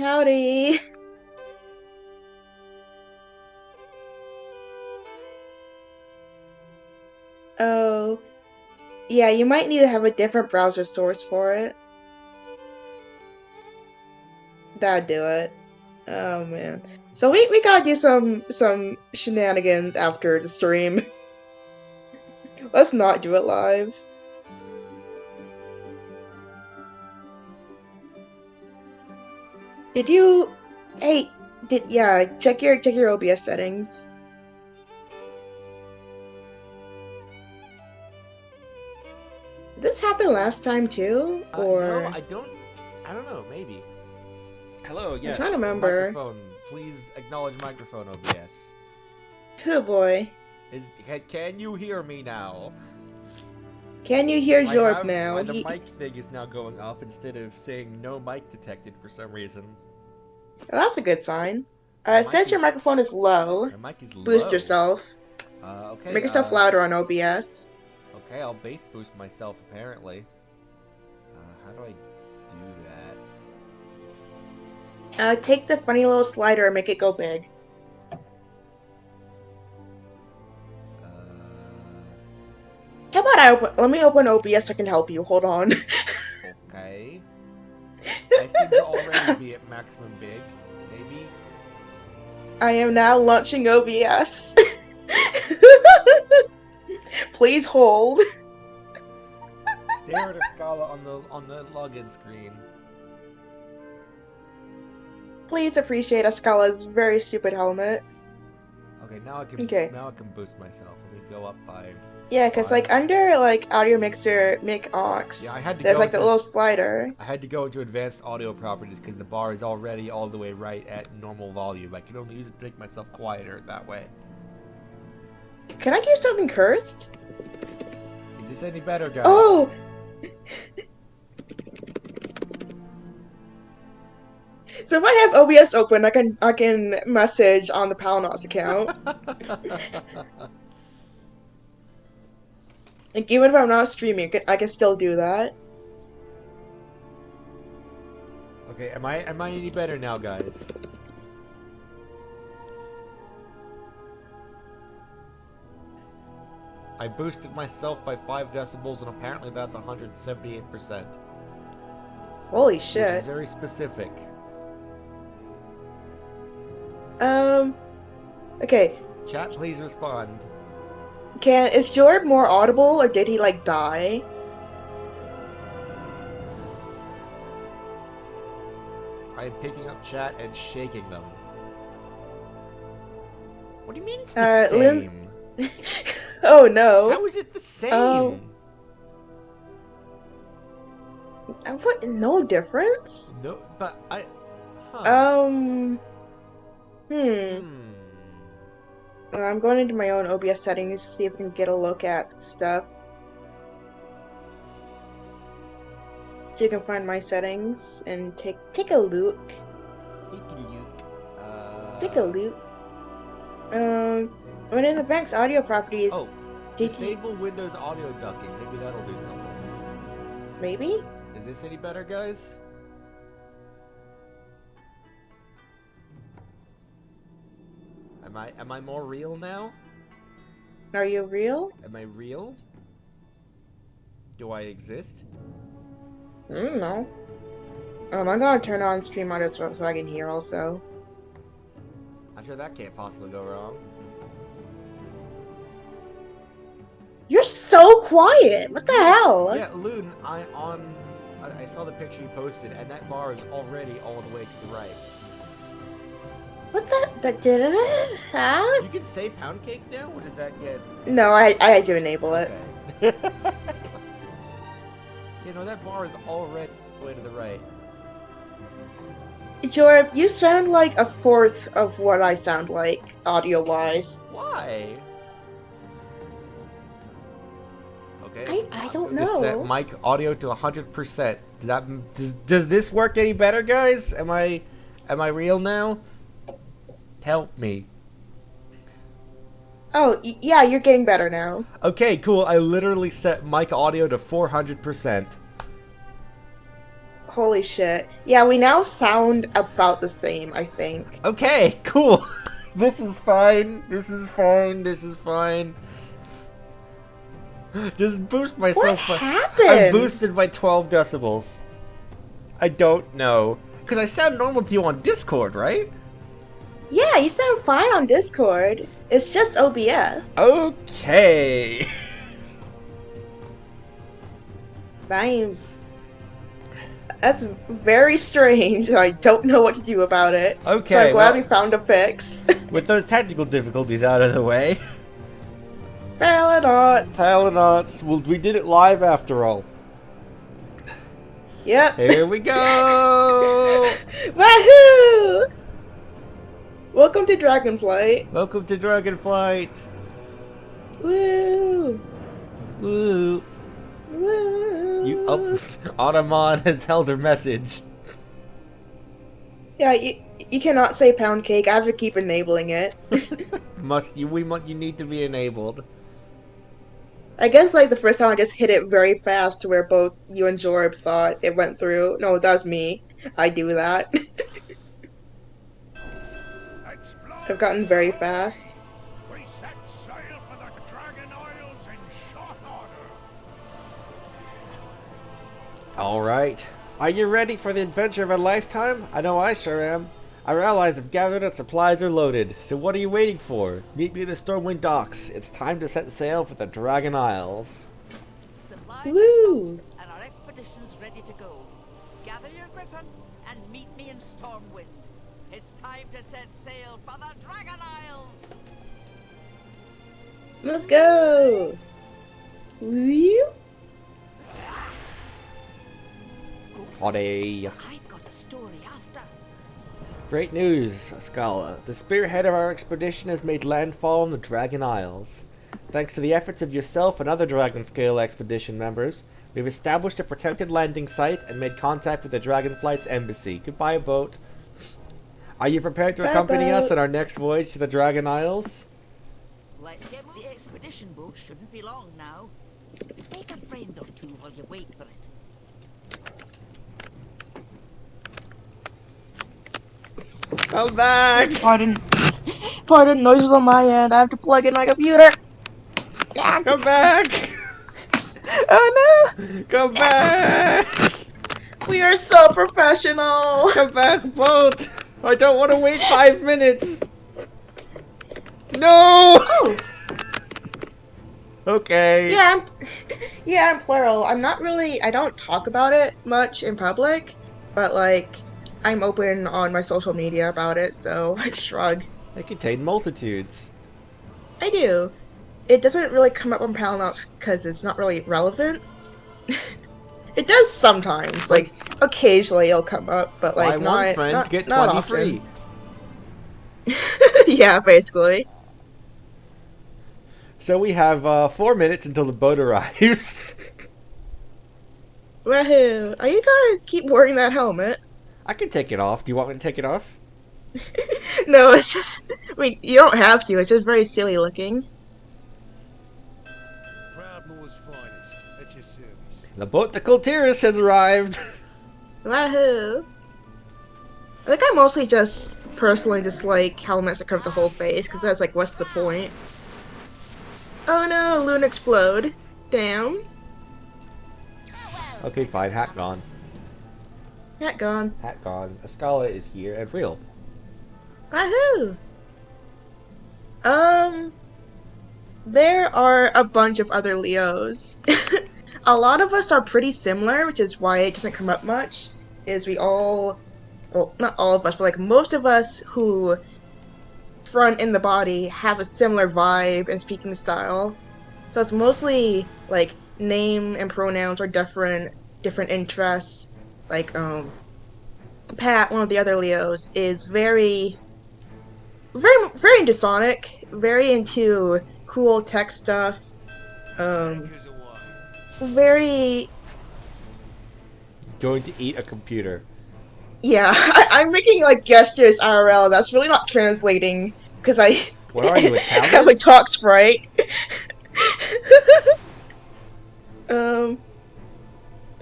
Howdy. Oh, yeah, you might need to have a different browser source for it. That'd do it. Oh man. So we gotta do some shenanigans after the stream. Let's not do it live. Did you hey did yeah, check your OBS settings. Did this happen last time too? No, Or I don't know, maybe. Hello, I'm trying to yes. remember. Microphone. Please acknowledge microphone, OBS. Oh boy. Can you hear me now? Can you hear Jorb now? The mic thing is now going up instead of saying no mic detected for some reason. Oh, that's a good sign. My It mic says your is, microphone is low. my mic is Boost low. yourself. Okay, Make yourself louder on OBS. okay, I'll bass boost myself apparently. How do I do that? Take the funny little slider and make it go big. How about let me open OBS so I can help you. Hold on. Okay. I seem to already be at maximum big, maybe? I am now launching OBS. Please hold. Stare at a Scala on the login screen. Please appreciate Ascala's very stupid helmet. Okay, Okay. now I can boost myself. Let me go up by Yeah, cause 5. like under like audio mixer mic aux, Yeah, I had to there's go like the into little slider. advanced audio properties because the bar is already all the way right at normal volume. I can only use it to make myself quieter that way. Can I do something cursed? Is this any better, guys? Oh! So if I have OBS open, I can message on the Palnos account. Like even if I'm not streaming, I can still do that. Okay, am I any better now, guys? I boosted myself by 5 decibels, and apparently that's 178%. Holy Which is shit. very specific. Okay. Chat, please respond. Is Jorb more audible or did he like die? I am picking up chat and shaking them. What do you mean it's the Lynn's. same? Oh no. How is it the Oh. same? What? No difference? No, but I... Huh. Um. Hmm. Hmm. I'm going into my own OBS settings to see if I can get a look at stuff. So you can find my settings and take a look. Take a look. When in advanced audio properties, Oh, did you disable Windows audio ducking. Maybe that'll do something. maybe? Is this any better, guys? Am I more real now? Are you real? Am I real? Do I exist? I don't know. I'm gonna turn on stream audio so I can hear also. I'm sure that can't possibly go wrong. You're so quiet. What the hell? Yeah, Loon, I saw the picture you posted, and that bar is already all the way to the right. What the? That did it? Huh? You can say pound cake now? Or did that get... No, I had to enable it. Okay. You know, that bar is already all the way to the right. Jorb, you sound like a fourth of what I sound like, audio-wise. Why? Okay. I don't This set know. mic audio to 100%. Does this work any better, guys? Am I real now? Help me. Oh, yeah, you're getting better now. Okay, cool. I literally set mic audio to 400%. Holy shit. Yeah, we now sound about the same, I think. Okay, cool. This is fine. This is fine. This is fine. Just boost What myself by... I'm happened? boosted by 12 decibels. I don't know. Because I sound normal to you on Discord, right? Yeah, you sound fine on Discord. It's just OBS. Okay. That's very strange. I don't know what to do about it. So I'm Okay, glad well, we found a fix. with those technical difficulties out of the way, Paladinots. Palinauts, well, we did it live after all. Yep. Here we go! Wahoo! Welcome to Dragonflight. Welcome to Dragonflight. Woo! Woo. Woo! Automon has held her message. Yeah, you cannot say pound cake. I have to keep enabling it. You need to be enabled. I guess like the first time I just hit it very fast to where both you and Jorb thought it went through. No, that was me. I do that. I've gotten very fast. We set sail for the Dragon Isles in short order. Alright. Are you ready for the adventure of a lifetime? I know I sure am. Our allies have gathered and supplies are loaded, so what are you waiting for? Meet me at the Stormwind docks. It's time to set sail for the Dragon Isles. Supplies Woo! are stocked and our expedition's ready to go. Gather your griffin and meet me in Stormwind. It's time to set sail for the Dragon Isles! Let's go! Woo! Howdy. I've got a story after. Great news, Scala. The spearhead of our expedition has made landfall on the Dragon Isles. Thanks to the efforts of yourself and other Dragon Scale expedition members, we've established a protected landing site and made contact with the Dragonflight's embassy. Goodbye, boat. Are you prepared to Bye, accompany us boat. on our next voyage to the Dragon Isles? Let's get the expedition boat. Shouldn't be long now. Make a friend or two while you wait for it. Come back! Pardon, noises on my end. I have to plug in my computer. Come back! Oh no! Come back! We are so professional. Come back, boat! I don't want to wait 5 minutes! No! Oh, Okay. yeah, I'm plural. I don't talk about it much in public, but like, I'm open on my social media about it, so I shrug. They contain multitudes. I do. It doesn't really come up on Palinauts because it's not really relevant. It does sometimes, like, occasionally it'll come up, but like, Buy one friend, not, get not 20 often. free. Yeah, basically. So we have 4 minutes until the boat arrives. Wahoo! Are you gonna keep wearing that helmet? I can take it off. Do you want me to take it off? No, it's just. I mean, you don't have to. It's just very silly looking. Proudmore's finest, at your service. The boat to Kultiris has arrived. Wahoo! I think I mostly just personally dislike helmets that cover the whole face, because that's like, what's the point? Oh no, Loon explode. Damn. Okay, fine. Hat gone. Hat gone. Hat gone. Escala is here and real. Wahoo! There are a bunch of other Leos. A lot of us are pretty similar, which is why it doesn't come up much. Is we all, well, not all of us, but like most of us who front in the body have a similar vibe and speaking style. So it's mostly like name and pronouns are different interests. Like Pat, one of the other Leos, is very into Sonic, very into cool tech stuff. Here's a wine. Very, Going to eat a computer. yeah. I'm making like gestures IRL. That's really not translating because I What are you, I Italian? have a talk sprite.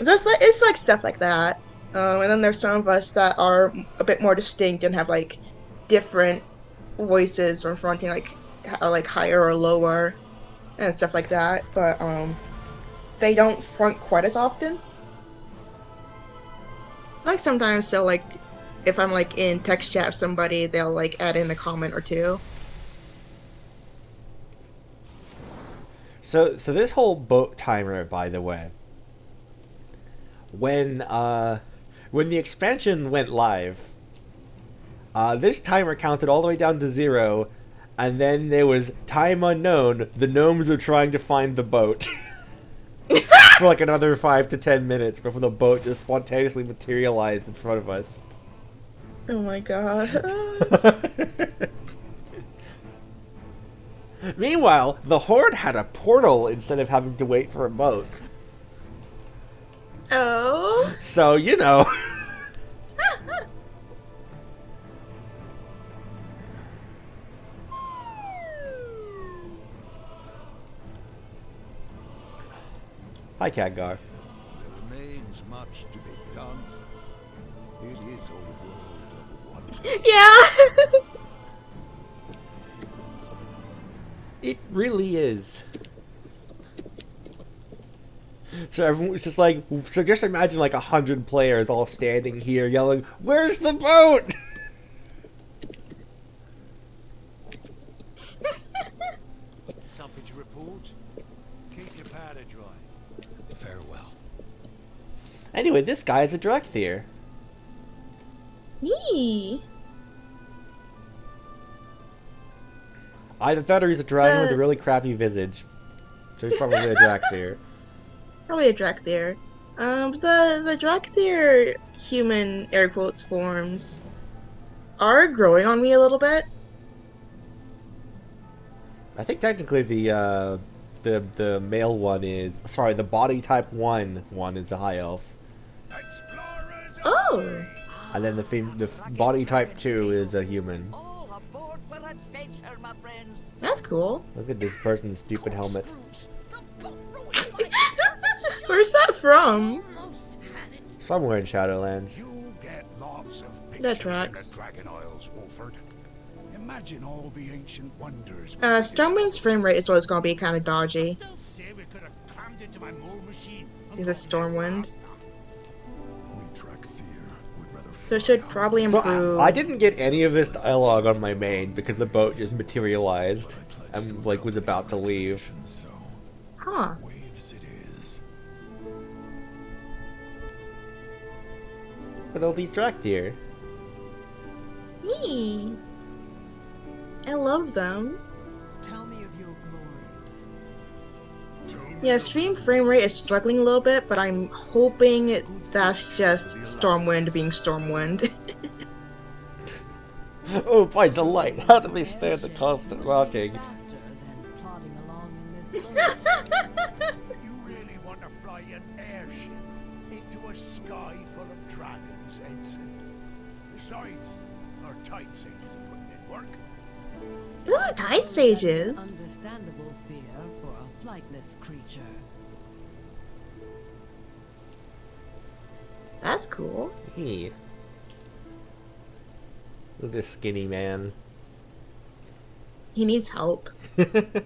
There's like it's like stuff like that. And then there's some of us that are a bit more distinct and have like different voices from fronting, like higher or lower and stuff like that. But they don't front quite as often. Like sometimes they'll like, if I'm like in text chat with somebody, they'll like add in a comment or two. So this whole boat timer, by the way, when the expansion went live, this timer counted all the way down to 0, and then there was time unknown. The gnomes were trying to find the boat for like another 5 to 10 minutes before the boat just spontaneously materialized in front of us. Oh my god. Meanwhile, the Horde had a portal instead of having to wait for a boat. Oh. So, you know. Hi, Khadgar. There remains much to be done. It is a world of wonder. Yeah. It really is. So everyone's just like, so just imagine like 100 players all standing here yelling, "Where's the boat?" Something to report? Keep your powder dry. Farewell. Anyway, this guy is a Drekthir. Yee. Either that or he's a dragon with a really crappy visage. So he's probably a Drekthir. Probably a Drakthir. The Drakthir human air quotes forms are growing on me a little bit. I think technically the male one is, sorry, the body type one is a high elf, Explorers Oh. and then the body type 2 is a human. All aboard for adventure, my friends. That's cool. Look at this person's stupid helmet. Where's that from? Somewhere in Shadowlands. You get lots of That pictures in tracks. the Dragon Isles, Wolford. Imagine all the ancient wonders. Stormwind's frame rate is what's gonna be kind of dodgy. Say we could have crammed into my mole machine. Is it Stormwind? We Drakthir would rather So it should probably So improve. I didn't get any of this dialogue on my main because the boat just materialized and like was about to leave. Huh. waves it is. But all these Drakthir. Yee. I love them. Tell me of your glories. Yeah, stream frame rate is struggling a little bit, but I'm hoping that's just Stormwind being Stormwind. Oh, by the light! How do they stand the constant rocking? Faster than plodding along in this boat. You really want to fly an airship into a sky full of dragons, Ensign? Besides, our tight sages are putting in work. Ooh, Tide Sages. Understandable fear for a flightless creature. That's cool. Hey. Look at this skinny man. He needs help. The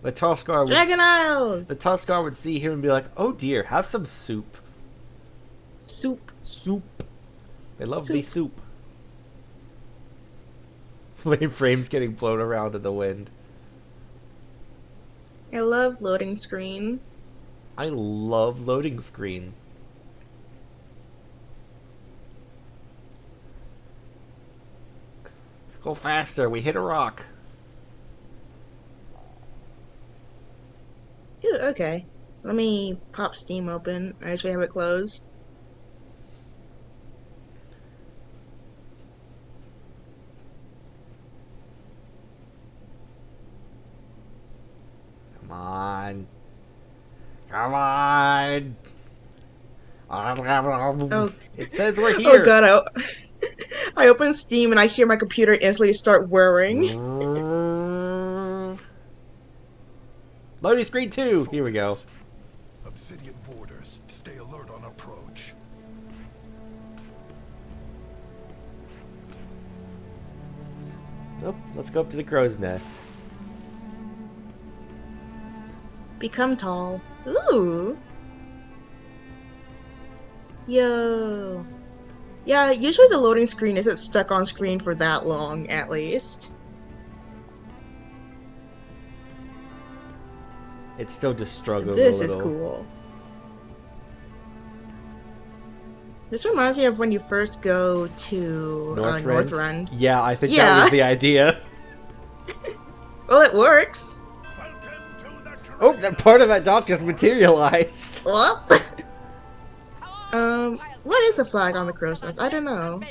Tuskar would Dragon Isles! the Tuskar would see him and be like, "Oh dear, have some soup." Soup. Soup. They love Soup. the soup. Frames getting blown around in the wind. I love loading screen. I love loading screen. Go faster, we hit a rock. Ooh, okay. Let me pop Steam open. I actually have it closed. Come on. Come on. Oh. It says we're here. Oh god, I open Steam and I hear my computer instantly start whirring. Loading screen 2. Here we go. Obsidian borders. Stay alert on approach. Nope, let's go up to the crow's nest. Become tall. Ooh. Yo. Yeah, usually the loading screen isn't stuck on screen for that long, at least. It still just struggles This a is little. cool. This reminds me of when you first go to Northrend. Yeah, I think that Yeah. was the idea. Well, it works. Welcome to the Oh, that part of that dock just materialized. Well. What is a flag on the crow's nest? I don't know.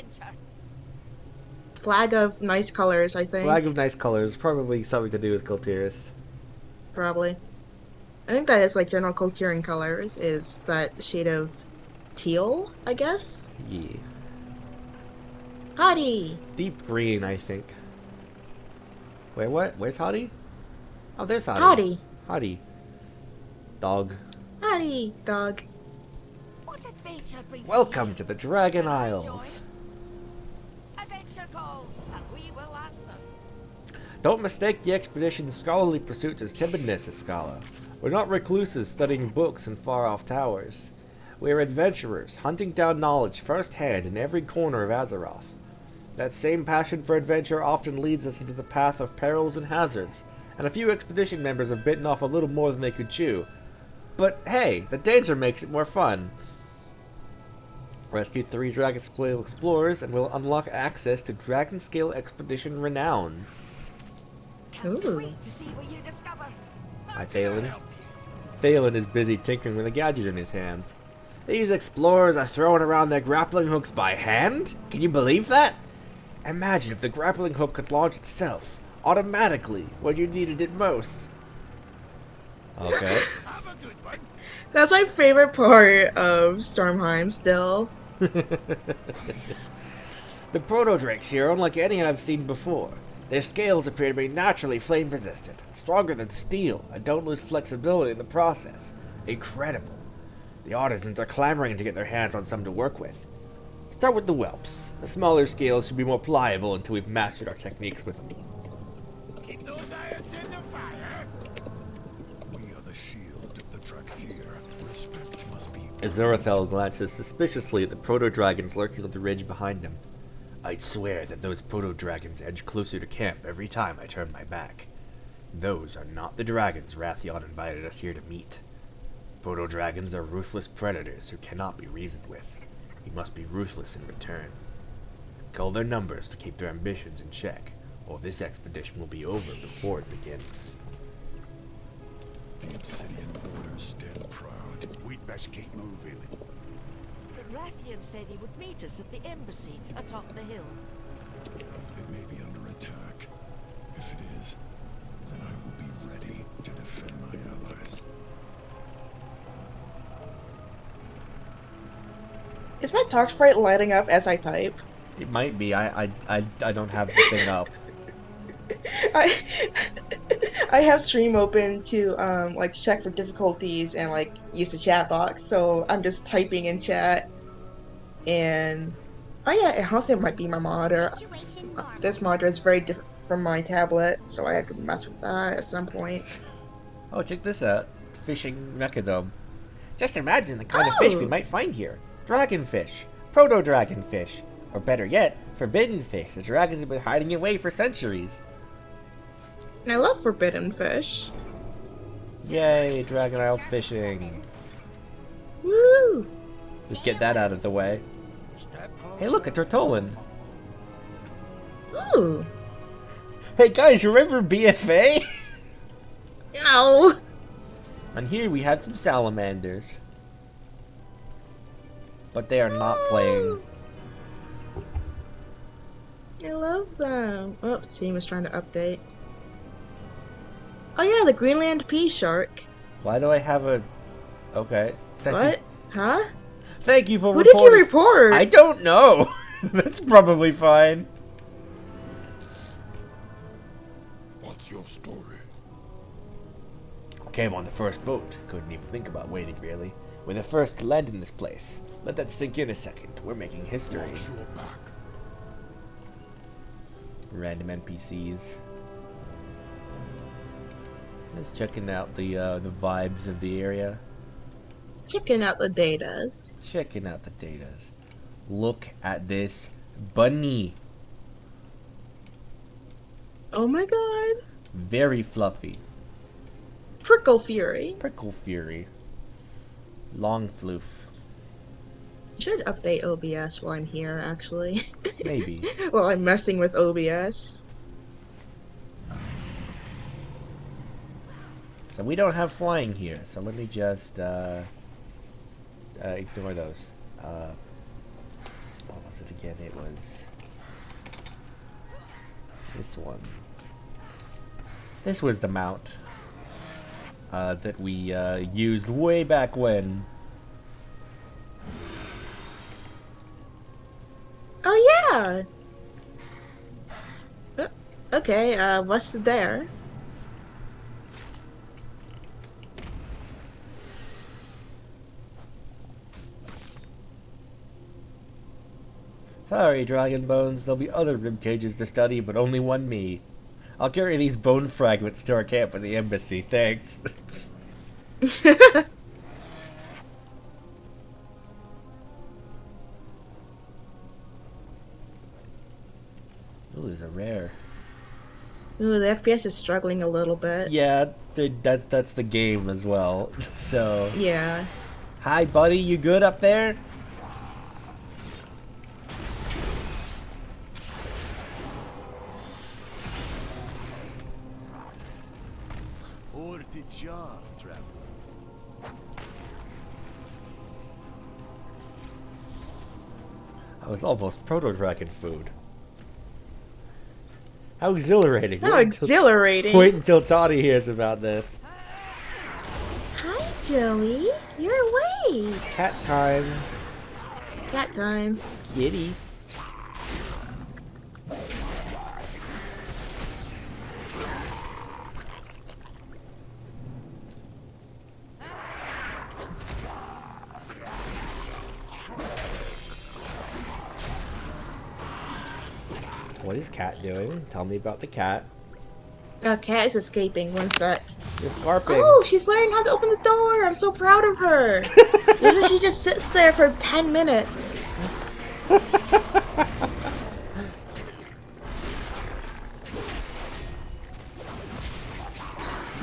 Flag of nice colors, I think. Flag of nice colors, probably something to do with Kultiris. Probably. I think that is like general Kulturing colors, is that shade of teal, I guess? Yeah. Hottie! Deep green, I think. Wait, what? Where's Hottie? Oh, there's Hottie. Hottie! Hottie. Dog. Hottie! Dog. What adventure brings Welcome you to the here? Dragon Can I Isles. join? Adventure calls, and we will answer. Don't mistake the expedition's scholarly pursuits as timidness, Escala. We're not recluses studying books in far-off towers. We are adventurers, hunting down knowledge firsthand in every corner of Azeroth. That same passion for adventure often leads us into the path of perils and hazards, and a few expedition members have bitten off a little more than they could chew. But hey, the danger makes it more fun. Rescue 3 Dragonscale explorers and we'll unlock access to Dragonscale Expedition Renown. Can't Ooh. wait to see what you discover. Hi, Thalen. Thalen is busy tinkering with a gadget in his hands. These explorers are throwing around their grappling hooks by hand? Can you believe that? Imagine if the grappling hook could launch itself, automatically, when you needed it most. Okay. Have a good one. That's my favorite part of Stormheim still. The proto-drakes here are unlike any I've seen before. Their scales appear to be naturally flame-resistant, stronger than steel, and don't lose flexibility in the process. Incredible. The artisans are clamoring to get their hands on some to work with. Start with the whelps. The smaller scales should be more pliable until we've mastered our techniques with them. Keep those irons in the fire. We are the shield of the Drakir. Respect must be. Azurathel glances suspiciously at the proto-dragons lurking on the ridge behind him. I'd swear that those proto-dragons edge closer to camp every time I turn my back. Those are not the dragons Wrathion invited us here to meet. Proto-dragons are ruthless predators who cannot be reasoned with. We must be ruthless in return. Cull their numbers to keep their ambitions in check, or this expedition will be over before it begins. The Obsidian Orders stand proud. We'd best keep moving. But Rathian said he would meet us at the embassy atop the hill. It may be under attack. If it is, then I will be ready to defend my allies. Is my talk sprite lighting up as I type? It might be. I don't have the thing up. I I have stream open to like check for difficulties and like use the chat box, so I'm just typing in chat. And oh yeah, honestly, it might be my monitor. This monitor is very different from my tablet, so I have to mess with that at some point. Oh, check this out. Fishing mechadome. Just imagine the kind of fish we Oh. might find here. Dragonfish. Proto-dragonfish. Or better yet, forbidden fish. The dragons have been hiding away for centuries. And I love forbidden fish. Yay, Dragon Isles fishing. Woo! Just get that out of the way. Hey look, a Tortolan. Ooh! Hey guys, remember BFA? No! And here we have some salamanders. But they are not playing. I love them. Oops, team is trying to update. Oh yeah, the Greenland pea shark. Why do I have a... Okay. What? Huh? Thank you for Who did reporting. you report? I don't know. That's probably fine. What's your story? Came on the first boat. Couldn't even think about waiting, really. We're the first to land in this place. Let that sink in a second. We're making history. Watch your back. Random NPCs. Just checking out the vibes of the area. Checking out the datas. Checking out the datas. Look at this bunny. Oh my god. Very fluffy. Prickle Fury. Prickle Fury. Long floof. Should update OBS while I'm here, actually. Maybe. While I'm messing with OBS. So we don't have flying here, so let me just ignore those. What was it again? It was this one. This was the mount that we used way back when. Oh yeah. Okay, what's there? Sorry, Dragon Bones, there'll be other rib cages to study, but only one me. I'll carry these bone fragments to our camp at the embassy, thanks. Ooh, there's a rare. Ooh, the FPS is struggling a little bit. Yeah, that's the game as well. So. Yeah. Hi, buddy. You good up there? Ortigian, traveler. That was almost proto-dragon food. How exhilarating. How exhilarating. Wait until Toddy hears about this. Hi, Joey. You're awake. Cat time. Cat time. Kitty. What is Cat doing? Tell me about the cat. Cat is escaping. One sec. Escarping. Oh, she's learning how to open the door. I'm so proud of her. Usually she just sits there for 10 minutes.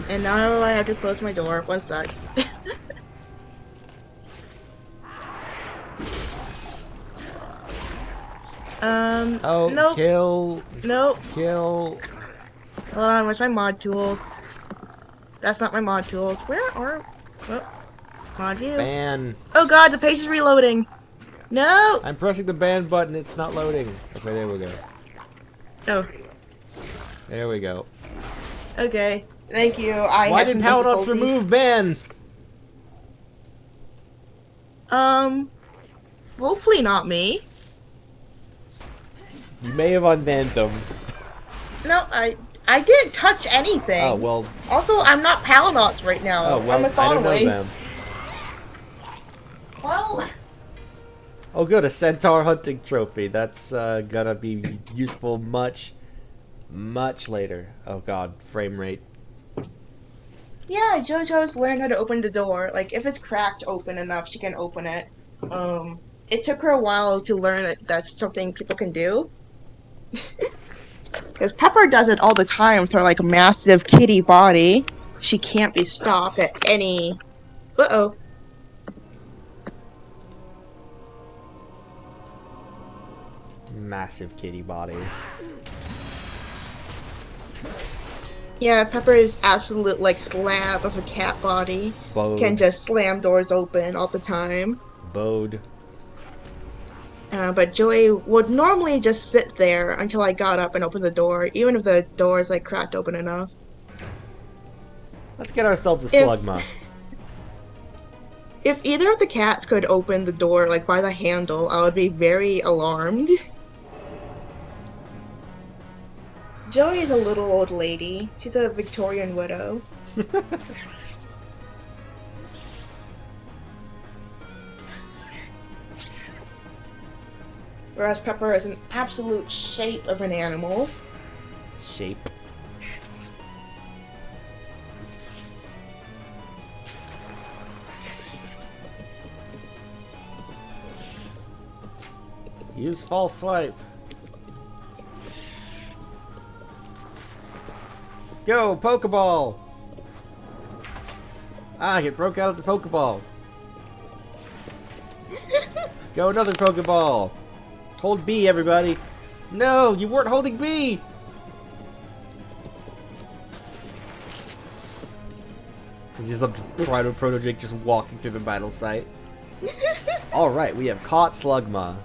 And now I have to close my door. One sec. Oh, nope. kill. Nope. Kill. Hold on, where's my mod tools? That's not my mod tools. Where are... Oh, mod view. Ban. Oh god, the page is reloading. No! I'm pressing the ban button. It's not loading. Okay, there we go. Oh, There we go. okay. Thank you. I Why had did some Paladins difficulties. remove ban? Hopefully not me. You may have unbanned them. No, I didn't touch anything. Oh, well. Also, I'm not Paladins right now. Oh, well, I'm a I don't know them. Thornways. Well, Oh, good. A centaur hunting trophy. That's gonna be useful much later. Oh, God. Frame rate. yeah, JoJo's learned how to open the door. Like, if it's cracked open enough, she can open it. It took her a while to learn that that's something people can do. Because Pepper does it all the time with her, like, massive kitty body. She can't be stopped at any... Uh-oh. Massive kitty body. Yeah, Pepper is absolute, like, slab of a cat body. Bode. Can just slam doors open all the time. Bode. But Joey would normally just sit there until I got up and opened the door, even if the door is, like, cracked open enough. Let's get ourselves a If- slugma. If either of the cats could open the door, like, by the handle, I would be very alarmed. Joey is a little old lady. She's a Victorian widow. Whereas Pepper is an absolute shape of an animal. shape. Use false swipe. Go, Pokeball! Ah, it broke out of the Pokeball. Go, another Pokeball. Hold B, everybody. No, you weren't holding B! It's just a proto-drake just walking through the battle site. Alright, we have caught Slugma.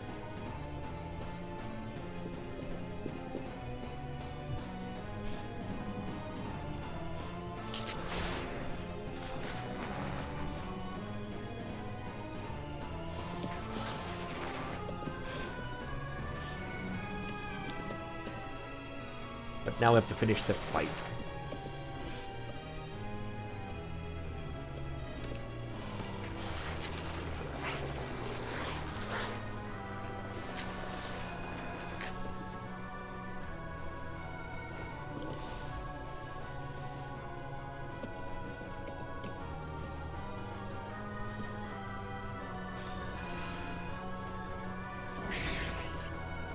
But now we have to finish the fight.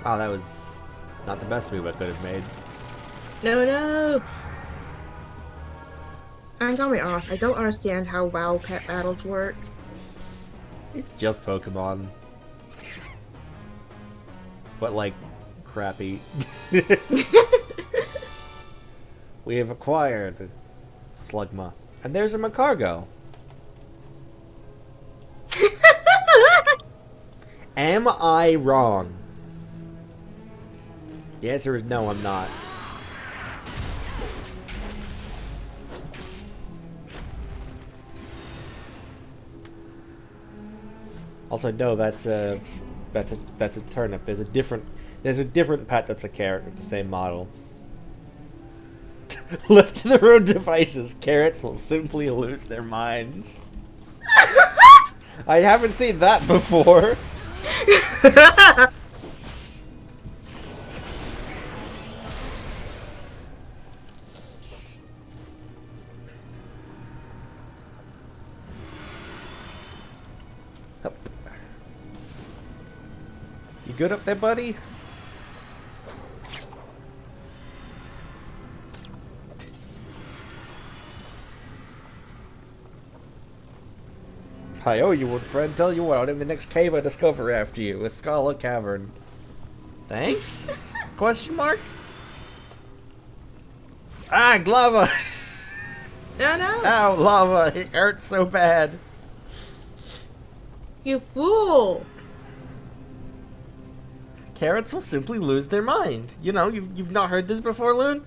Oh, that was not the best move I could have made. No. I'm gonna be honest, I don't understand how WoW pet battles work. It's just Pokemon. But, like, crappy. We have acquired Slugma. And there's a Macargo. Am I wrong? The answer is no, I'm not. Also, no, that's a turnip. There's a different pet that's a carrot with the same model. Left to their own devices, carrots will simply lose their minds. I haven't seen that before. You good up there, buddy? I owe you one, friend. Tell you what, I'm in the next cave I discover after you, a Scala Cavern. Thanks? Question mark? Ah, lava! No. Ow, lava! It hurts so bad. You fool! Carrots will simply lose their mind. You know, you've not heard this before, Loon?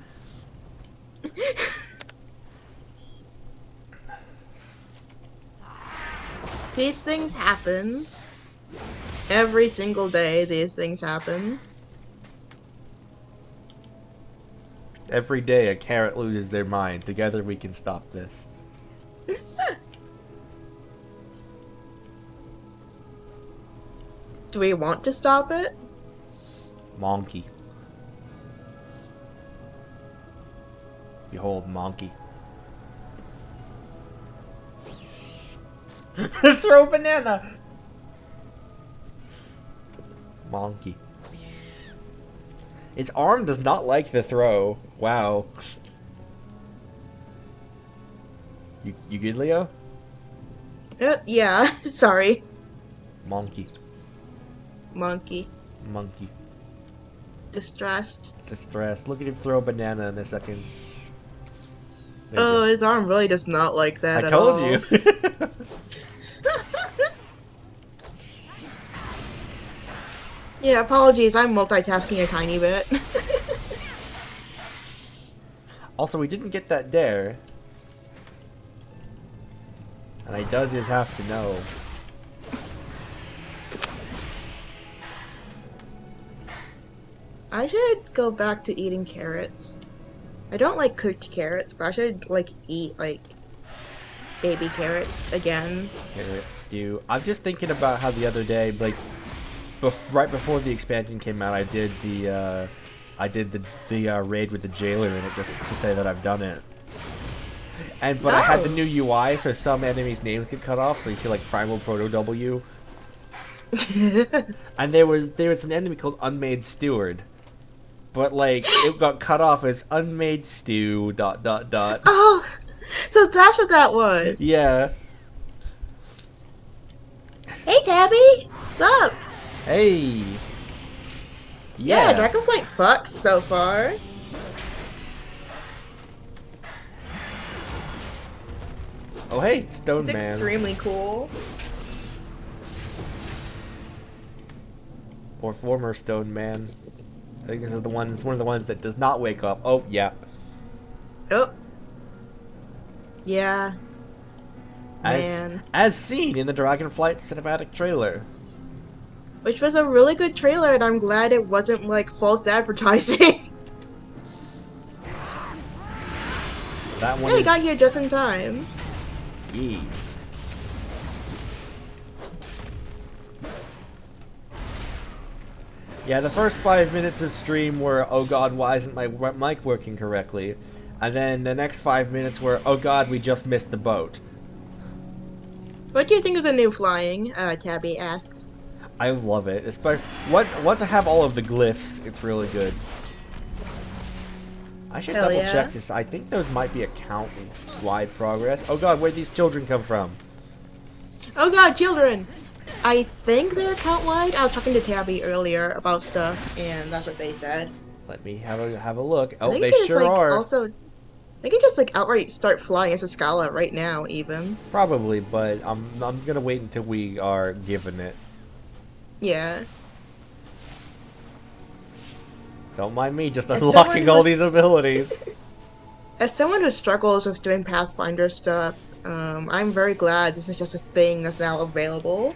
These things happen. Every single day, these things happen. Every day a carrot loses their mind. Together we can stop this. Do we want to stop it? Monkey. Behold, monkey. Throw a banana! Monkey. Its arm does not like the throw. Wow. You good, Leo? Yeah, sorry. Monkey. Monkey. Monkey. Distressed. Distressed. Look at him throw a banana in a second. There you Oh, go. his arm really does not like that I at told all. you. Yeah, apologies, I'm multitasking a tiny bit. Also, we didn't get that dare. And I does just have to know. I should go back to eating carrots. I don't like cooked carrots, but I should, like, eat, like, baby carrots again. Carrot stew. I'm just thinking about how the other day, like, right before the expansion came out, I did the I did the raid with the jailer in it just to say that I've done it. But I had the new UI, so some enemies' names get cut off, so you feel like Primal Proto W. And there was an enemy called Unmade Steward, but like it got cut off as Unmade Stew ... Oh, so that's what that was. Yeah. Hey, Tabby. What's up? Hey. Yeah, Dragonflight fucks so far. Oh hey, Stone It's Man. extremely cool. Or former Stone Man. I think this is one of the ones that does not wake up. Oh yeah. Oh. Yeah. Man. As seen in the Dragonflight cinematic trailer. Which was a really good trailer, and I'm glad it wasn't like false advertising. That one. Hey, got here just in time. Yeah. Yeah, the first 5 minutes of stream were, oh god, why isn't my mic working correctly? And then the next 5 minutes were, oh god, we just missed the boat. What do you think of the new flying? Tabby asks. I love it. Especially once I have all of the glyphs, it's really good. I should double check this. I think those might be account-wide progress. Oh god, where'd these children come from? Oh god, children! I think they're account-wide. I was talking to Tabby earlier about stuff, and that's what they said. Let me have a look. Oh, they they sure like, are. Also, they could just like outright start flying as a Scala right now, even. Probably, but I'm gonna wait until we are given it. Yeah. Don't mind me just unlocking all these abilities. As someone who struggles with doing Pathfinder stuff, I'm very glad this is just a thing that's now available.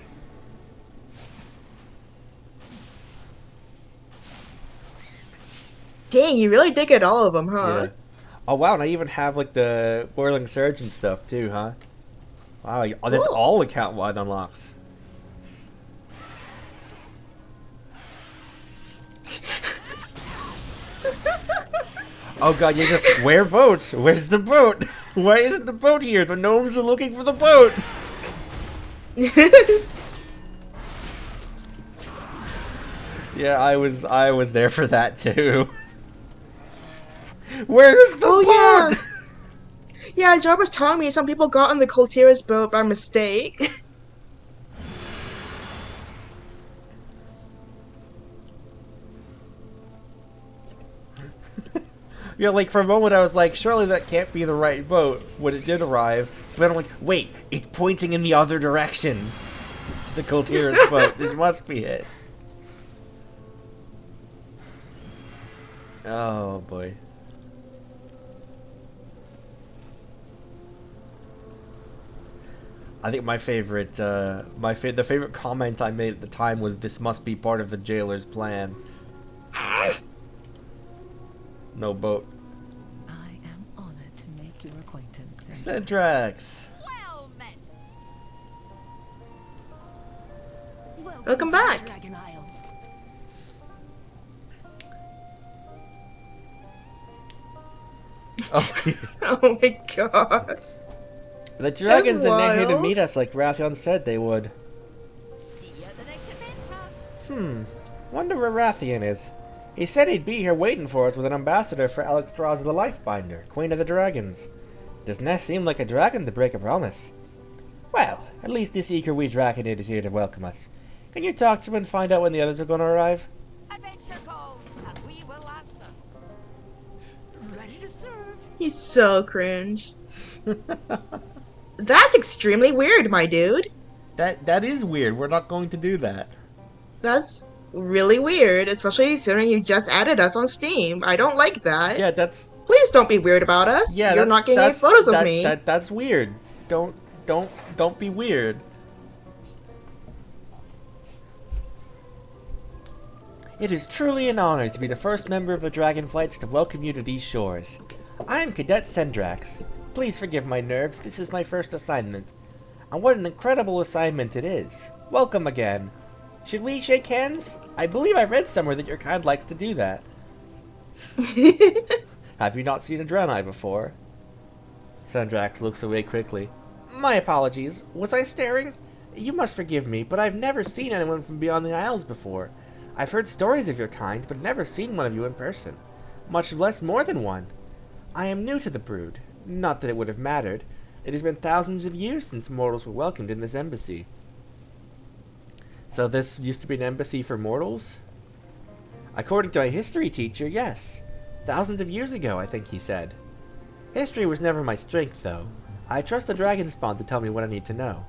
Dang, you really did get all of them, huh? Yeah. Oh wow, and I even have like the Whirling Surge and stuff too, huh? Wow, that's all account-wide unlocks. Oh god, you just... Where boat? Where's the boat? Why isn't the boat here? The gnomes are looking for the boat! Yeah, I was there for that too. Where's the boat? Yeah! Yeah, Jorb was telling me some people got on the Coltira's boat by mistake. Yeah, like for a moment I was like, surely that can't be the right boat when it did arrive. But I'm like, wait, it's pointing in the other direction to the Coltira's boat. This must be it. Oh boy. I think my favorite, the favorite comment I made at the time was, "This must be part of the jailer's plan." No boat. I am honored to make your acquaintance. Centrax. Well met. Welcome back. Dragon Isles. Oh, Oh my god. the dragons That's are not here to wild. meet us like Rathion said they would. See you at the next adventure. Wonder where Rathian is. He said he'd be here waiting for us with an ambassador for Alexstrasza the Lifebinder, Queen of the Dragons. Doesn't that seem like a dragon to break a promise? Well, at least this eager wee dragon is here to welcome us. Can you talk to him and find out when the others are going to arrive? Adventure calls, and we will answer. Ready to serve. He's so cringe. That's extremely weird, my dude. That is weird. We're not going to do that. That's really weird, especially considering you just added us on Steam. I don't like that. Yeah, that's Please don't be weird about us. yeah. You're not getting any photos of me. That's weird. Don't be weird. It is truly an honor to be the first member of the Dragonflights to welcome you to these shores. I am Cadet Sendrax. Please forgive my nerves, this is my first assignment. And what an incredible assignment it is. Welcome again. Should we shake hands? I believe I read somewhere that your kind likes to do that. Have you not seen a Draenei before? Sandrax looks away quickly. My apologies. Was I staring? You must forgive me, but I've never seen anyone from beyond the Isles before. I've heard stories of your kind, but never seen one of you in person. Much less more than one. I am new to the brood. Not that it would have mattered. It has been thousands of years since mortals were welcomed in this embassy. So this used to be an embassy for mortals? According to my history teacher, yes. Thousands of years ago, I think he said. History was never my strength, though. I trust the dragon spawn to tell me what I need to know.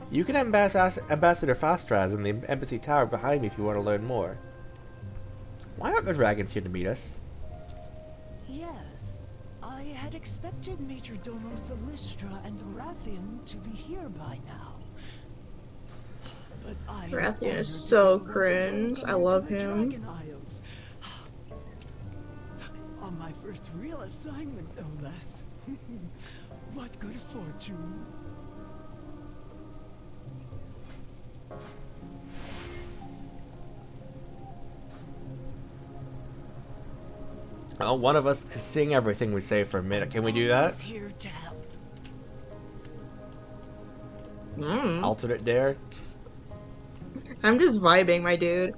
You can Ambassador Fastraz in the embassy tower behind me if you want to learn more. Why aren't the dragons here to meet us? Yes, I had expected Major Domo Solistra and Rathian to be here by now. But I Rathian is so cringe. I love him. Dragon Isles. On my first real assignment, no less. What good fortune. Well, one of us can sing everything we say for a minute. Can we do that? Always here to help. Alternate dare? I'm just vibing, my dude.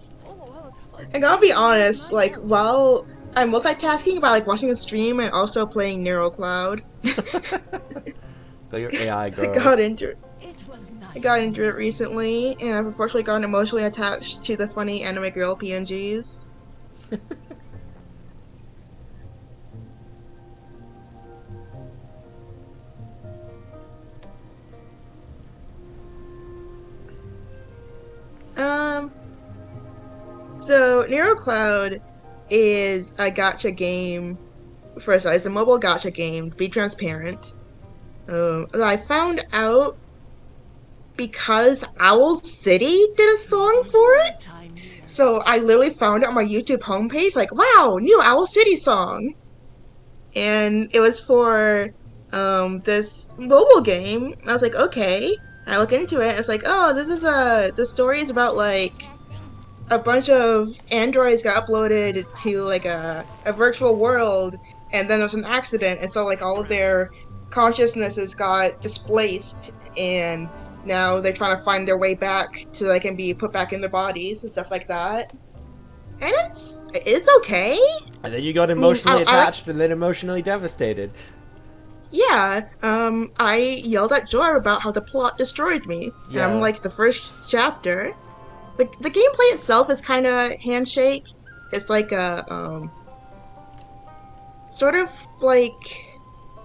I gotta be honest, like, while I'm multitasking by, like, watching a stream and also playing Nero Cloud. So your AI girl. I got into it. It was nice. I got into it recently, and I've unfortunately gotten emotionally attached to the funny anime girl PNGs. So Nero Cloud is a gacha game. First, it's a mobile gacha game. To be transparent, I found out because Owl City did a song for it. So I literally found it on my YouTube homepage, like, wow, new Owl City song. And it was for this mobile game. I was like, okay. I look into it. It's like, oh, the story is about, like, a bunch of androids got uploaded to, like, a virtual world, and then there was an accident, and so, like, all of their consciousnesses got displaced, and now they're trying to find their way back so they can be put back in their bodies and stuff like that. And it's okay. And then you got emotionally attached and then emotionally devastated. Yeah, I yelled at Jorb about how the plot destroyed me. Yeah. And I'm like, the first chapter. The gameplay itself is kind of handshake. It's like a, sort of like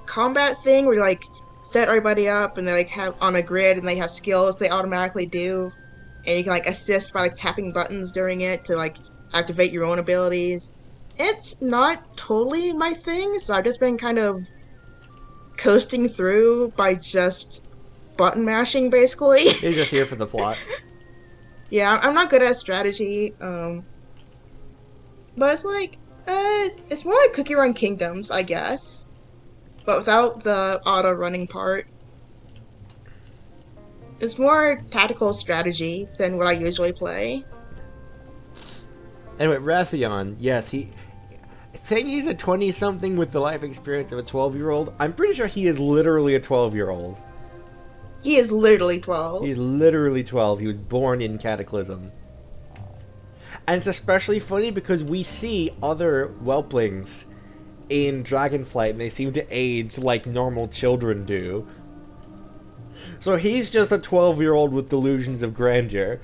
combat thing where you, like, set everybody up and they, like, have on a grid and they have skills they automatically do. And you can, like, assist by, like, tapping buttons during it to, like, activate your own abilities. It's not totally my thing, so I've just been kind of coasting through by just button mashing, basically. You're just here for the plot. Yeah, I'm not good at strategy, but it's like, it's more like Cookie Run Kingdoms, I guess. But without the auto-running part. It's more tactical strategy than what I usually play. Anyway, Rathian, yes, saying he's a 20-something with the life experience of a 12-year-old, I'm pretty sure he is literally a 12-year-old. He is literally 12. He's literally 12. He was born in Cataclysm. And it's especially funny because we see other whelplings in Dragonflight and they seem to age like normal children do. So he's just a 12-year-old with delusions of grandeur.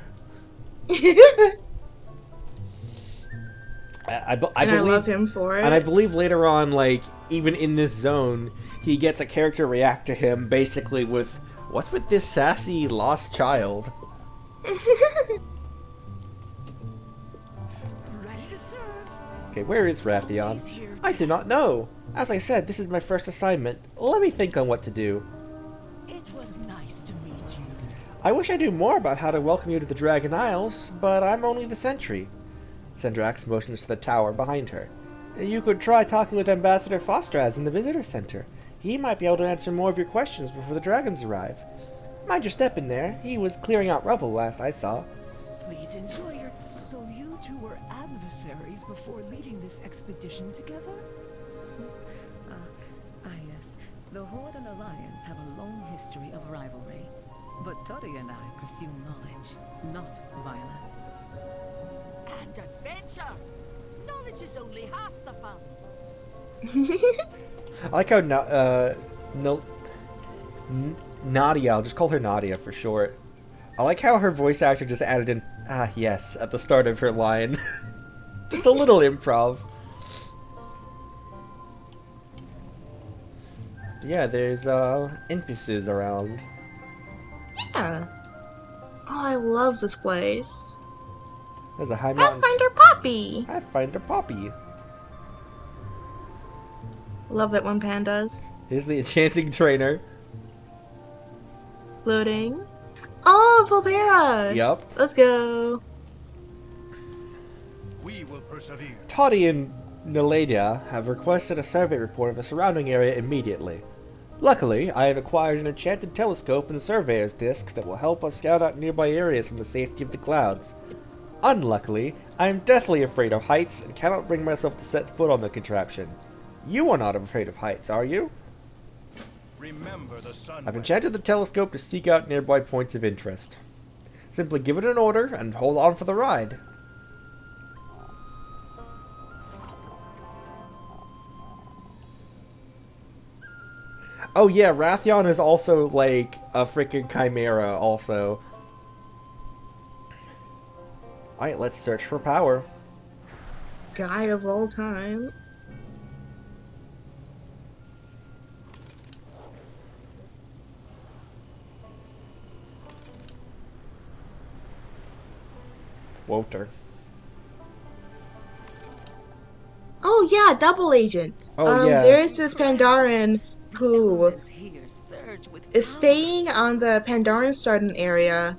I love him for it. And I believe later on, like, even in this zone, he gets a character react to him basically with, what's with this sassy lost child? Ready to serve. Okay, where is Rathian? He's here. I do not know. As I said, this is my first assignment. Let me think on what to do. It was nice to meet you. I wish I knew more about how to welcome you to the Dragon Isles, but I'm only the sentry. Sendrax motions to the tower behind her. You could try talking with Ambassador Fostraz in the visitor center. He might be able to answer more of your questions before the dragons arrive. Mind your step in there. He was clearing out rubble last I saw. Please enjoy your... So you two were adversaries before leading this expedition together? Yes. The Horde and Alliance have a long history of rivalry. But Toddy and I pursue knowledge, not violence. And adventure! Knowledge is only half the fun. I like how Nadia, I'll just call her Nadia for short. I like how her voice actor just added in, "ah, yes," at the start of her line. Just a little improv. Yeah, there's, NPCs around. Yeah. Oh, I love this place. There's a high mountain. Pathfinder Poppy! Pathfinder Poppy. Love it when pandas. Here's the enchanting trainer. Loading. Oh, Volpera! Yup. Let's go. We will persevere. Toddy and Neladia have requested a survey report of the surrounding area immediately. Luckily, I have acquired an enchanted telescope and surveyor's disc that will help us scout out nearby areas from the safety of the clouds. Unluckily, I am deathly afraid of heights and cannot bring myself to set foot on the contraption. You are not afraid of heights, are you? Remember the sun. I've enchanted the telescope to seek out nearby points of interest. Simply give it an order and hold on for the ride. Oh yeah, Rathion is also like a freaking chimera also. Alright, let's search for power. Guy of all time. Woter. Oh yeah, double agent. Oh, yeah. There's this Pandaren who Is here surge with is power. staying on the Pandaren Starden area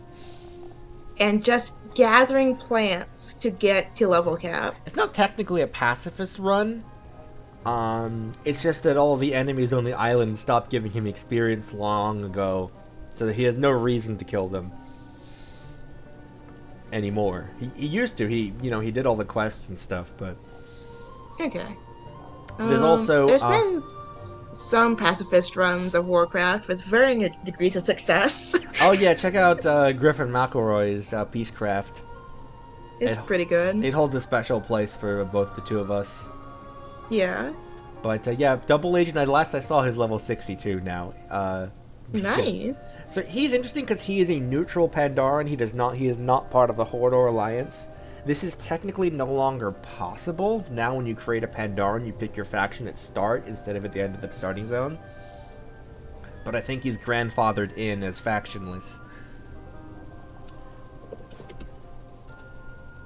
and just gathering plants to get to level cap. It's not technically a pacifist run. It's just that all the enemies on the island stopped giving him experience long ago, so that he has no reason to kill them anymore. He used to. He did all the quests and stuff, but Okay. there's also There's been some pacifist runs of Warcraft with varying degrees of success. oh yeah, check out Griffin McElroy's Peacecraft. It's pretty good. It holds a special place for both the two of us. Yeah. But yeah, Double Agent. Last I saw, his level 62 now. Nice. So he's interesting because he is a neutral Pandaren. He is not part of the Horde or Alliance. This is technically no longer possible. Now when you create a Pandaren, you pick your faction at start instead of at the end of the starting zone. But I think he's grandfathered in as factionless.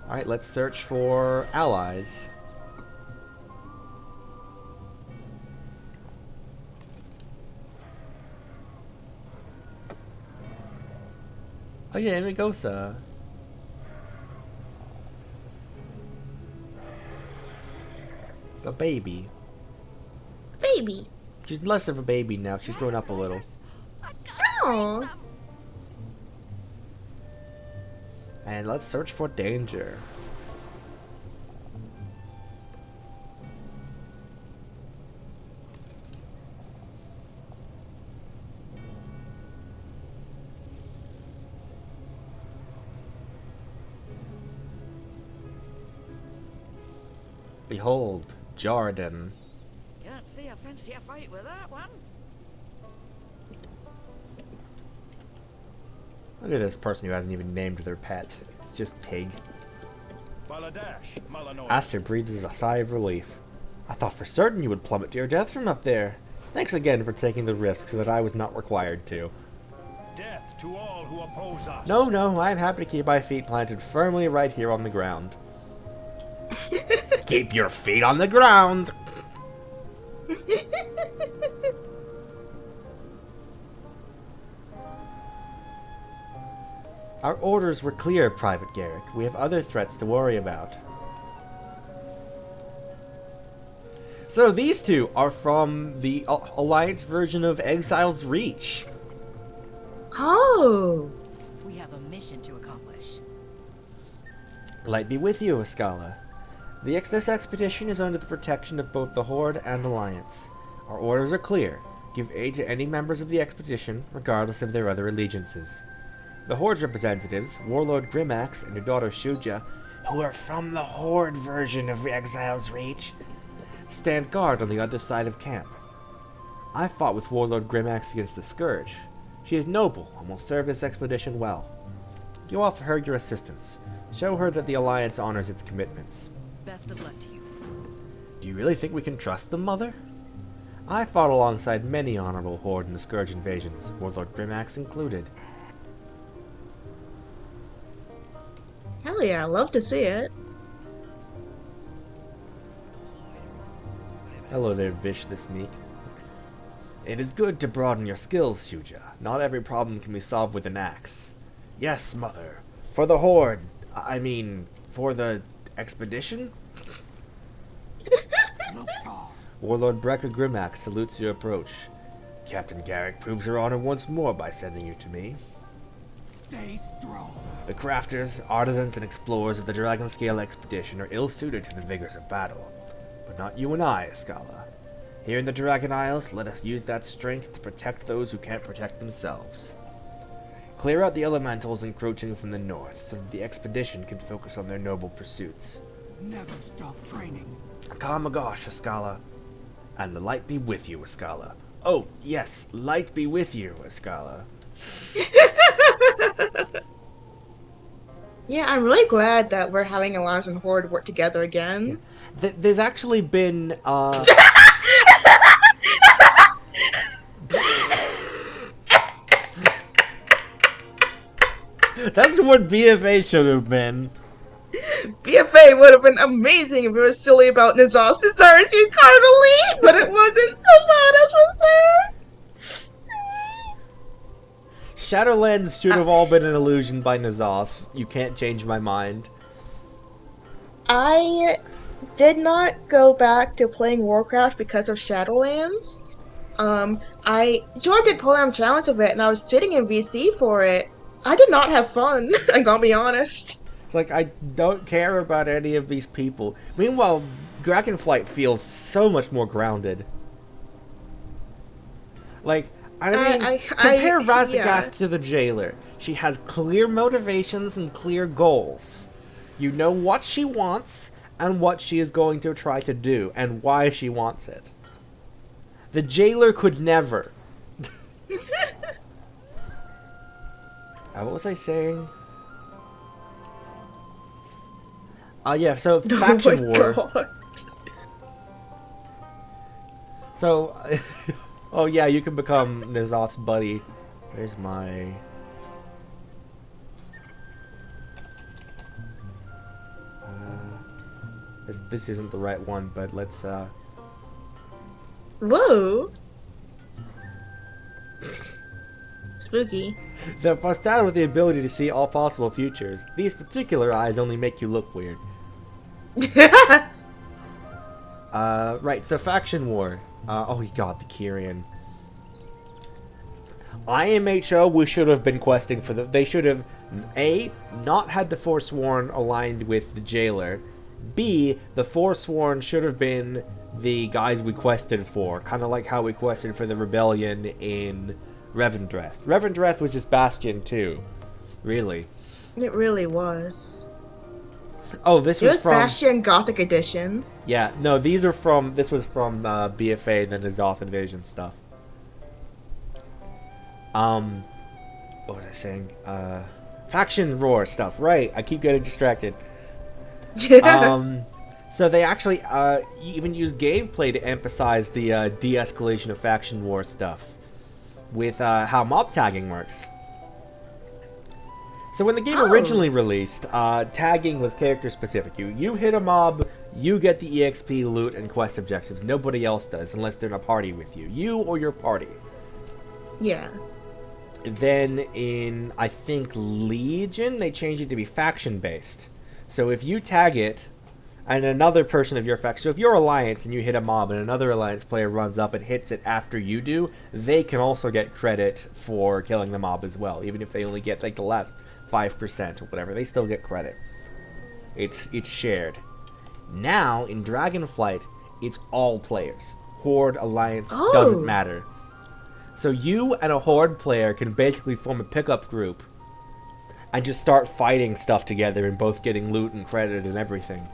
Alright, let's search for allies. Oh yeah, Amigosa. A baby. Baby. She's less of a baby now. She's grown up a little. Oh. And let's search for danger. Behold, Jordan. Can't say I fancy a fight with that one. Look at this person who hasn't even named their pet. It's just Pig. Baladash, Malanoy. Aster breathes a sigh of relief. I thought for certain you would plummet to your death from up there. Thanks again for taking the risk so that I was not required to. Death to all who oppose us. No, I am happy to keep my feet planted firmly right here on the ground. Keep your feet on the ground! Our orders were clear, Private Garrick. We have other threats to worry about. So these two are from the Alliance version of Exile's Reach. Oh. We have a mission to accomplish. Light be with you, Escala. This expedition is under the protection of both the Horde and Alliance. Our orders are clear. Give aid to any members of the expedition, regardless of their other allegiances. The Horde's representatives, Warlord Grimax and your daughter Shuja, who are from the Horde version of Exile's Reach, stand guard on the other side of camp. I fought with Warlord Grimax against the Scourge. She is noble and will serve this expedition well. You offer her your assistance. Show her that the Alliance honors its commitments. Best of luck to you. Do you really think we can trust them, Mother? I fought alongside many honorable Horde and Scourge invasions, Warlord Grimax included. Hell yeah, I love to see it. Hello there, Vish the Sneak. It is good to broaden your skills, Shuja. Not every problem can be solved with an axe. Yes, Mother. For the Horde. I mean, for the expedition? Warlord Brekka Grimax salutes your approach. Captain Garrick proves her honor once more by sending you to me. Stay strong. The crafters, artisans, and explorers of the Dragonscale expedition are ill-suited to the vigors of battle. But not you and I, Escala. Here in the Dragon Isles, let us use that strength to protect those who can't protect themselves. Clear out the elementals encroaching from the north, so that the expedition can focus on their noble pursuits. Never stop training. Kamagosh, Escala. And the light be with you, Escala. Oh, yes, light be with you, Escala. Yeah, I'm really glad that we're having Alliance and Horde work together again. There's actually been, That's what BFA should have been. BFA would have been amazing if it was silly about N'Zoth's desires to cuddly, but it wasn't. Sylvanas was there. Shadowlands should have all been an illusion by N'Zoth. You can't change my mind. I did not go back to playing Warcraft because of Shadowlands. Jorb did Polearm Challenge of it, and I was sitting in VC for it. I did not have fun. I'm gonna be honest. It's like, I don't care about any of these people. Meanwhile, Dragonflight feels so much more grounded. Like, I mean, compare Razagath to the Jailer. She has clear motivations and clear goals. You know what she wants and what she is going to try to do and why she wants it. The Jailer could never. What was I saying? Yeah, so Faction War. God. So, oh yeah, you can become N'Zoth's buddy. Where's my... This isn't the right one, but let's, Whoa. Spooky. They're endowed with the ability to see all possible futures. These particular eyes only make you look weird. Right, so Faction War. Oh god, the Kyrian. IMHO, we should have been questing for they should have, A, not had the Forsworn aligned with the Jailer. B, the Forsworn should have been the guys we quested for. Kind of like how we quested for the Rebellion in Revendreth. Revendreth was just Bastion too. Really. It really was. Oh, this It was was from... Bastion Gothic Edition. Yeah, no, these are from... This was from BFA and the N'Zoth Invasion stuff. What was I saying? Faction Roar stuff, right. I keep getting distracted. So they actually even use gameplay to emphasize the de-escalation of Faction War stuff. With how mob tagging works. So when the game originally released, tagging was character specific. You hit a mob, you get the EXP, loot, and quest objectives. Nobody else does unless they're in a party with you. You or your party. Yeah. Then in, I think, Legion, they changed it to be faction based. So if you tag it, and another person of your faction, so if you're Alliance and you hit a mob and another Alliance player runs up and hits it after you do, they can also get credit for killing the mob as well. Even if they only get like the last 5% or whatever, they still get credit. It's shared. Now in Dragonflight, it's all players. Horde, Alliance, doesn't matter. So you and a Horde player can basically form a pickup group and just start fighting stuff together and both getting loot and credit and everything.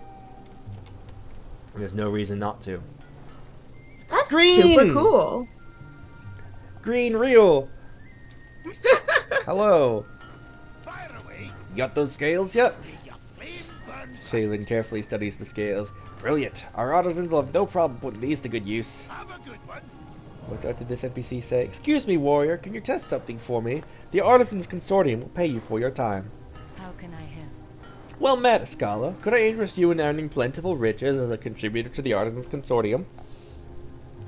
There's no reason not to. That's Green! super cool. Green Rio! Hello. Fire away, You got those scales yet? your flame burn. Shaylin carefully studies the scales. Brilliant. Our artisans will have no problem putting these to good use. Have a good one. What did this NPC say? Excuse me, warrior. Can you test something for me? The Artisans Consortium will pay you for your time. How can I help? Well met, Scala. Could I interest you in earning plentiful riches as a contributor to the Artisans Consortium?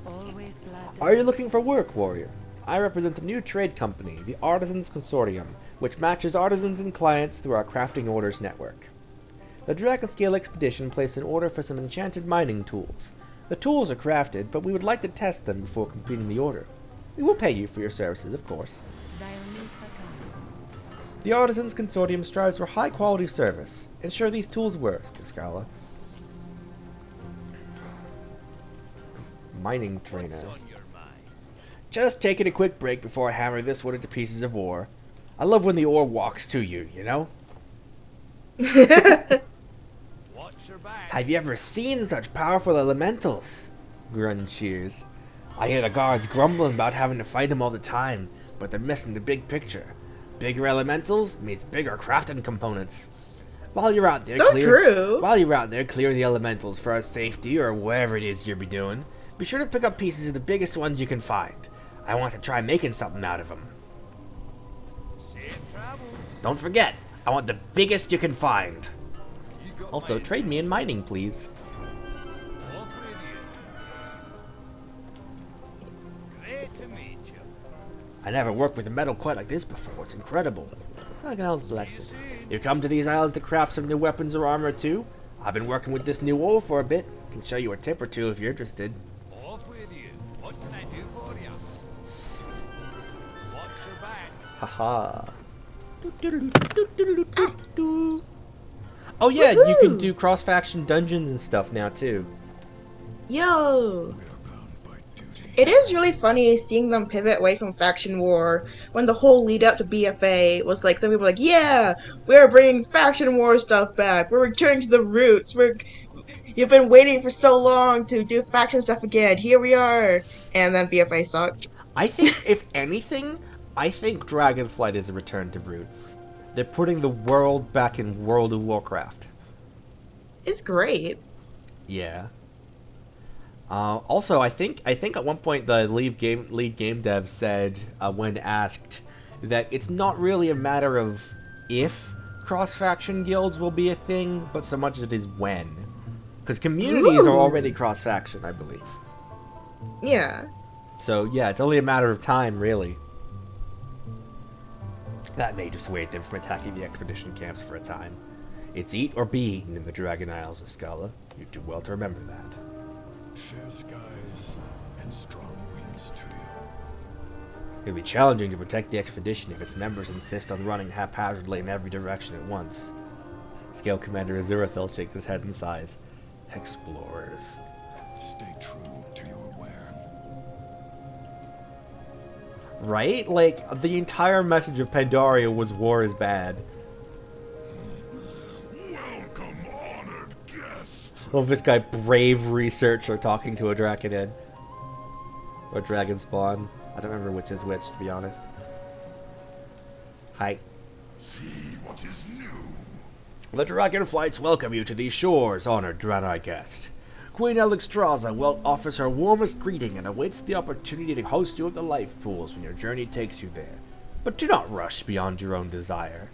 Always glad to Are you looking for work, warrior? I represent a new trade company, the Artisans Consortium, which matches artisans and clients through our crafting orders network. The Dragonscale expedition placed an order for some enchanted mining tools. The tools are crafted, but we would like to test them before completing the order. We will pay you for your services, of course. The Artisans Consortium strives for high-quality service. Ensure these tools work, Scala. Mining trainer. What's on your mind? Just taking a quick break before I hammer this one into pieces of ore. I love when the ore walks to you, you know? Watch your back. Have you ever seen such powerful elementals? Grunge cheers. I hear the guards grumbling about having to fight them all the time, but they're missing the big picture. Bigger elementals means bigger crafting components. While you're out there, clear the elementals for our safety or whatever it is you'll be doing. Be sure to pick up pieces of the biggest ones you can find. I want to try making something out of them. Safe travels. Don't forget, I want the biggest you can find. You got Also, my trade me in mining, please. off with you. Great to meet you. I never worked with a metal quite like this before. It's incredible. I can help bless See you it. soon. You come to these isles to craft some new weapons or armor too? I've been working with this new ore for a bit. Can show you a tip or two if you're interested. Off with you. What can I do for you? Watch your back. Haha. Oh yeah, you can Woohoo! do cross-faction dungeons and stuff now too. Yo! It is really funny seeing them pivot away from faction war when the whole lead up to BFA was like, some people were like, yeah, we're bringing faction war stuff back. We're returning to the roots. You've been waiting for so long to do faction stuff again. Here we are. And then BFA sucked. I think, if anything, I think Dragonflight is a return to roots. They're putting the world back in World of Warcraft. It's great. Yeah. Also, I think at one point the lead game dev said, when asked, that it's not really a matter of if cross-faction guilds will be a thing, but so much as it is when. Because communities are already cross-faction, I believe. Yeah. So yeah, it's only a matter of time, really. That may dissuade them from attacking the expedition camps for a time. It's eat or be eaten in the Dragon Isles of Scala. You do well to remember that. Fair skies and strong winds to you. It'll be challenging to protect the expedition if its members insist on running haphazardly in every direction at once. Scale Commander Azurathel shakes his head and sighs. Explorers. Stay true to your where. Right? Like, the entire message of Pandaria was war is bad. Welcome, honored guests. Love this guy, brave researcher, talking to a Draconid. Or Dragon Spawn. I don't remember which is which, to be honest. Hi. See what is new. The Dragonflights welcome you to these shores, honored Draenei guest. Queen Alexstrasza offers her warmest greeting and awaits the opportunity to host you at the life pools when your journey takes you there. But do not rush beyond your own desire.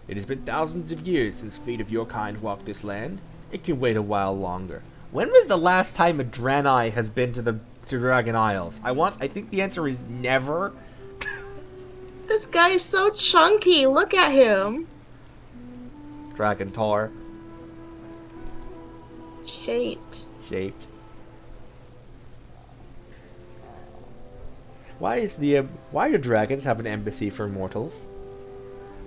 It has been thousands of years since feet of your kind walked this land. It can wait a while longer. When was the last time a Draenei has been to Dragon Isles? I think the answer is never. This guy is so chunky. Look at him. Dragon Tar. Shaped. Why do dragons have an embassy for mortals?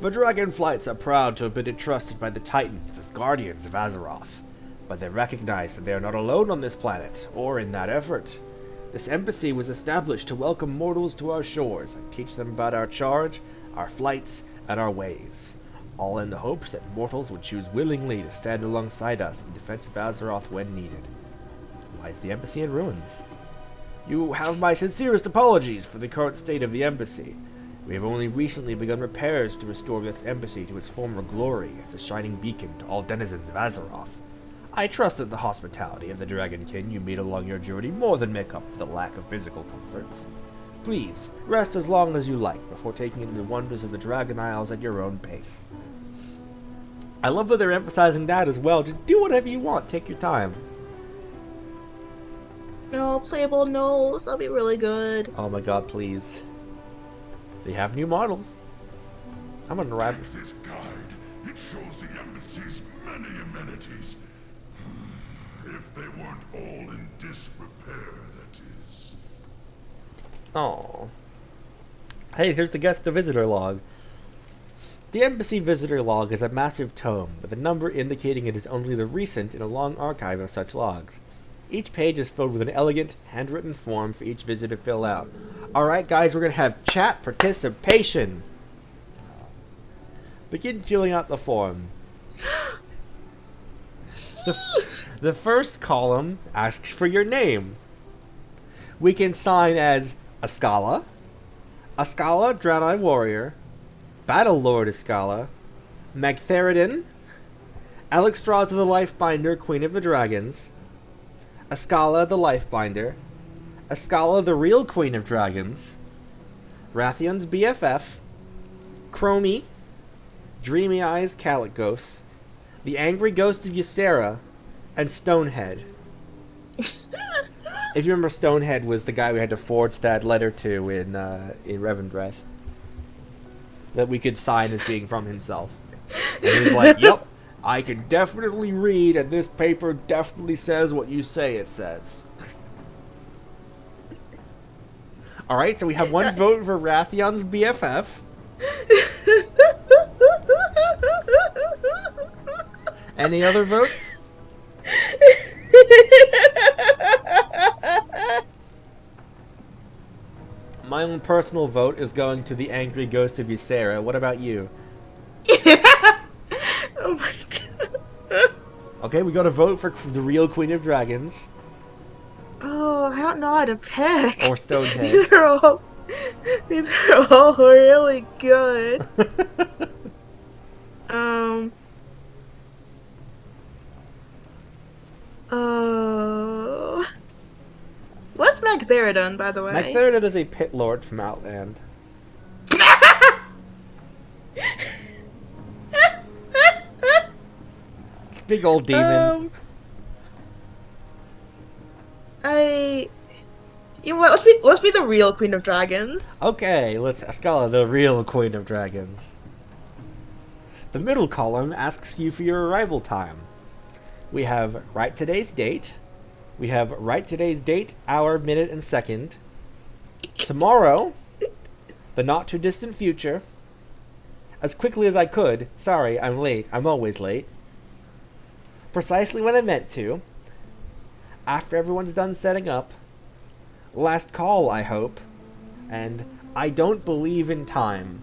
The Dragonflights are proud to have been entrusted by the Titans as guardians of Azeroth, but they recognize that they are not alone on this planet, or in that effort. This embassy was established to welcome mortals to our shores and teach them about our charge, our flights, and our ways, all in the hopes that mortals would choose willingly to stand alongside us in defense of Azeroth when needed. Lies the embassy in ruins. You have my sincerest apologies for the current state of the embassy. We have only recently begun repairs to restore this embassy to its former glory as a shining beacon to all denizens of Azeroth. I trust that the hospitality of the Dragonkin you meet along your journey more than make up for the lack of physical comforts. Please, rest as long as you like before taking in the wonders of the Dragon Isles at your own pace. I love that they're emphasizing that as well. Just do whatever you want. Take your time. No, playable Knolls. That'll be really good. Oh my god, please. They have new models. I'm gonna wrap Take this guide. It shows the embassy's many amenities. If they weren't all in disrepair, that is. Oh. Hey, here's the visitor log. The embassy visitor log is a massive tome, with a number indicating it is only the recent in a long archive of such logs. Each page is filled with an elegant, handwritten form for each visitor to fill out. Alright guys, we're going to have chat participation. Begin filling out the form. The first column asks for your name. We can sign as Ascala, Draenei Warrior, Battle Lord Ascala, Magtheridon, Alexstrasza the Lifebinder, Queen of the Dragons, Ascala the Lifebinder, Ascala the Real Queen of Dragons, Rathion's BFF, Chromie, Dreamy Eyes Calicos, the Angry Ghost of Ysera, and Stonehead. If you remember, Stonehead was the guy we had to forge that letter to in Revendreth. That we could sign as being from himself. And he was like, yep, I can definitely read, and this paper definitely says what you say it says. Alright, so we have one vote for Rathion's BFF. Any other votes? My own personal vote is going to the Angry Ghost of Ysera. What about you? Oh my god. Okay, we got a vote for the Real Queen of Dragons. Oh, I don't know how to pick. Or Stonehead. These are all really good. Oh. What's Magtheridon, by the way? Magtheridon is a pit lord from Outland. Big old demon. You know what? Let's be the real Queen of Dragons. Okay, let's Ascala, the real Queen of Dragons. The middle column asks you for your arrival time. We have write today's date. We have write today's date, hour, minute, and second. Tomorrow, the not too distant future. As quickly as I could. Sorry, I'm late. I'm always late. Precisely when I meant to. After everyone's done setting up. Last call, I hope. And I don't believe in time.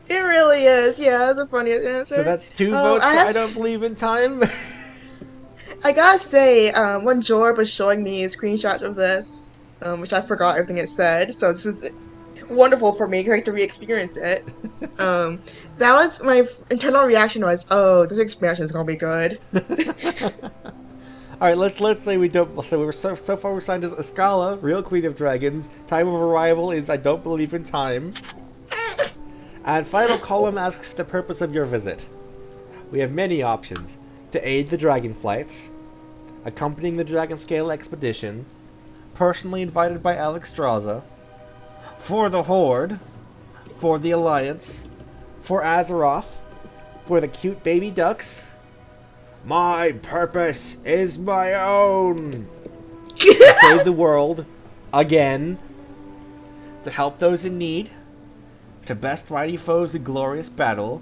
It really is, yeah, the funniest answer. So that's two votes for I don't believe in time? I gotta say, when Jorb was showing me screenshots of this, which I forgot everything it said, so this is wonderful for me, getting to re-experience it. That was my internal reaction was, oh, this expansion is gonna be good. All right, let's say we don't. So we're so far we're signed as Ascala, Real Queen of Dragons. Time of arrival is I don't believe in time. And final column asks for the purpose of your visit. We have many options: to aid the Dragonflights, accompanying the Dragonscale expedition, personally invited by Alexstrasza, for the Horde, for the Alliance, for Azeroth, for the cute baby ducks, My purpose is my own. To save the world, again. To help those in need. To best mighty foes in glorious battle.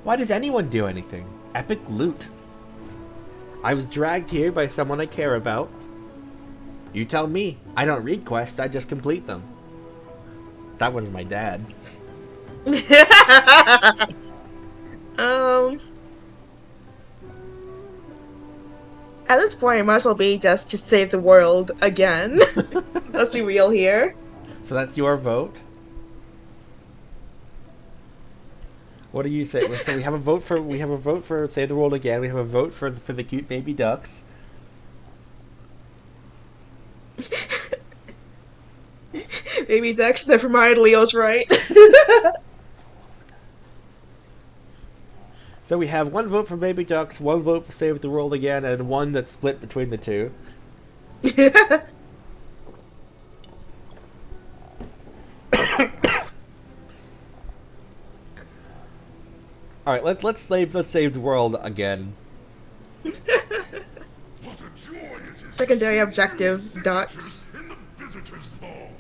Why does anyone do anything? Epic loot. I was dragged here by someone I care about. You tell me. I don't read quests, I just complete them. That was my dad. At this point, it might as well be just to save the world again. Let's be real here. So that's your vote. What do you say? So we have a vote for Save the World Again. We have a vote for the cute baby ducks. Baby Dex, never mind, Leo's right. So we have one vote for baby ducks, one vote for Save the World Again, and one that's split between the two. All right, let's save the world again. What a joy it is Secondary objective, ducks. in the visitor's log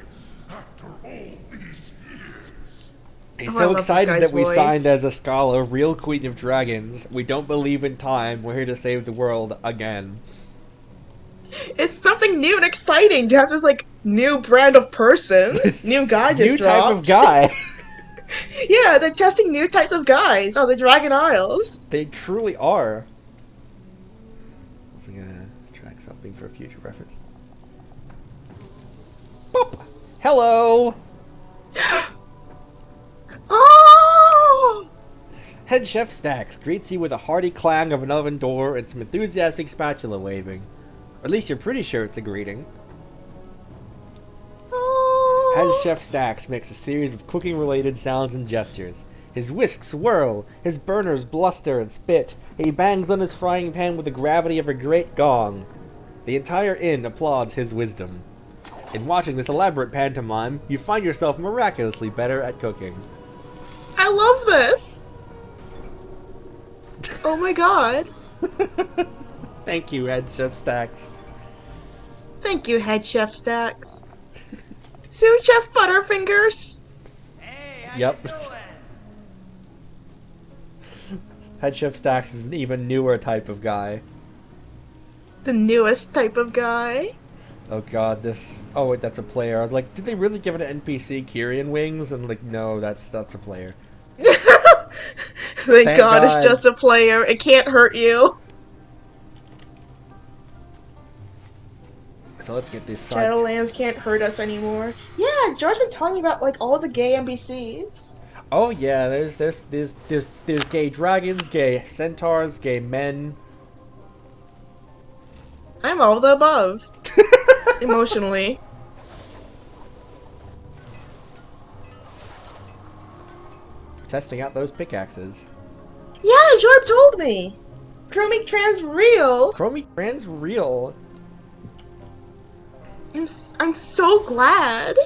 after all these years. He's Oh, I so love this excited guy's that we voice. signed as a scholar, real Queen of Dragons. We don't believe in time. We're here to save the world again. It's something new and exciting to have this, like, new brand of person. New guy just New dropped. type of guy. Yeah, they're testing new types of guys on the Dragon Isles. They truly are. Also gonna track something for future reference. Boop! Hello! Oh! Head Chef Stacks greets you with a hearty clang of an oven door and some enthusiastic spatula waving. Or at least you're pretty sure it's a greeting. Head Chef Stacks makes a series of cooking-related sounds and gestures. His whisks whirl, his burners bluster and spit. He bangs on his frying pan with the gravity of a great gong. The entire inn applauds his wisdom. In watching this elaborate pantomime, you find yourself miraculously better at cooking. I love this! Oh my god. Thank you, Head Chef Stacks. Thank you, Head Chef Stacks. Sous Chef Butterfingers. Hey, how Yep. you doing? Head Chef Stacks is an even newer type of guy. The newest type of guy. Oh god, this... Oh wait, that's a player. I was like, did they really give it an NPC Kyrian wings? And like, no, that's a player. Thank God, it's just a player. It can't hurt you. So let's get this side... Shadowlands can't hurt us anymore. Yeah, George's been telling me about like all the gay NPCs. Oh yeah, there's gay dragons, gay centaurs, gay men. I'm all of the above. Emotionally. Testing out those pickaxes. Yeah, Jorb told me. Chromic Trans real. Chromie Trans real. I'm so glad.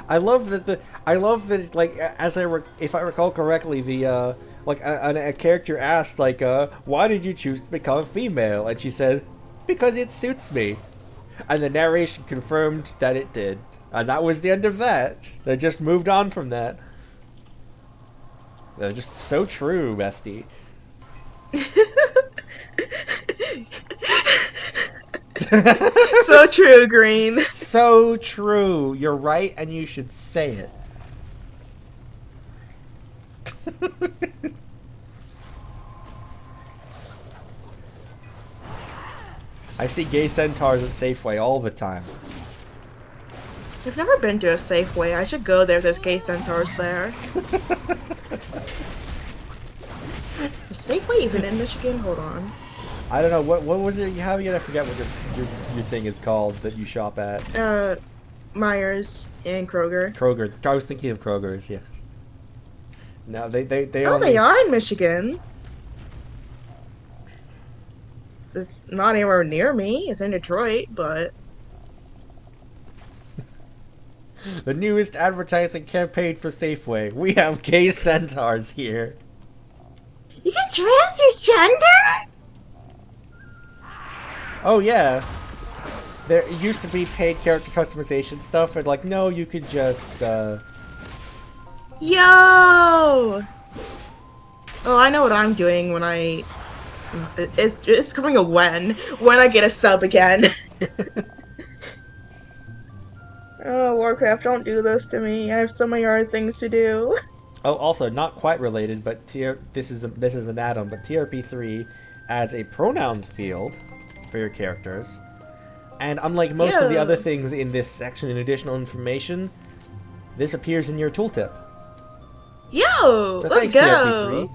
I love that like if I recall correctly, the like a character asked like why did you choose to become a female, and she said because it suits me, and the narration confirmed that it did, and that was the end of that. They just moved on from that. They're just so true, bestie. So true, Green. So true. You're right, and you should say it. I see gay centaurs at Safeway all the time. I've never been to a Safeway. I should go there if there's gay centaurs there. Is Safeway even in Michigan? Hold on. I don't know, what was it you have again? I forget what your thing is called that you shop at. Myers and Kroger. Kroger. I was thinking of Kroger's, yeah. No, they Oh, only... they are in Michigan. It's not anywhere near me. It's in Detroit, but... The newest advertising campaign for Safeway. We have gay centaurs here. You can trans your gender? Oh yeah. There used to be paid character customization stuff, and like, no, you could just, Yo! Oh, I know what I'm doing when I... It's becoming a when I get a sub again. Oh, Warcraft, don't do this to me. I have so many other things to do. Oh, also, not quite related, but this is an add-on, but TRP3 adds a pronouns field for your characters. And unlike most of the other things in this section in additional information, this appears in your tooltip. Yo, So let's thanks, go.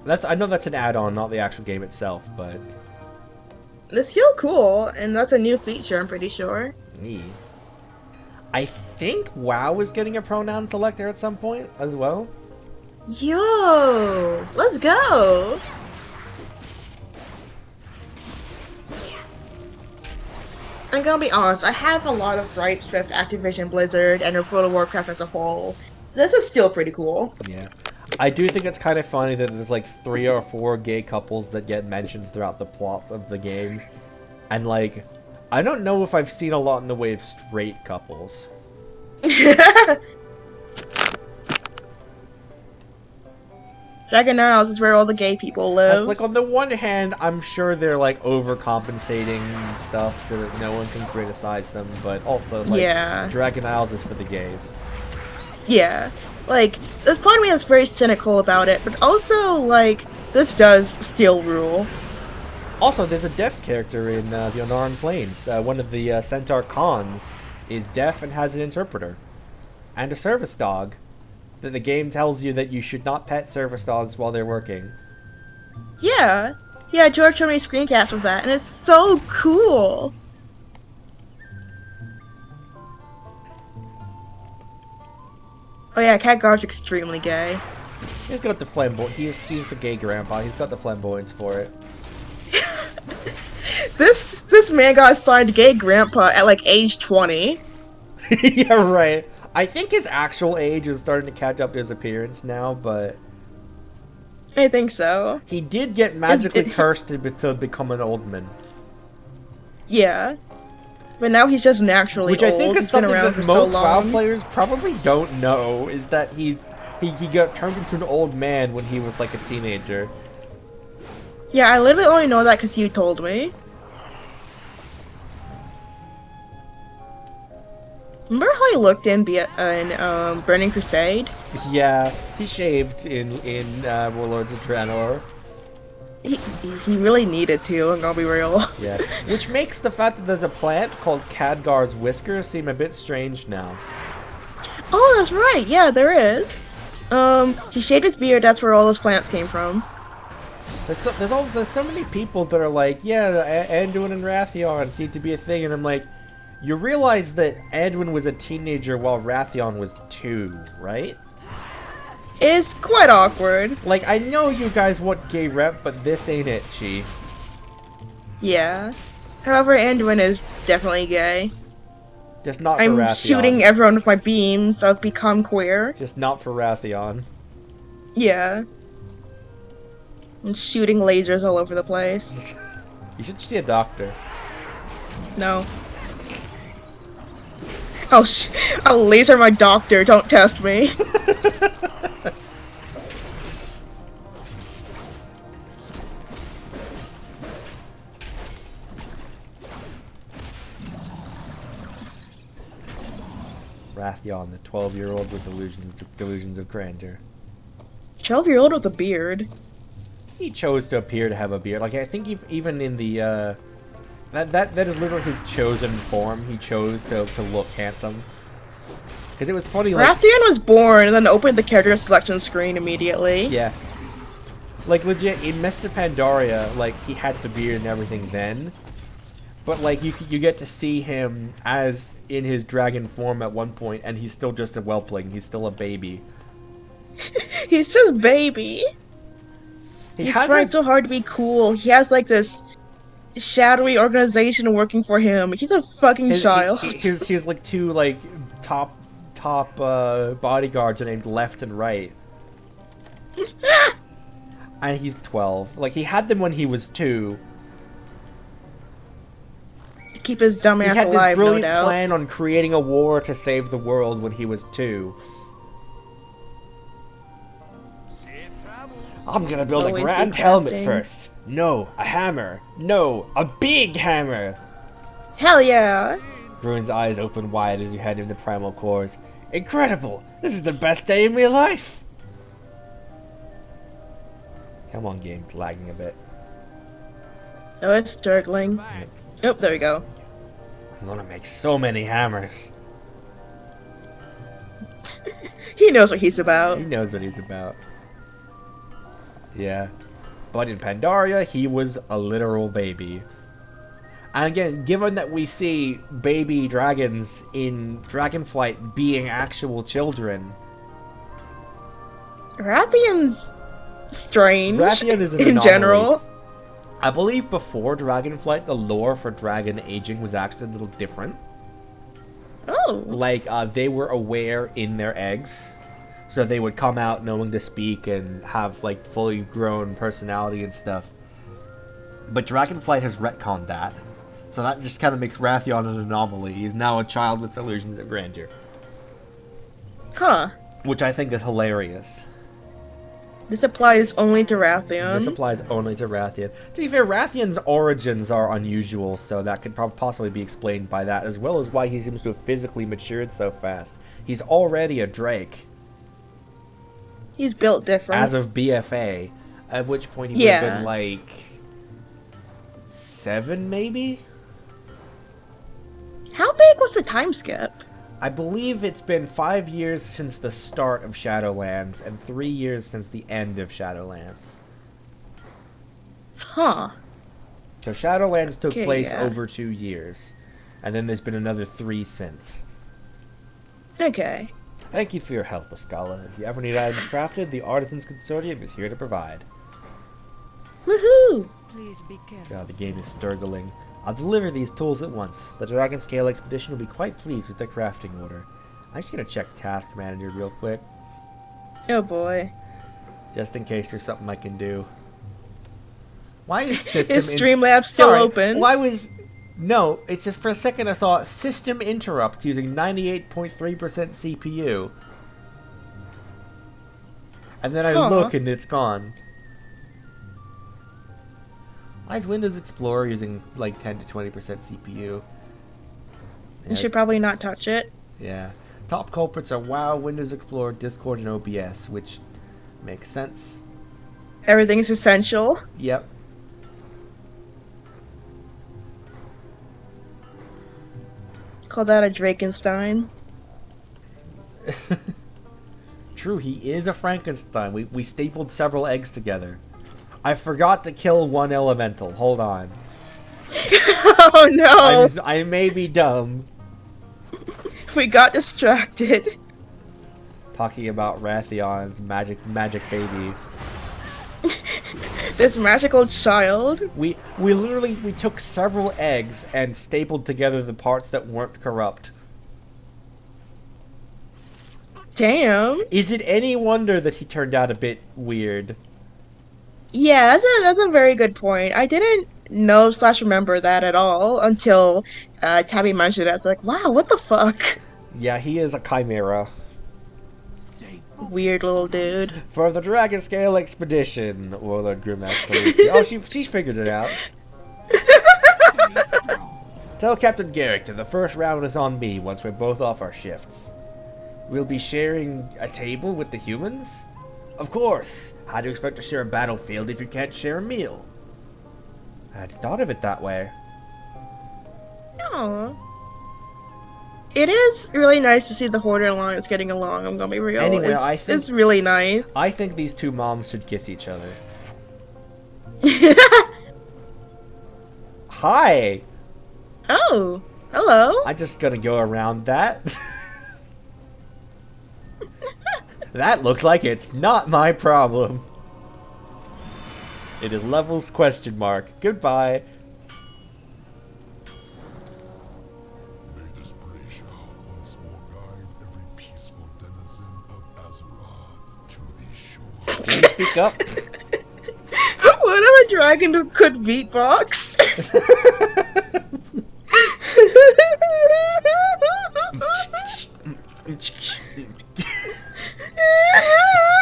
TRP3. I know that's an add-on, not the actual game itself, but... It's still cool, and that's a new feature, I'm pretty sure. Me. I think WoW is getting a pronoun selector at some point as well. Yo, let's go. I'm gonna be honest, I have a lot of gripes with Activision Blizzard and World of Warcraft as a whole. This is still pretty cool. Yeah. I do think it's kind of funny that there's like 3 or 4 gay couples that get mentioned throughout the plot of the game. And like, I don't know if I've seen a lot in the way of straight couples. Dragon Isles is where all the gay people live. Like, on the one hand, I'm sure they're like overcompensating and stuff so that no one can criticize them, but also like, Yeah. Dragon Isles is for the gays. Yeah. Like, there's part of me that's very cynical about it, but also, like, this does still rule. Also, there's a deaf character in the Onaran Plains. One of the Centaur Khans is deaf and has an interpreter. And a service dog. That the game tells you that you should not pet service dogs while they're working. Yeah. Yeah, George showed me screencasts of that, and it's so cool. Oh yeah, Khadgar's extremely gay. He's got the flamboyant. He's the gay grandpa. He's got the flamboyance for it. This man got assigned gay grandpa at like age 20. Yeah, right. I think his actual age is starting to catch up to his appearance now, but... I think so. He did get magically cursed to become an old man. Yeah. But now he's just naturally Which old. I think is He's been something around that for so most WoW long. players probably don't know, is that he got turned into an old man when he was like a teenager. Yeah, I literally only know that because you told me. Remember how he looked in Burning Crusade? Yeah, he shaved in Warlords of Draenor. He really needed to, I'm gonna be real. Yeah, which makes the fact that there's a plant called Khadgar's Whisker seem a bit strange now. Oh, that's right. Yeah, there is. He shaved his beard. That's where all those plants came from. There's so many people that are like, yeah, Anduin and Wrathion need to be a thing, and I'm like, you realize that Anduin was a teenager while Wrathion was 2, right? It's quite awkward. Like, I know you guys want gay rep, but this ain't it, Chi. Yeah. However, Anduin is definitely gay. Just not for I'm Wrathion. shooting everyone with my beams, so I've become queer. Just not for Wrathion. Yeah. I'm shooting lasers all over the place. You should see a doctor. No. I'll laser my doctor, don't test me. Wrathion, the 12-year-old with delusions of grandeur. 12-year-old with a beard. He chose to appear to have a beard. Like, I think even in the, that is literally his chosen form. He chose to look handsome. Because it was funny, like... Wrathion was born and then opened the character selection screen immediately. Yeah. Like, legit, in Mr. Pandaria, like, he had the beard and everything then. But, like, you get to see him as in his dragon form at one point, and he's still just a whelpling. He's still a baby. He's just baby. He's trying so hard to be cool. He has, like, this shadowy organization working for him. He's a fucking child. He's like two, like, top top bodyguards are named Left and Right. And he's 12. Like, he had them when he was 2. To keep his dumb He ass had this alive, no brilliant doubt. plan on creating a war to save the world when he was 2. Safe travels. I'm gonna build a Always grand be helmet crafting. first. No, a hammer. No, a big hammer. Hell yeah! Bruin's eyes open wide as you hand him the primal cores. Incredible! This is the best day of my life! Come on, game. It's lagging a bit. Oh, it's struggling. Oh, there we go. I'm gonna make so many hammers. He knows what he's about. He knows what he's about. Yeah. But in Pandaria, he was a literal baby. And again, given that we see baby dragons in Dragonflight being actual children, Rathian's strange. Rathian is an in anomaly. general. I believe before Dragonflight, the lore for dragon aging was actually a little different. Oh. Like, they were aware in their eggs. So they would come out knowing to speak and have, like, fully grown personality and stuff. But Dragonflight has retconned that. So that just kind of makes Rathian an anomaly. He's now a child with illusions of grandeur. Huh. Which I think is hilarious. This applies only to Rathian. This applies only to Rathian. To be fair, Rathian's origins are unusual, so that could possibly be explained by that, as well as why he seems to have physically matured so fast. He's already a Drake. He's built different. As of BFA, at which point he would have been like 7, maybe? How big was the time skip? I believe it's been 5 years since the start of Shadowlands and 3 years since the end of Shadowlands. Huh. So Shadowlands took Okay, place yeah. over 2 years, and then there's been another 3 since. Okay. Thank you for your help, Ascala. If you ever need items crafted, the Artisans Consortium is here to provide. Woohoo! Please be careful. God, the game is struggling. I'll deliver these tools at once. The Dragon Scale Expedition will be quite pleased with their crafting order. I'm just gonna check Task Manager real quick, Oh boy. just in case there's something I can do. Why is system... Is Streamlabs still Sorry, open? Why was... No, it's just for a second I saw system interrupts using 98.3% CPU. And then I Huh. look and it's gone. Why is Windows Explorer using like 10 to 20% CPU? You should probably not touch it. Yeah. Top culprits are WoW, Windows Explorer, Discord, and OBS, which makes sense. Everything's essential. Yep. Call that a Drakenstein. True, he is a Frankenstein. We stapled several eggs together. I forgot to kill one elemental. Hold on. Oh no! I may be dumb. We got distracted. Talking about Rathion's magic baby. This magical child. We literally took several eggs and stapled together the parts that weren't corrupt. Damn. Is it any wonder that he turned out a bit weird? Yeah, that's a very good point. I didn't know / remember that at all until Tabby mentioned it. I was like, wow, what the fuck? Yeah, he is a chimera. Weird little dude. For the Dragon Scale Expedition, Warlord Grimax salutes you. Oh, she's figured it out. Tell Captain Garrick that the first round is on me once we're both off our shifts. We'll be sharing a table with the humans? Of course! How do you expect to share a battlefield if you can't share a meal? I hadn't thought of it that way. Aw. It is really nice to see the Horde Alliance getting along, I'm gonna be real. Anyway, I think- it's really nice. I think these two moms should kiss each other. Hi! Oh, hello. I'm just gonna go around that. That looks like it's not my problem. It is levels ? Goodbye. May this British once more guide every piece speak up? What if a dragon could beatbox?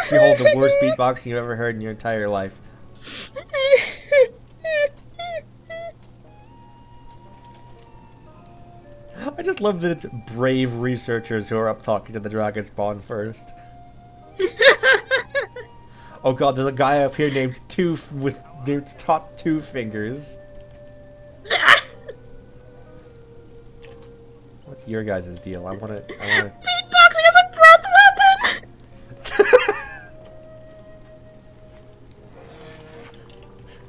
Behold the worst beatboxing you've ever heard in your entire life. I just love that it's brave researchers who are up talking to the dragon spawn first. Oh god, there's a guy up here named named Top Two Fingers. What's your guys' deal? I wanna Beatboxing is a breath weapon!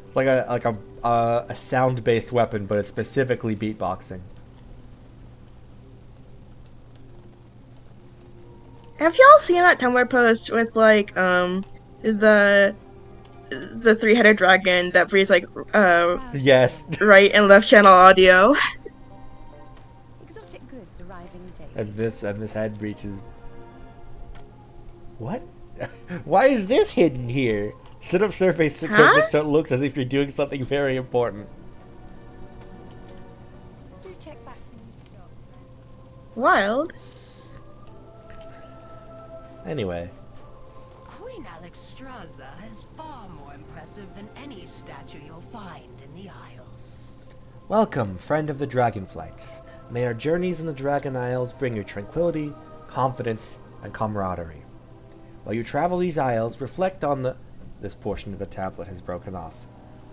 It's like a sound-based weapon, but it's specifically beatboxing. Have y'all seen that Tumblr post with like the three-headed dragon that breathes like Yes. right and left channel audio? Exotic goods arriving daily. And this head breaches. What? Why is this hidden here? Set up surface equipment so it looks as if you're doing something very important. Do check back from stock. Wild. Anyway. Queen Alexstrasza is far more impressive than any statue you'll find in the Isles. Welcome, friend of the Dragonflights. May our journeys in the Dragon Isles bring you tranquility, confidence, and camaraderie. While you travel these isles, reflect on this portion of the tablet has broken off.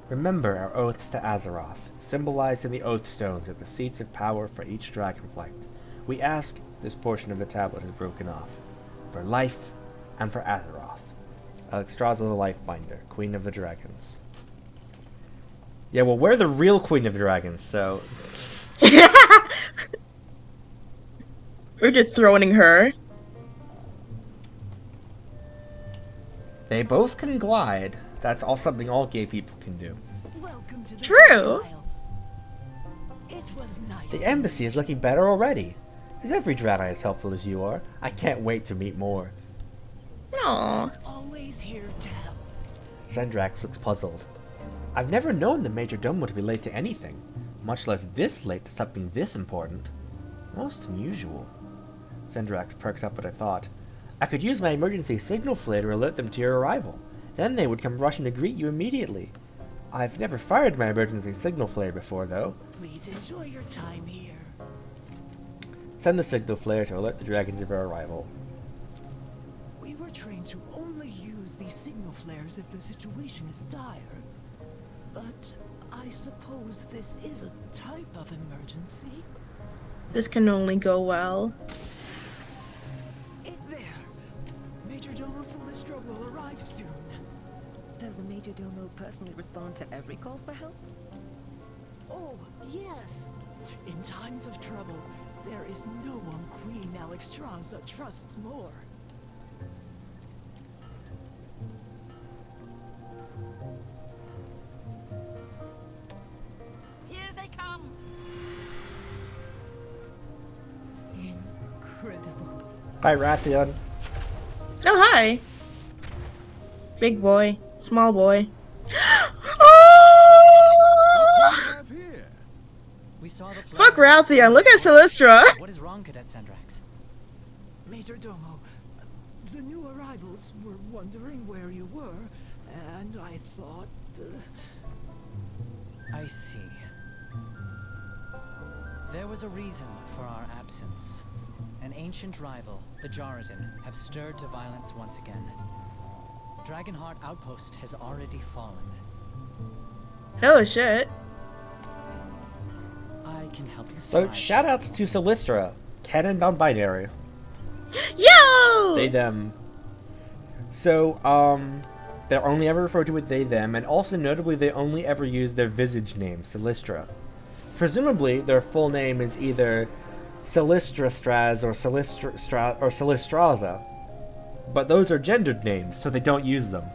Remember our oaths to Azeroth, symbolized in the oath stones at the seats of power for each Dragonflight. We ask this portion of the tablet has broken off. For life, and for Azeroth. Alexstrasza the Lifebinder, Queen of the Dragons. Yeah, well, we're the real Queen of the Dragons, so... We're dethroning her. They both can glide. That's all something all gay people can do. Welcome to the True. Isles. It was nice. The embassy is looking better already. Is every Dragon as helpful as you are? I can't wait to meet more. Aww. Always here to help. Sendrax looks puzzled. I've never known the Major Domo to be late to anything, much less this late to something this important. Most unusual. Sendrax perks up at a thought. I could use my emergency signal flare to alert them to your arrival. Then they would come rushing to greet you immediately. I've never fired my emergency signal flare before, though. Please enjoy your time here. Send the signal flare to alert the dragons of our arrival. We were trained to only use these signal flares if the situation is dire. But I suppose this is a type of emergency. This can only go well. There. Major Domo Solistra will arrive soon. Does the Major Domo personally respond to every call for help? Oh, yes. In times of trouble, there is no one Queen Alexstrasza trusts more. Here they come! Incredible. Hi, Rathion. Oh, hi. Big boy. Small boy. What Oh! do we have here? We saw the Fuck flag. Raltheon, look at Solistra! What is wrong, Cadet Sendrax? Major Domo, the new arrivals were wondering where you were, and I thought... I see. There was a reason for our absence. An ancient rival, the Jordan, have stirred to violence once again. Dragonheart Outpost has already fallen. Oh shit. I can help you So, thrive. shoutouts to Solistra. Canon non-binary. Yo! They, them. So, they're only ever referred to as they, them, and also notably they only ever use their visage name, Solistra. Presumably, their full name is either Solistrastraz or Solistraza. But those are gendered names, so they don't use them.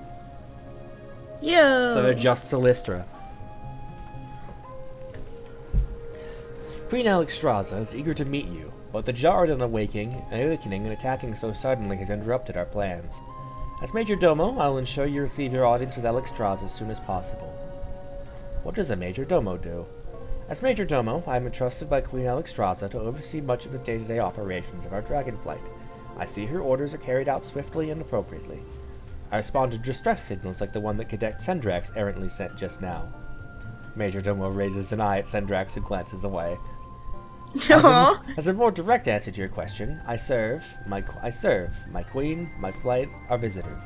Yo! So they're just Solistra. Queen Alexstrasza is eager to meet you, but the Jordan awakening and attacking so suddenly has interrupted our plans. As Major Domo, I will ensure you receive your audience with Alexstrasza as soon as possible. What does a Major Domo do? As Major Domo, I am entrusted by Queen Alexstrasza to oversee much of the day-to-day operations of our Dragonflight. I see her orders are carried out swiftly and appropriately. I respond to distress signals like the one that Cadet Sendrax errantly sent just now. Major Domo raises an eye at Sendrax, who glances away. As a more direct answer to your question, I serve. My queen, my flight, our visitors.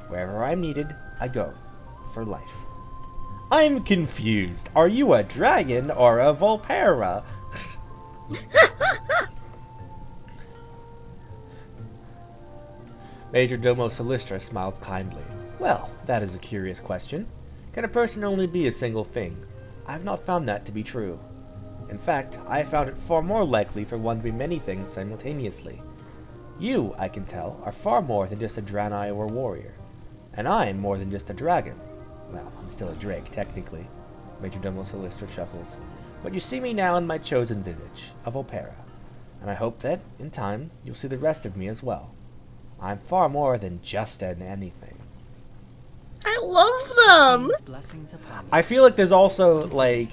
Wherever I'm needed, I go. For life. I'm confused. Are you a dragon or a Volpera? Major Domo Solistra smiles kindly. Well, that is a curious question. Can a person only be a single thing? I have not found that to be true. In fact, I have found it far more likely for one to be many things simultaneously. You, I can tell, are far more than just a Draenei or warrior. And I am more than just a dragon. Well, I'm still a drake, technically. Major Domo Solistra chuckles. But you see me now in my chosen visage, a Volpera. And I hope that, in time, you'll see the rest of me as well. I'm far more than just an anything. I love them! I feel like there's also, like,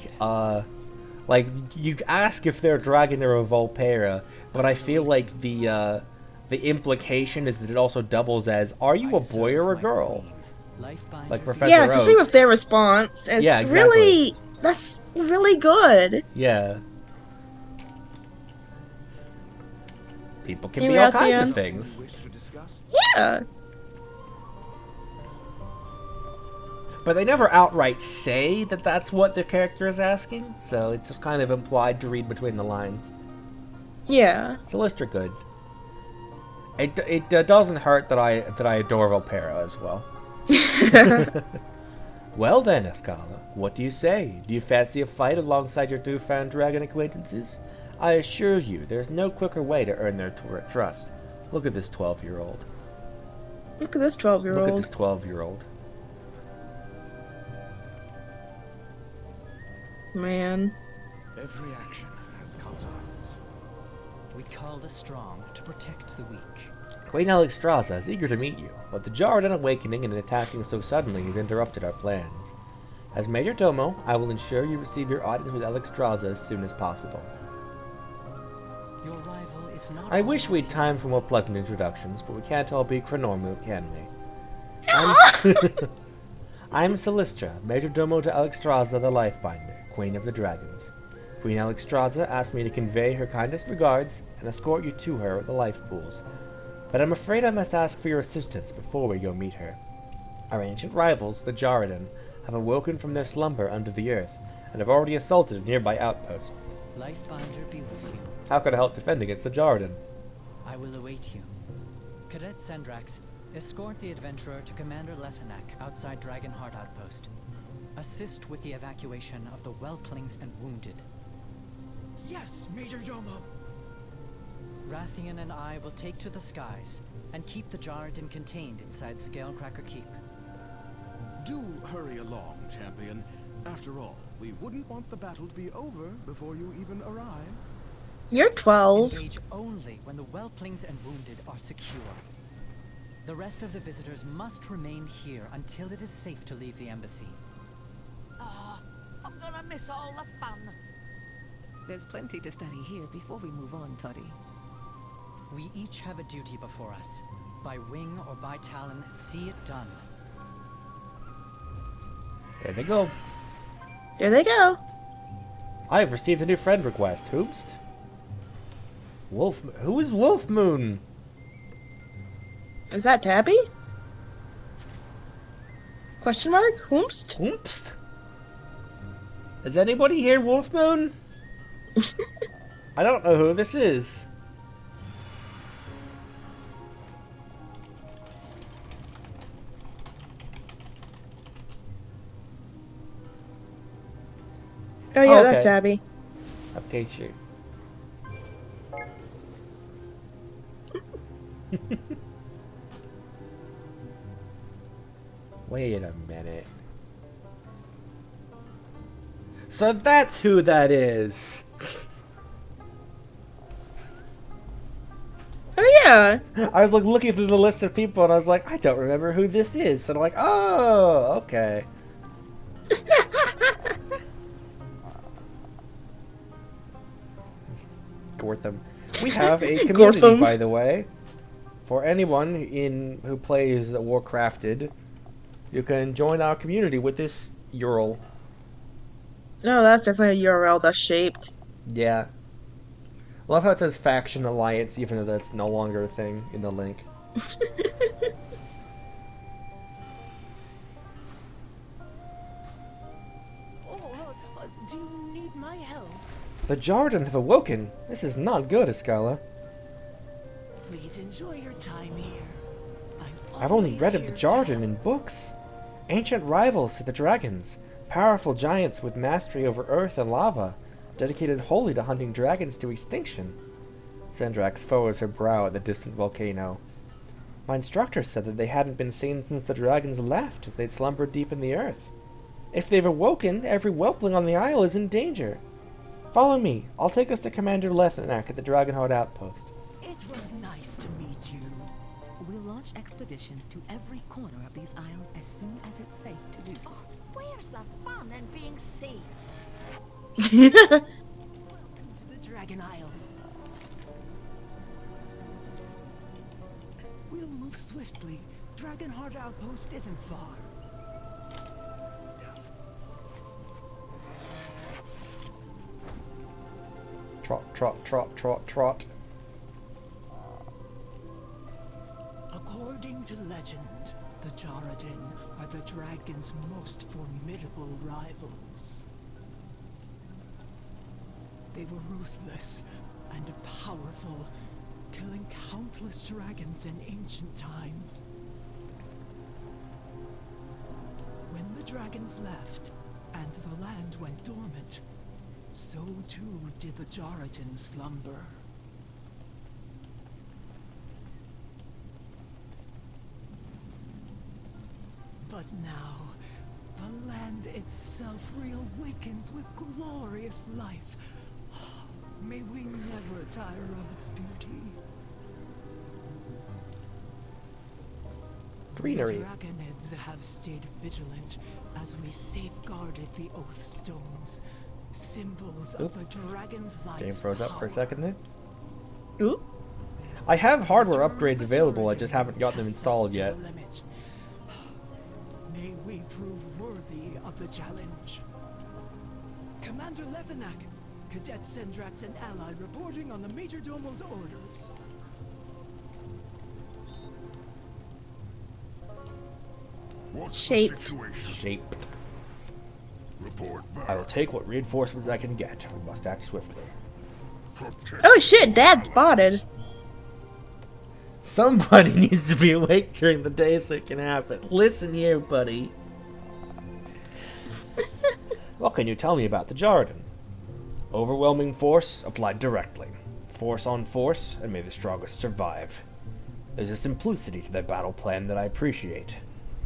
you ask if they're a dragon or a Volpera, but I feel like the implication is that it also doubles as, are you a boy or a girl? Like Professor Yeah, Oak. especially with their response. It's yeah, exactly. really... That's really good. Yeah. People can be all kinds of things. Yeah. But they never outright say that that's what the character is asking, so it's just kind of implied to read between the lines. Yeah. Solistra good. It doesn't hurt that I adore Volpera as well. Well then, Escala, what do you say? Do you fancy a fight alongside your newfound dragon acquaintances? I assure you, there's no quicker way to earn their trust. Look at this 12-year-old. Look at this 12-year-old. Look at this 12-year-old. Man. Every action has consequences. We call the strong to protect the weak. Queen Alexstrasza is eager to meet you, but the Jordan awakening and attacking so suddenly has interrupted our plans. As Major Domo, I will ensure you receive your audience with Alexstrasza as soon as possible. Your rival is not. I wish we'd time for more pleasant introductions, but we can't all be Chronormu, can we? I'm Solistra, Major Domo to Alexstrasza the Lifebinder, Queen of the Dragons. Queen Alexstrasza asked me to convey her kindest regards and escort you to her at the life pools. But I'm afraid I must ask for your assistance before we go meet her. Our ancient rivals, the Jordan, have awoken from their slumber under the earth, and have already assaulted a nearby outpost. Lifebinder be with you. How could I help defend against the Jordan? I will await you. Cadet Sendrax, escort the adventurer to Commander Lethenak outside Dragonheart Outpost. Assist with the evacuation of the whelplings and wounded. Yes, Major Domo. Rathian and I will take to the skies and keep the Jordan contained inside Scalecracker Keep. Do hurry along, champion. After all, we wouldn't want the battle to be over before you even arrive. You're 12. Engage only when the whelplings and wounded are secure. The rest of the visitors must remain here until it is safe to leave the embassy. Oh, I'm gonna miss all the fun. There's plenty to study here before we move on, Toddy. We each have a duty before us. By wing or by talon, see it done. There they go. There they go. I have received a new friend request. Whoopst? Who is Wolf Moon? Is that Tabby? Question mark? Whoomst? Whoopst? Is anybody here Wolf Moon? I don't know who this is. Oh yeah, Oh, okay. that's Tabby. Okay, sure. Wait a minute. So that's who that is. Oh Yeah. I was like looking through the list of people, and I was like, I don't remember who this is. And I'm like, oh, okay. Gortham. We have a community, Gortham. by the way. For anyone who plays Warcrafted, you can join our community with this URL. No, that's definitely a URL that's shaped. Yeah. Love how it says Faction Alliance, even though that's no longer a thing in the link. Do you need my help? The Jarden have awoken. This is not good, Escala. Please enjoy your time here. I've only read of the here to help. Jarden in books. Ancient rivals to the dragons. Powerful giants with mastery over earth and lava. Dedicated wholly to hunting dragons to extinction. Sendrax furrows her brow at the distant volcano. My instructor said that they hadn't been seen since the dragons left, as they'd slumbered deep in the earth. If they've awoken, every whelpling on the isle is in danger. Follow me. I'll take us to Commander Lethenak at the Dragonheart outpost. It was nice to meet you. We'll launch expeditions to every corner of these isles as soon as it's safe to do so. Where's the fun in being safe? Welcome to the Dragon Isles. We'll move swiftly. Dragonheart outpost isn't far. Trot, trot, trot, trot, trot. According to legend, the Jarden are the dragon's most formidable rivals. They were ruthless and powerful, killing countless dragons in ancient times. When the dragons left and the land went dormant, so too did the Jarden slumber. But now, the land itself reawakens with glorious life. May we never tire of its beauty. Greenery. The Dragonids have stayed vigilant as we safeguarded the Oath Stones, symbols of the Dragonflight's Game froze up for a power. second there. Ooh. I have hardware upgrades available, I just haven't gotten them installed yet. May we prove worthy of the challenge. Commander Lethenak, Cadet Sendrax and Ally reporting on the Major Domo's orders. What's Shaped. the situation? Shaped. Report back. I will take what reinforcements I can get. We must act swiftly. Protect. Oh shit, Dad spotted. Somebody needs to be awake during the day so it can happen. Listen here, buddy. What can you tell me about the Jarden? Overwhelming force applied directly. Force on force, and may the strongest survive. There's a simplicity to their battle plan that I appreciate.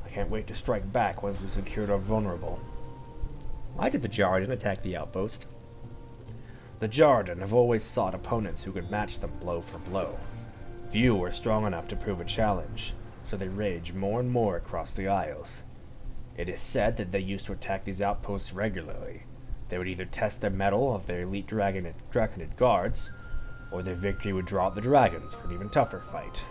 I can't wait to strike back once we've secured our vulnerable. Why did the Jarden attack the outpost? The Jarden have always sought opponents who could match them blow for blow. Few were strong enough to prove a challenge, so they rage more and more across the Isles. It is said that they used to attack these outposts regularly. They would either test the mettle of their elite Dragonid guards, or their victory would draw out the dragons for an even tougher fight.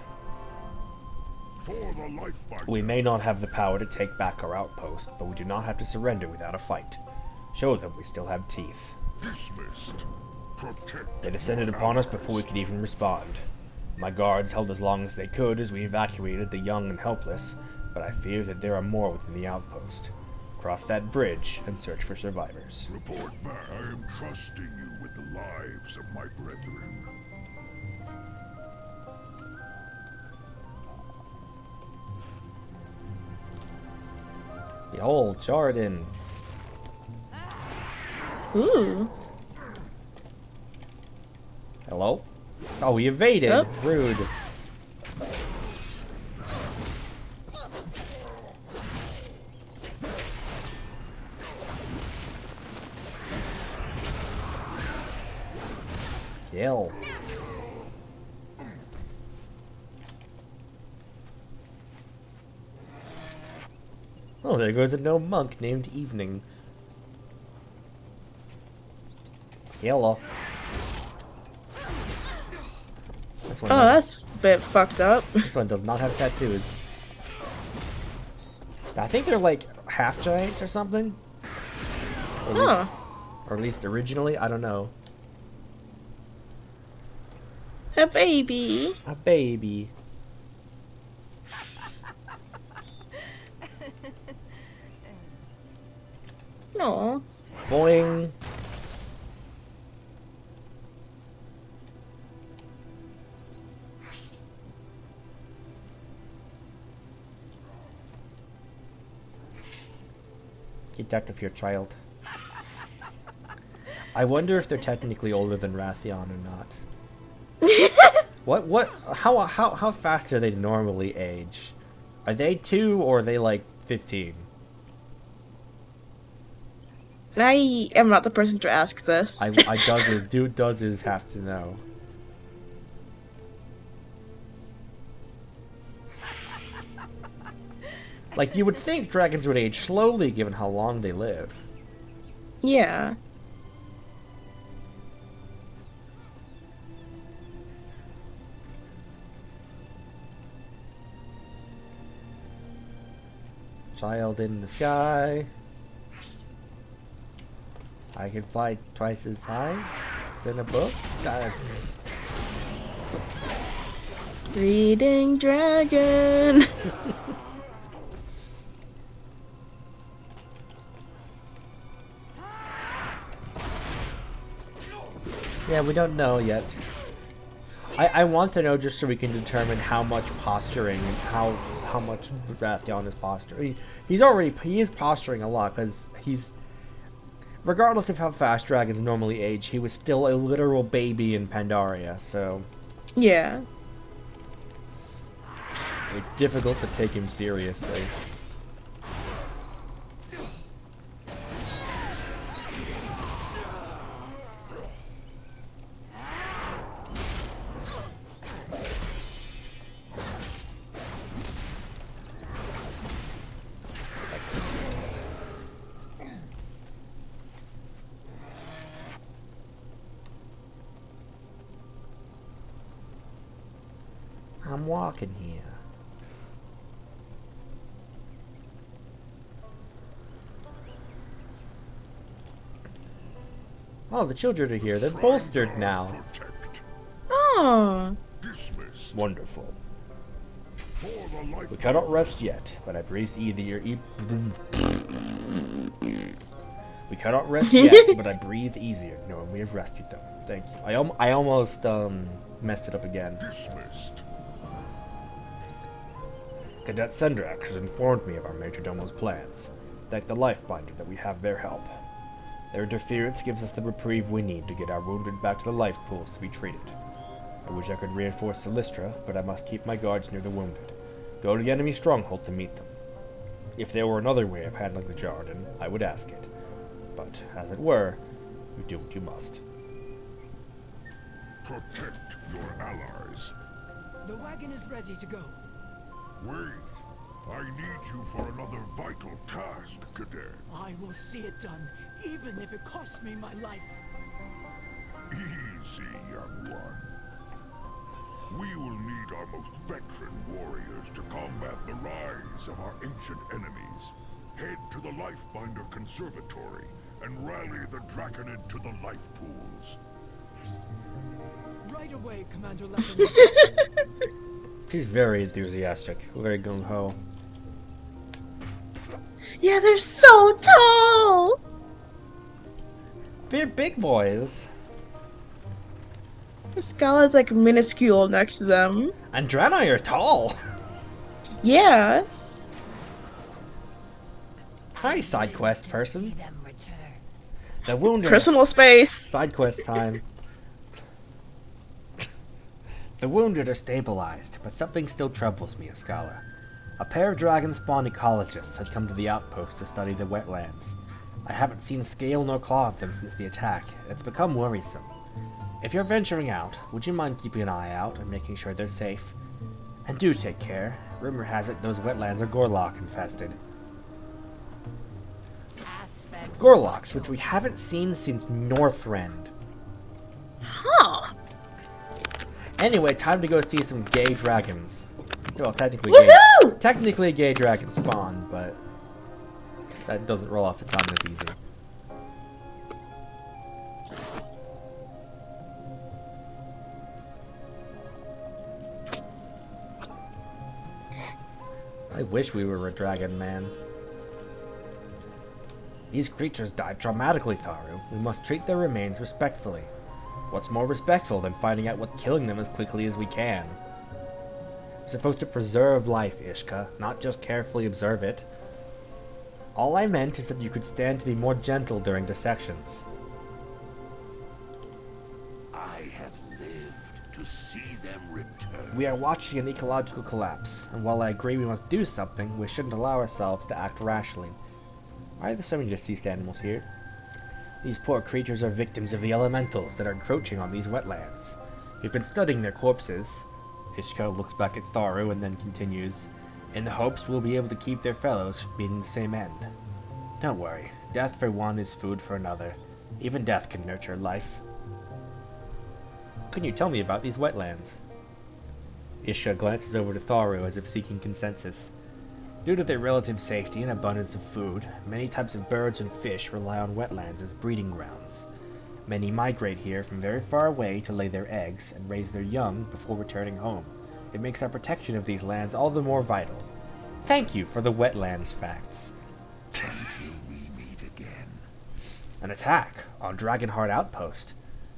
For the life We may not have the power to take back our outpost, but we do not have to surrender without a fight. Show them we still have teeth. dismissed. Protect. They descended upon us before we could even respond. My guards held as long as they could as we evacuated the young and helpless, but I fear that there are more within the outpost. Cross that bridge and search for survivors. Report back. I am trusting you with the lives of my brethren. The old Jarden. Ooh. Hello? Oh, we evaded. Yep. Rude. Kill. Oh, there goes a gnome monk named Evening. Hello. This one Oh, that's a bit fucked up. This one does not have tattoos. I think they're like half giants or something. Huh. Or at least originally, I don't know. A baby. A baby. No. Boing. Keep that of your child. I wonder if they're technically older than Rathion or not. How fast do they normally age? Are they 2 or are they like 15? I am not the person to ask this. Dude does have to know. Like, you would think dragons would age slowly given how long they live. Yeah. Child in the sky. I can fly twice as high. It's in a book. Reading dragon. Yeah, we don't know yet. I want to know just so we can determine how much posturing and how much Rathion is posturing. He is posturing a lot because he's, regardless of how fast dragons normally age, he was still a literal baby in Pandaria, so Yeah. it's difficult to take him seriously. I'm walking here. Oh, the children are here. They're bolstered now. Protect. Oh. Dismissed. Wonderful. For the life We cannot rest yet, but I breathe easier. We cannot rest yet, but I breathe easier knowing we have rescued them. Thank you. I almost messed it up again. dismissed. Cadet Sendrax has informed me of our Majordomo's plans. Thank the Lifebinder that we have their help. Their interference gives us the reprieve we need to get our wounded back to the life pools to be treated. I wish I could reinforce Silistra, but I must keep my guards near the wounded. Go to the enemy stronghold to meet them. If there were another way of handling the Jarden, I would ask it. But, as it were, you do what you must. Protect your allies. The wagon is ready to go. Wait. I need you for another vital task, Cadet. I will see it done, even if it costs me my life. Easy, young one. We will need our most veteran warriors to combat the rise of our ancient enemies. Head to the Lifebinder Conservatory and rally the Draconid to the life pools. Right away, Commander Lebanon. She's very enthusiastic, very gung-ho. Yeah, they're so tall. They're big boys. The Scala's like minuscule next to them. And Draenei are tall. Yeah. Hi, side quest person. See them return. The wounded. Personal space. Side quest time. The wounded are stabilized, but something still troubles me, Ascala. A pair of dragon-spawn ecologists had come to the outpost to study the wetlands. I haven't seen scale nor claw of them since the attack, and it's become worrisome. If you're venturing out, would you mind keeping an eye out and making sure they're safe? And do take care. Rumor has it those wetlands are Gorlock infested. Gorloks, which we haven't seen since Northrend. Huh. Anyway, time to go see some gay dragons. Well, Woohoo! technically a gay dragon spawn, but that doesn't roll off the tongue as easy. I wish we were a dragon, man. These creatures died traumatically, Tharu. We must treat their remains respectfully. What's more respectful than finding out what killing them as quickly as we can? We're supposed to preserve life, Ishka, not just carefully observe it. All I meant is that you could stand to be more gentle during dissections. I have lived to see them return. We are watching an ecological collapse, and while I agree we must do something, we shouldn't allow ourselves to act rashly. Why are there so many deceased animals here? These poor creatures are victims of the elementals that are encroaching on these wetlands. We've been studying their corpses. Ishka looks back at Tharu and then continues, in the hopes we'll be able to keep their fellows from meeting the same end. Don't worry, death for one is food for another. Even death can nurture life. Can you tell me about these wetlands? Ishka glances over to Tharu as if seeking consensus. Due to their relative safety and abundance of food, many types of birds and fish rely on wetlands as breeding grounds. Many migrate here from very far away to lay their eggs and raise their young before returning home. It makes our protection of these lands all the more vital. Thank you for the wetlands facts. Until we meet again. An attack on Dragonheart Outpost.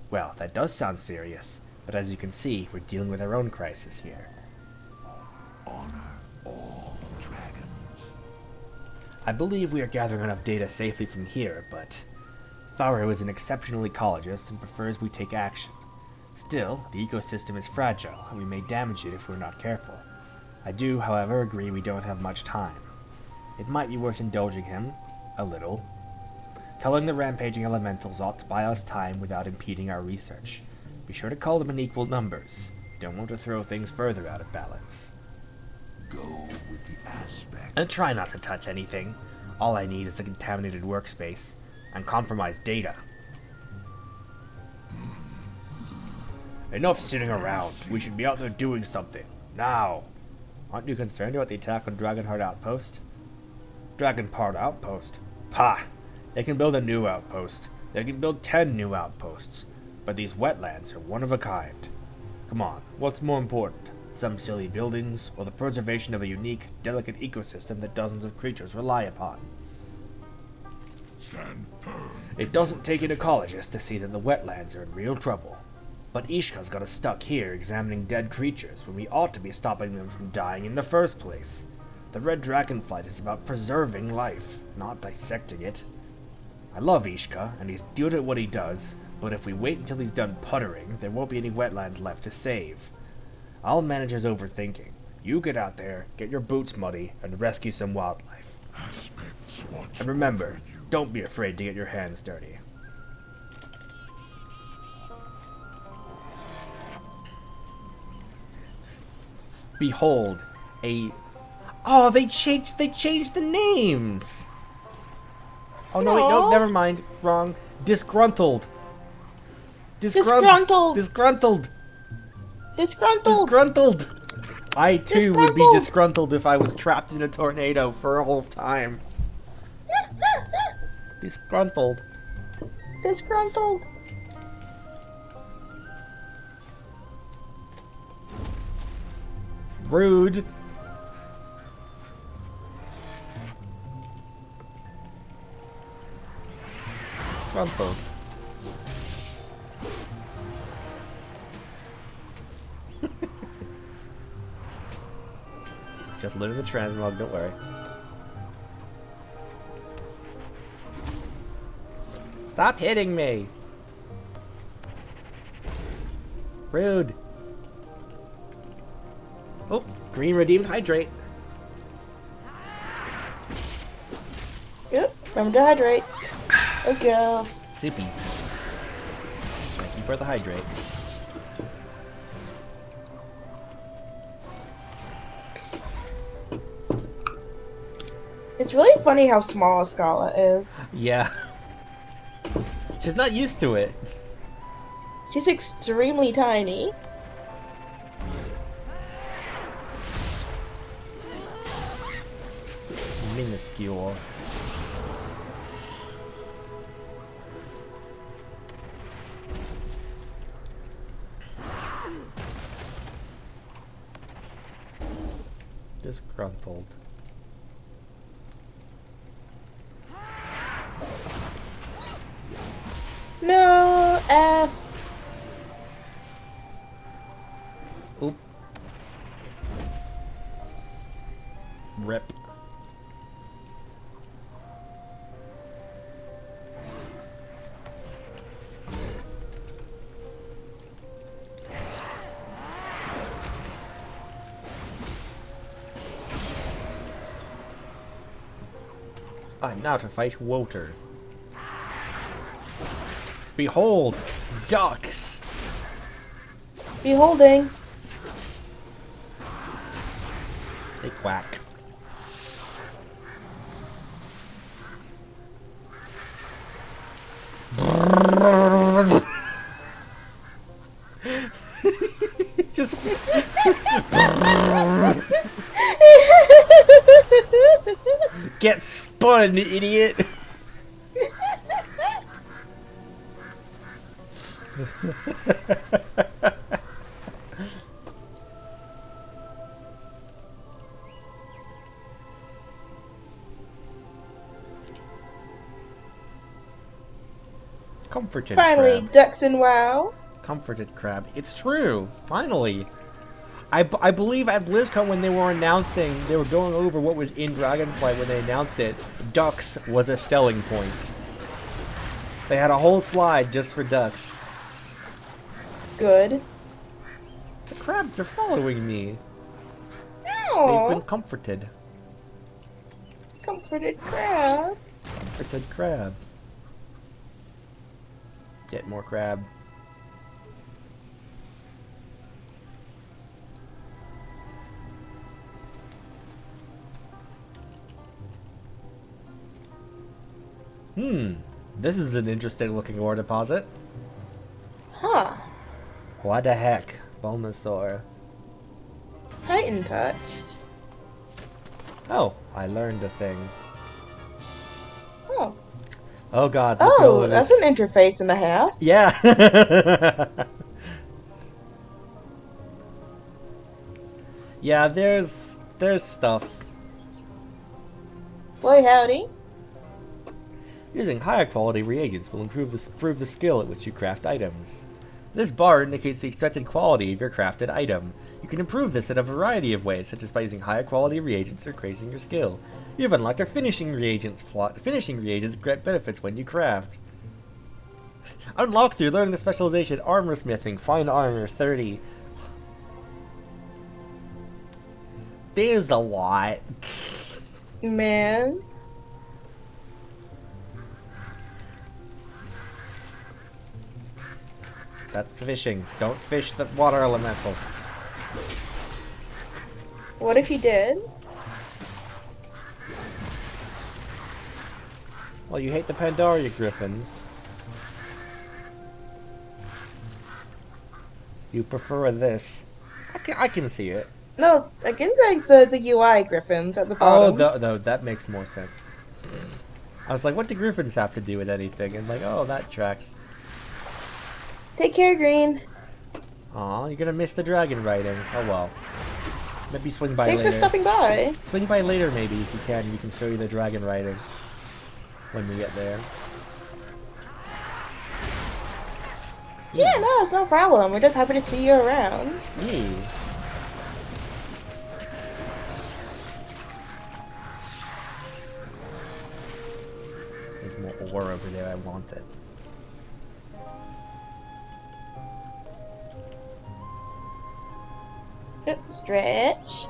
Well, that does sound serious, but as you can see, we're dealing with our own crisis here. Honor all dragons. I believe we are gathering enough data safely from here, but Tharu is an exceptional ecologist and prefers we take action. Still, the ecosystem is fragile, and we may damage it if we're not careful. I do, however, agree we don't have much time. It might be worth indulging him, a little. Culling the rampaging elementals ought to buy us time without impeding our research. Be sure to call them in equal numbers. We don't want to throw things further out of balance. Go with the aspect. And try not to touch anything. All I need is a contaminated workspace and compromised data. Enough sitting around. We should be out there doing something. Now. Aren't you concerned about the attack on Dragonheart Outpost? Dragonheart Outpost? Pah! They can build a new outpost. They can build 10 new outposts. But these wetlands are one of a kind. Come on, what's more important? Some silly buildings, or the preservation of a unique, delicate ecosystem that dozens of creatures rely upon? Stand firm. It doesn't take an ecologist to see that the wetlands are in real trouble. But Ishka's got us stuck here examining dead creatures when we ought to be stopping them from dying in the first place. The Red Dragonflight is about preserving life, not dissecting it. I love Ishka, and he's good at what he does, but if we wait until he's done puttering, there won't be any wetlands left to save. I'll manage his overthinking. You get out there, get your boots muddy, and rescue some wildlife. Aspects watch And remember, over you. don't be afraid to get your hands dirty. Behold, a... Oh, they changed the names! Oh, no, wait, no, Aw. never mind. Wrong. Disgruntled. Disgruntled. Disgruntled. Disgruntled. Disgruntled. I, too, would be Disgruntled. disgruntled if I was trapped in a tornado for all of time. Disgruntled. Disgruntled. Rude. Disgruntled. Just live in the transmog, don't worry. Stop hitting me! Rude. Oh, green redeemed hydrate. Yep, remember to hydrate. Okay. Sippy. Thank you for the hydrate. It's really funny how small Scala is. Yeah. She's not used to it. She's extremely tiny. Minuscule. Disgruntled. No, F. Oop. Rip. Now to fight Woter. Behold, ducks! Beholding. They quack. Just get spun, idiot. Comforted Finally, crab. ducks and wow. Comforted crab. It's true. Finally. I believe at BlizzCon when they were announcing, they were going over what was in Dragonflight when they announced it, ducks was a selling point. They had a whole slide just for ducks. Good. The crabs are following me. Oh, They've been comforted. comforted crab. Comforted crab. Get more crab. This is an interesting looking ore deposit. Huh. What the heck? Bulbasaur. Titan touch. Oh, I learned a thing. Oh. Oh god. Look at all Oh, of that's this. an interface and a half. Yeah. Yeah, there's stuff. Boy, howdy. Using higher quality reagents will improve the skill at which you craft items. This bar indicates the expected quality of your crafted item. You can improve this in a variety of ways, such as by using higher quality reagents or increasing your skill. You've unlocked a finishing reagents slot. Finishing reagents grant benefits when you craft. Unlock through learning the specialization armor smithing. Fine armor 30. There's a lot. Man. That's fishing. Don't fish the water elemental. What if you did? Well, you hate the Pandaria Griffins. You prefer this. I can see it. No, against like the UI griffins at the Oh, bottom. no, that makes more sense. I was like, what do Griffins have to do with anything? And like, oh, that tracks. Take care, Green. Aw, you're gonna miss the dragon riding. Oh well. Maybe swing by Thanks later. for stopping by. Swing by later, maybe, if you can. We can show you the dragon riding when we get there. Yeah, no, it's no problem. We're just happy to see you around. Yay. There's more ore over there. I want it. Stretch.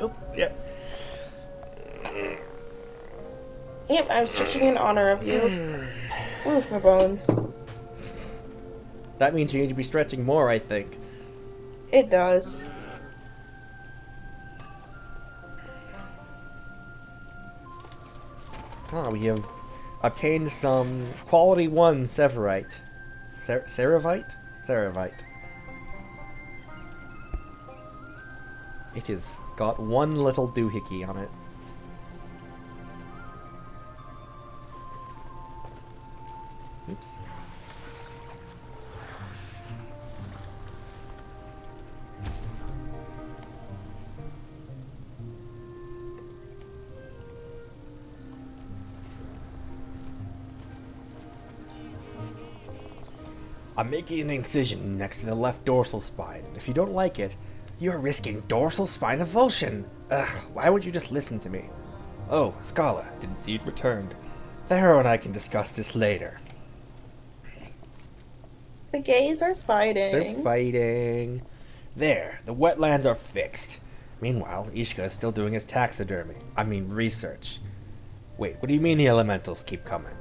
Oh, yep. Yep, I'm stretching in honor of you. Oof, my bones. That means you need to be stretching more, I think. It does. Oh, we have obtained some quality 1 Severite. Ceravite? Ceravite. It has got one little doohickey on it. Oops. I'm making an incision next to the left dorsal spine. If you don't like it, you're risking dorsal spine avulsion. Ugh, why would you just listen to me? Oh, Scala, didn't see it returned. Thero and I can discuss this later. The gays are fighting. They're fighting. There, the wetlands are fixed. Meanwhile, Ishka is still doing his taxidermy. I mean, research. Wait, what do you mean the elementals keep coming?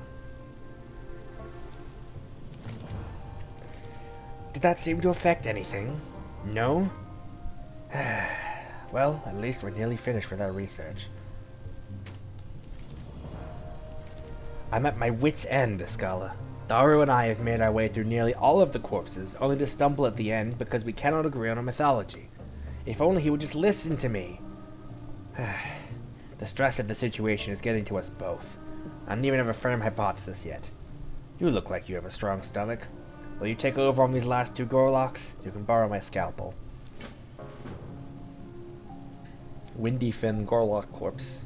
Did that seem to affect anything? No? Well, at least we're nearly finished with our research. I'm at my wit's end, Scala. Daru and I have made our way through nearly all of the corpses, only to stumble at the end because we cannot agree on a mythology. If only he would just listen to me. The stress of the situation is getting to us both. I don't even have a firm hypothesis yet. You look like you have a strong stomach. Will you take over on these last 2 Gorlocks? You can borrow my scalpel. Windy Fin Gorlock corpse.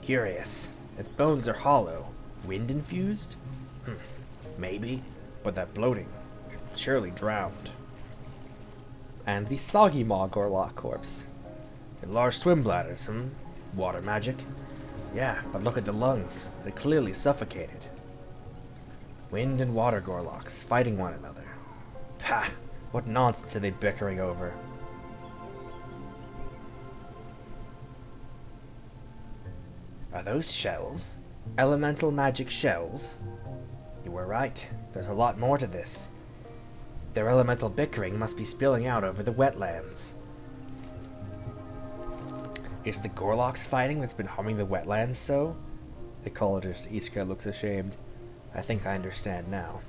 Curious. Its bones are hollow. Wind infused? Maybe. But that bloating. Surely drowned. And the Soggy Maw Gorlock corpse. Enlarged swim bladders, Water magic? Yeah, but look at the lungs. They're clearly suffocated. Wind and water Gorlocks fighting one another. Pah! What nonsense are they bickering over? Are those shells? Elemental magic shells? You were right. There's a lot more to this. Their elemental bickering must be spilling out over the wetlands. It's the Gorlocks fighting that's been harming the wetlands so? The colorist Iska looks ashamed. I think I understand now.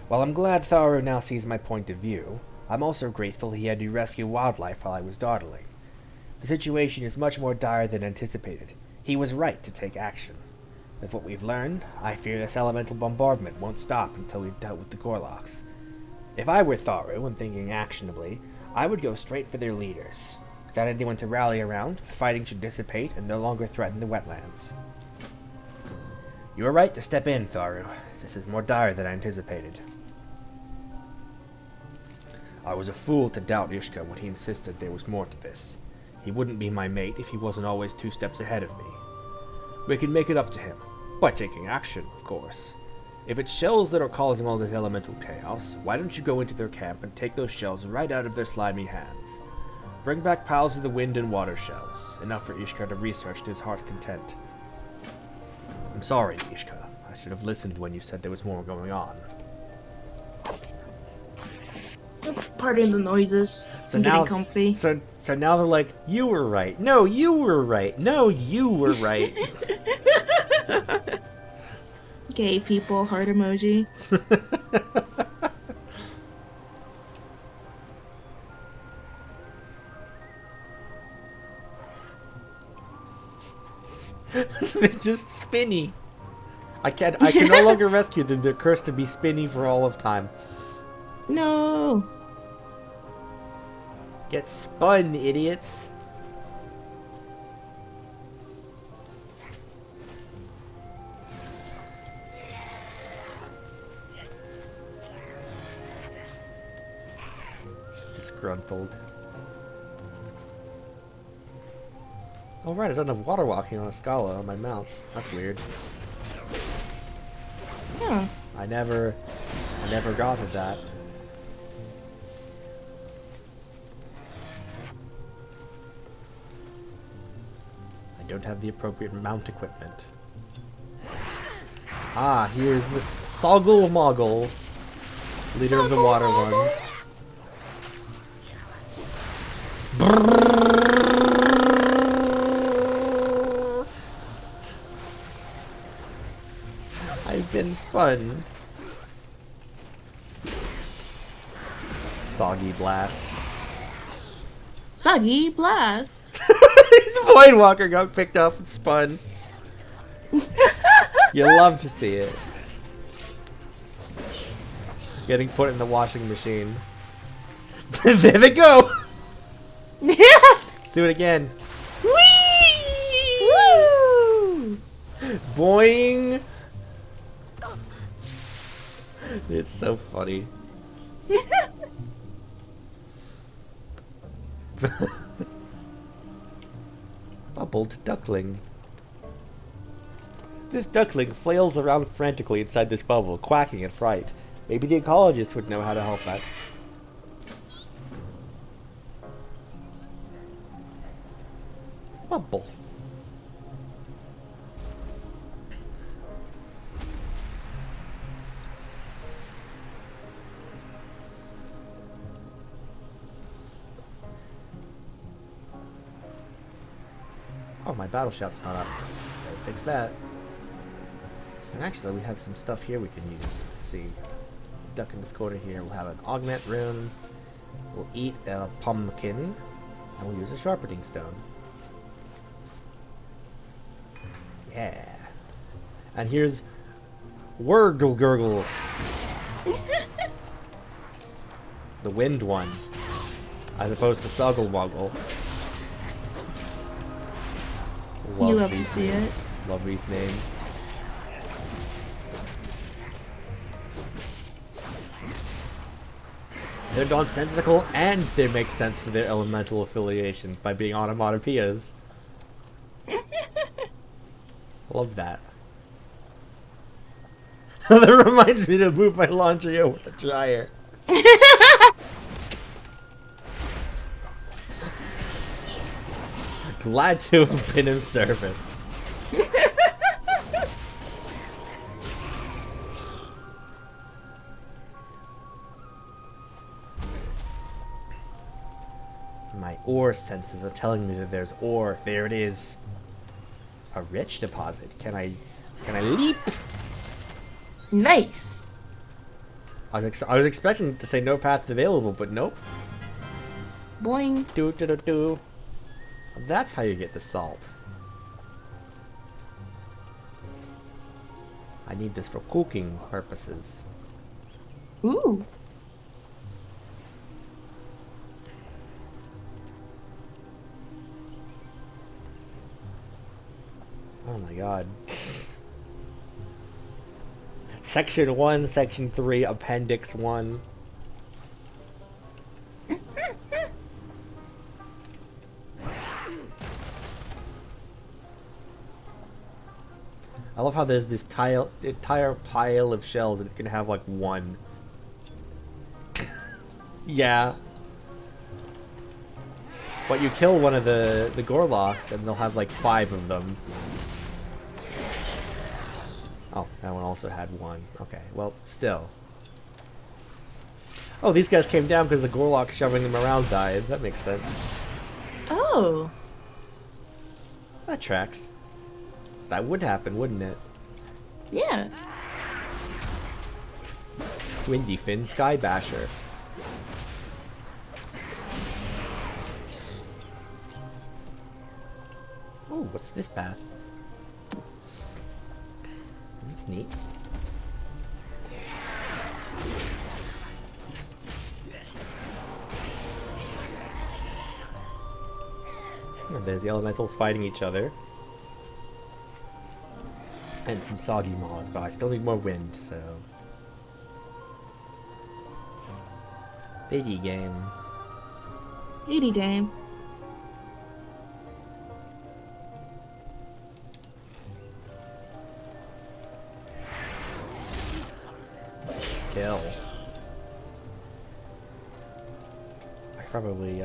While I'm glad Tharu now sees my point of view, I'm also grateful he had to rescue wildlife while I was dawdling. The situation is much more dire than anticipated. He was right to take action. With what we've learned, I fear this elemental bombardment won't stop until we've dealt with the Gorlocks. If I were Tharu and thinking actionably, I would go straight for their leaders. Without anyone to rally around, the fighting should dissipate and no longer threaten the wetlands. You were right to step in, Tharu. This is more dire than I anticipated. I was a fool to doubt Ishka when he insisted there was more to this. He wouldn't be my mate if he wasn't always 2 steps ahead of me. We can make it up to him. By taking action, of course. If it's shells that are causing all this elemental chaos, why don't you go into their camp and take those shells right out of their slimy hands? Bring back piles of the wind and water shells, enough for Ishka to research to his heart's content. I'm sorry, Ishka. I should have listened when you said there was more going on. Pardon the noises. I'm getting comfy. So now they're like, you were right. No, you were right. No, you were right. Gay people, heart emoji. They're just spinny. I can no longer rescue them. They're cursed to be spinny for all of time. No. Get spun, idiots. Disgruntled. Oh right, I don't have water walking on a Scala on my mounts. That's weird. Huh. I never got to that. I don't have the appropriate mount equipment. Ah, here's Soggle Moggle, leader of the water ones. been spun. Soggy blast. Soggy blast. His Voidwalker got picked up and spun. You love to see it. Getting put in the washing machine. There they go! Yeah! Let's do it again. Woo! Boing! It's so funny. Bubbled duckling. This duckling flails around frantically inside this bubble, quacking in fright. Maybe the ecologist would know how to help that. Bubble. Oh, my battle shout's not up. Gotta fix that. And actually, we have some stuff here we can use. Let's see. Duck in this corner here. We'll have an augment rune. We'll eat a pumpkin. And we'll use a sharpening stone. Yeah. And here's Wurgle Gurgle. The wind one. As opposed to Soggle Woggle. You love to see it. Love these names. They're nonsensical and they make sense for their elemental affiliations by being onomatopoeias. Love that. That reminds me to move my laundry over the dryer. Glad to have been of service. My ore senses are telling me that there's ore. There it is. A rich deposit. Can I leap? Nice. I was expecting to say no path available, but nope. Boing. Do do do do. That's how you get the salt. I need this for cooking purposes. Ooh. Oh my god. Section 1, Section 3, Appendix 1. I love how there's this entire pile of shells and it can have like one. Yeah. But you kill one of the Gorlocks and they'll have like 5 of them. Oh, that one also had one. Okay, well, still. Oh, these guys came down because the Gorlock shoving them around died. That makes sense. Oh. That tracks. That would happen, wouldn't it? Yeah. Windy Fin Sky Basher. Oh, what's this path? That's neat. And there's the elementals fighting each other. And some soggy maws, but I still need more wind, so... Biggie game. Itty dame. Kill. I probably,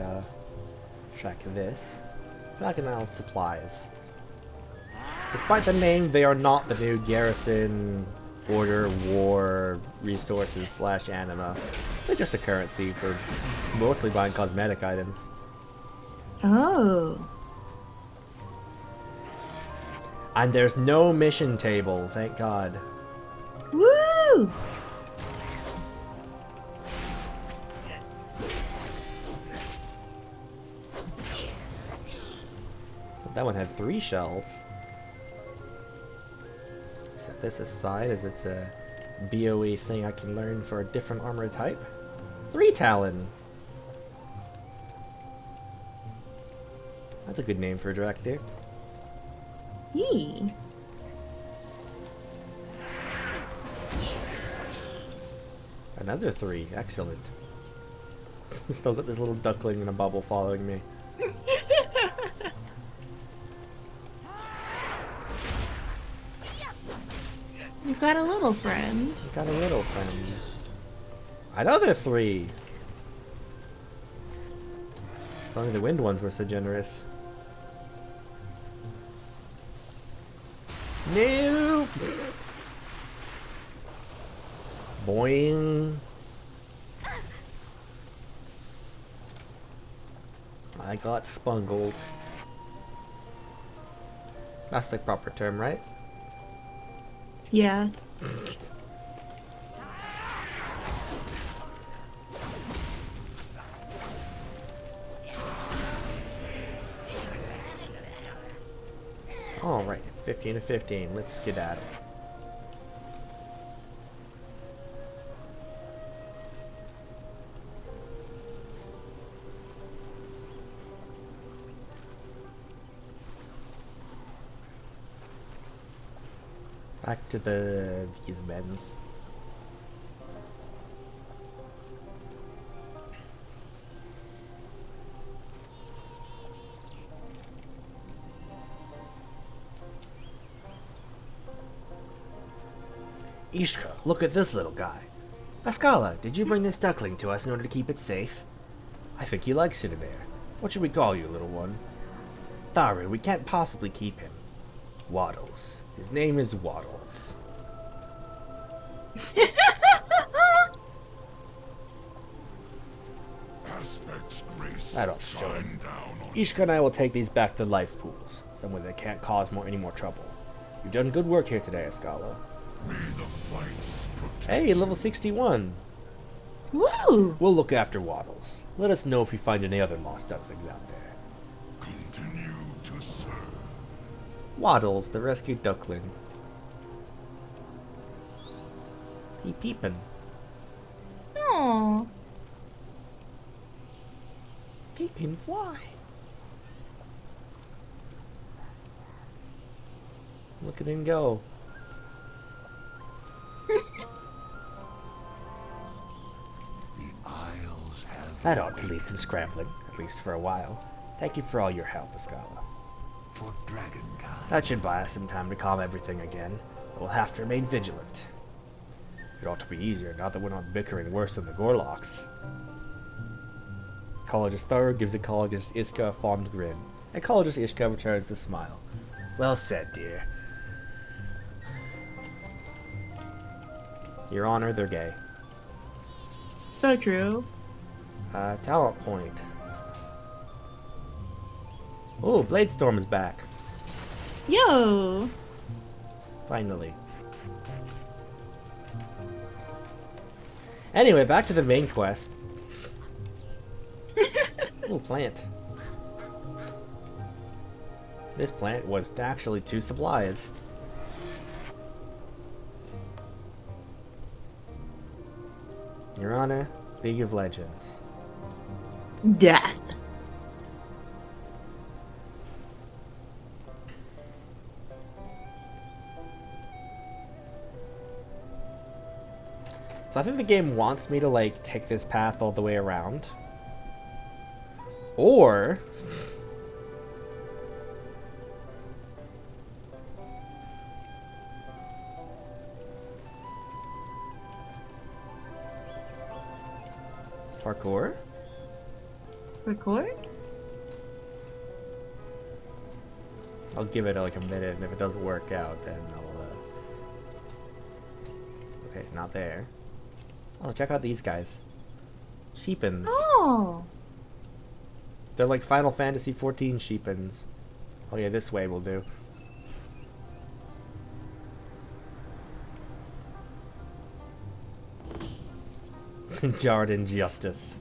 track this. Dragon Isle supplies. Despite the name, they are not the new Garrison, Order, War, Resources / Anima. They're just a currency for mostly buying cosmetic items. Oh. And there's no mission table, thank God. Woo! That one had 3 shells. Set this aside as it's a BOE thing I can learn for a different armor type. 3 Talon! That's a good name for a Drakthir. Yee. Another 3, excellent. Still got this little duckling in a bubble following me. You've got a little friend. You got a little friend. Another 3! If only the wind ones were so generous. No! Boing! I got spungled. That's the proper term, right? Yeah. Alright, 15 to 15. Let's skedaddle. Back to these men's. Ishka, look at this little guy. Ascala, did you bring this duckling to us in order to keep it safe? I think he likes it in there. What should we call you, little one? Tharu, we can't possibly keep him. Waddles. His name is Waddles. Aspect's grace That'll show shine him. down on Ishka and I will take these back to life pools, somewhere that can't cause any more trouble. You've done good work here today, Ascala. May the flights protect Hey, level 61. Woo! We'll look after Waddles. Let us know if you find any other lost ducklings out there. continue to serve. Waddles, the rescued duckling. He peepin'. Aww. He can fly. Look at him go. The Isles have That ought to leave him scrambling, at least for a while. Thank you for all your help, Ascala. for dragonkind. That should buy us some time to calm everything again, but we'll have to remain vigilant. It ought to be easier now that we're not bickering worse than the Gorlocks. Ecologist Thur gives Ecologist Iska a fond grin. Ecologist Ishka returns the smile. Well said, dear. Your Honor, they're gay. So true. Talent point. Oh, Bladestorm is back. Yo! Finally. Anyway, back to the main quest. Ooh, plant. This plant was actually 2 supplies. Your Honor, League of Legends. Death. So I think the game wants me to, like, take this path all the way around. Or... parkour? Record? I'll give it like a minute, and if it doesn't work out, then I'll, Okay, not there. Oh, check out these guys. Sheepins. Oh! They're like Final Fantasy XIV sheepins. Oh yeah, this way will do. Jarden Justice.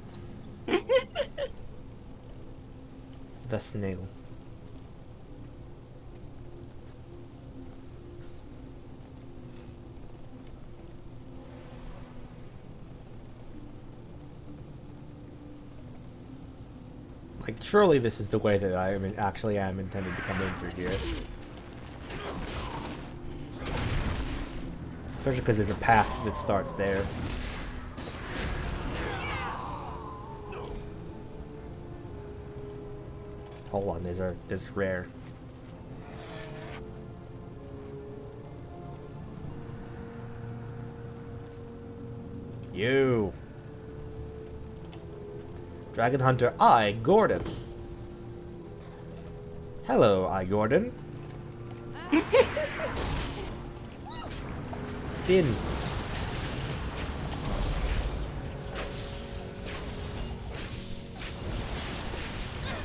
The snail. Like, surely this is the way that I actually am intended to come in through here. Especially because there's a path that starts there. Hold on, there's rare. You. Dragon Hunter I, Gordon. Hello, I, Gordon. Spin.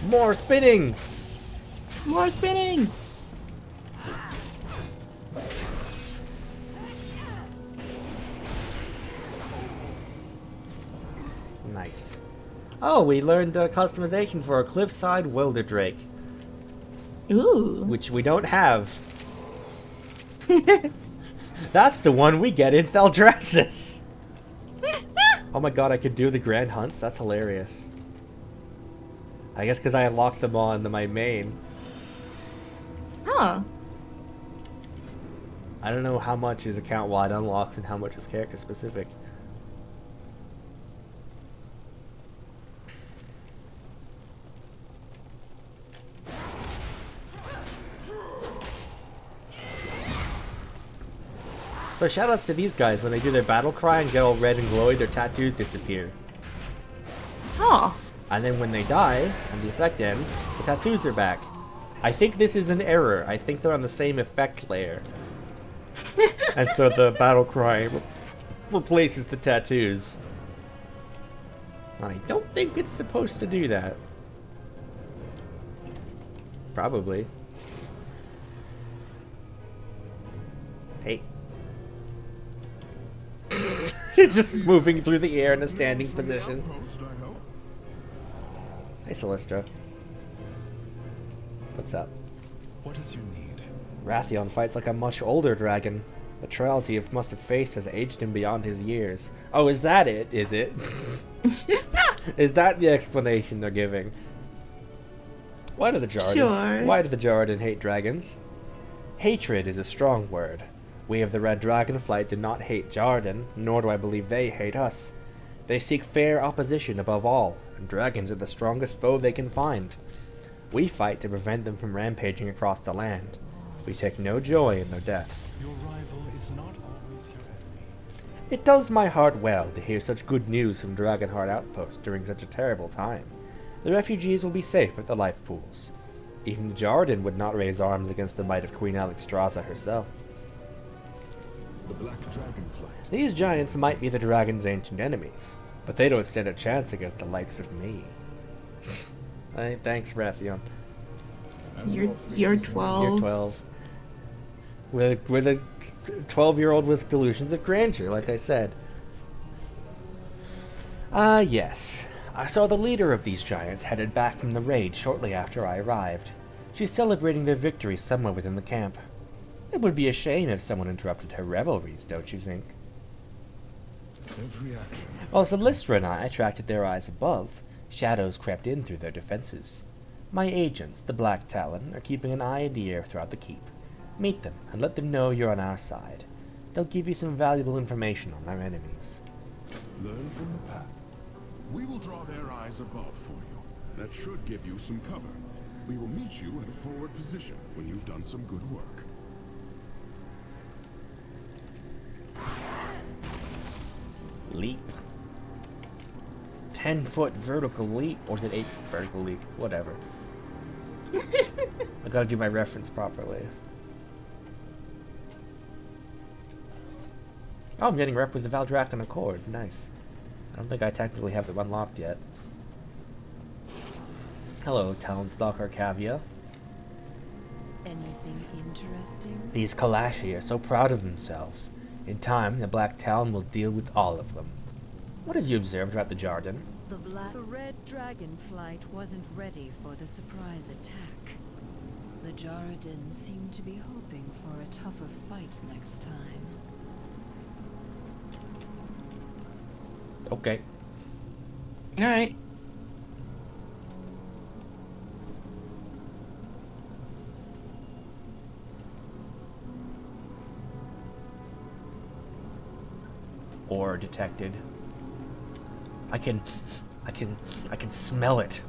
More spinning! More spinning! Nice. Oh, we learned customization for a cliffside welder drake. Ooh. Which we don't have. That's the one we get in Thaldraszus! Oh my god, I could do the grand hunts? That's hilarious. I guess because I unlocked them on my main. Huh. I don't know how much is account-wide unlocks and how much is character-specific. So shoutouts to these guys. When they do their battle cry and get all red and glowy, their tattoos disappear. Huh. And then when they die, and the effect ends, the tattoos are back. I think this is an error. I think they're on the same effect layer. And so the battle cry replaces the tattoos. I don't think it's supposed to do that. Probably. Hey. Just moving through the air in a standing position. Hey, Celestra. What's up? What is your need? Wrathion fights like a much older dragon. The trials he must have faced has aged him beyond his years. Oh, is that it? Is it? Is that the explanation they're giving? Why do the Jarden? Sure. Why do the Jarden hate dragons? Hatred is a strong word. We of the Red Dragonflight do not hate Jarden, nor do I believe they hate us. They seek fair opposition above all, and dragons are the strongest foe they can find. We fight to prevent them from rampaging across the land. We take no joy in their deaths. Your rival is not always your enemy. It does my heart well to hear such good news from Dragonheart Outpost during such a terrible time. The refugees will be safe at the life pools. Even the Jarden would not raise arms against the might of Queen Alexstrasza herself. The Black Dragonflight. These giants might be the dragon's ancient enemies, but they don't stand a chance against the likes of me. Hey, thanks, Wrathion. You're 12. You're 12. We're the 12-year-old with delusions of grandeur, like I said. Yes. I saw the leader of these giants headed back from the raid shortly after I arrived. She's celebrating their victory somewhere within the camp. It would be a shame if someone interrupted her revelries, don't you think? Every action. While Celestra and I attracted their eyes above, shadows crept in through their defenses. My agents, the Black Talon, are keeping an eye in the air throughout the keep. Meet them and let them know you're on our side. They'll give you some valuable information on our enemies. Learn from the pack. We will draw their eyes above for you. That should give you some cover. We will meet you at a forward position when you've done some good work. Leap. 10-foot vertical leap, or is it 8-foot vertical leap? Whatever. I gotta do my reference properly. Oh, I'm getting rep with the Valdrakon Accord. Nice. I don't think I technically have them unlocked yet. Hello, Talonstalker Cavia. Anything interesting? These Kalashi are so proud of themselves. In time, the Black Talon will deal with all of them. What have you observed about the Jarden? The red Dragonflight wasn't ready for the surprise attack. The Jarden seemed to be hoping for a tougher fight next time. Okay. Alright. Or detected. I can smell it.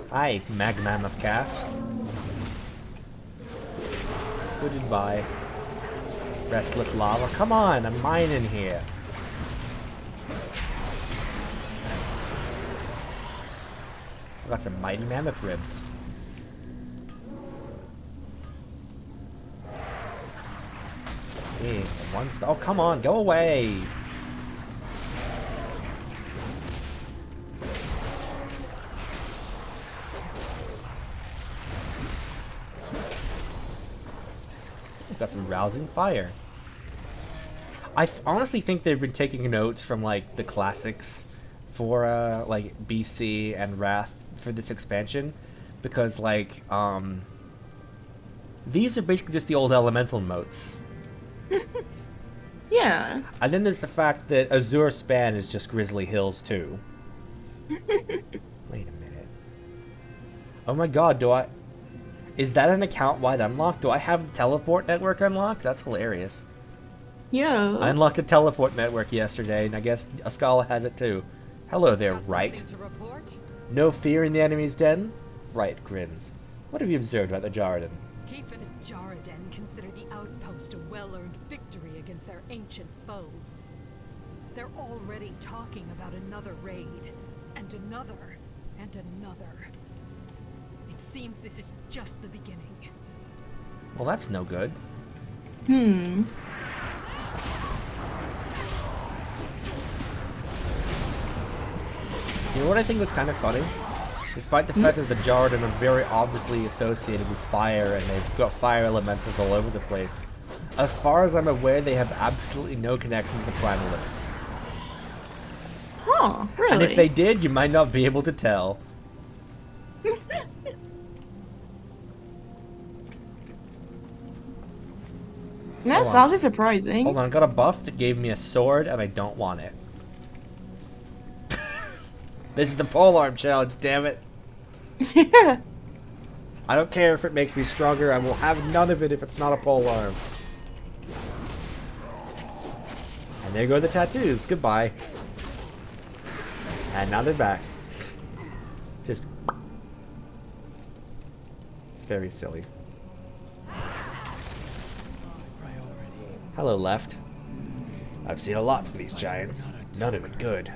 Hi, Mammoth Calf. Goodbye. Restless lava. Come on, I'm mining here. I got some mighty mammoth ribs. Hey, one star. Oh, come on, go away. Got some rousing fire. I honestly think they've been taking notes from like the classics for like BC and Wrath for this expansion, because like these are basically just the old elemental moats. Yeah. And then there's the fact that Azure Span is just Grizzly Hills too. Wait a minute. Oh my god, is that an account-wide unlock? Do I have the teleport network unlocked? That's hilarious. Yeah. I unlocked the teleport network yesterday, and I guess Ascala has it too. Hello there, Right. No fear in the enemy's den? Right grins. What have you observed about the Jarden? Keeping a Jarden consider the outpost a well-earned victory against their ancient foes. They're already talking about another raid, and another, and another. It seems this is just the beginning. Well, that's no good. Hmm. You know what I think was kind of funny? Despite the fact that the Jarden are very obviously associated with fire and they've got fire elementals all over the place, as far as I'm aware, they have absolutely no connection to the Primalists. Huh, really? And if they did, you might not be able to tell. That's actually surprising. Hold on, I got a buff that gave me a sword and I don't want it. This is the polearm challenge, damn it. I don't care if it makes me stronger, I will have none of it if it's not a polearm. And there go the tattoos, goodbye. And now they're back. Just... It's very silly. Hello, Left. I've seen a lot from these giants. None of it good.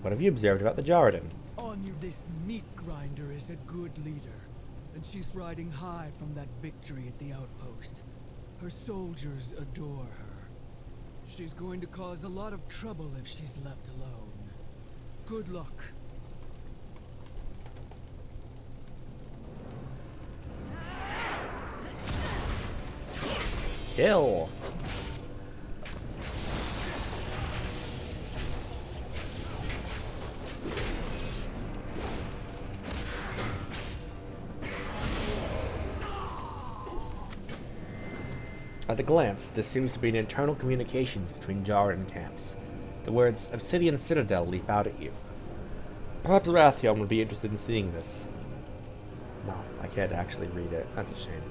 What have you observed about the Jarden? On you, this meat grinder is a good leader, and she's riding high from that victory at the outpost. Her soldiers adore her. She's going to cause a lot of trouble if she's left alone. Good luck. Kill! At a glance, this seems to be an internal communications between Jarden camps. The words Obsidian Citadel leap out at you. Perhaps Rathion would be interested in seeing this. No, I can't actually read it. That's a shame.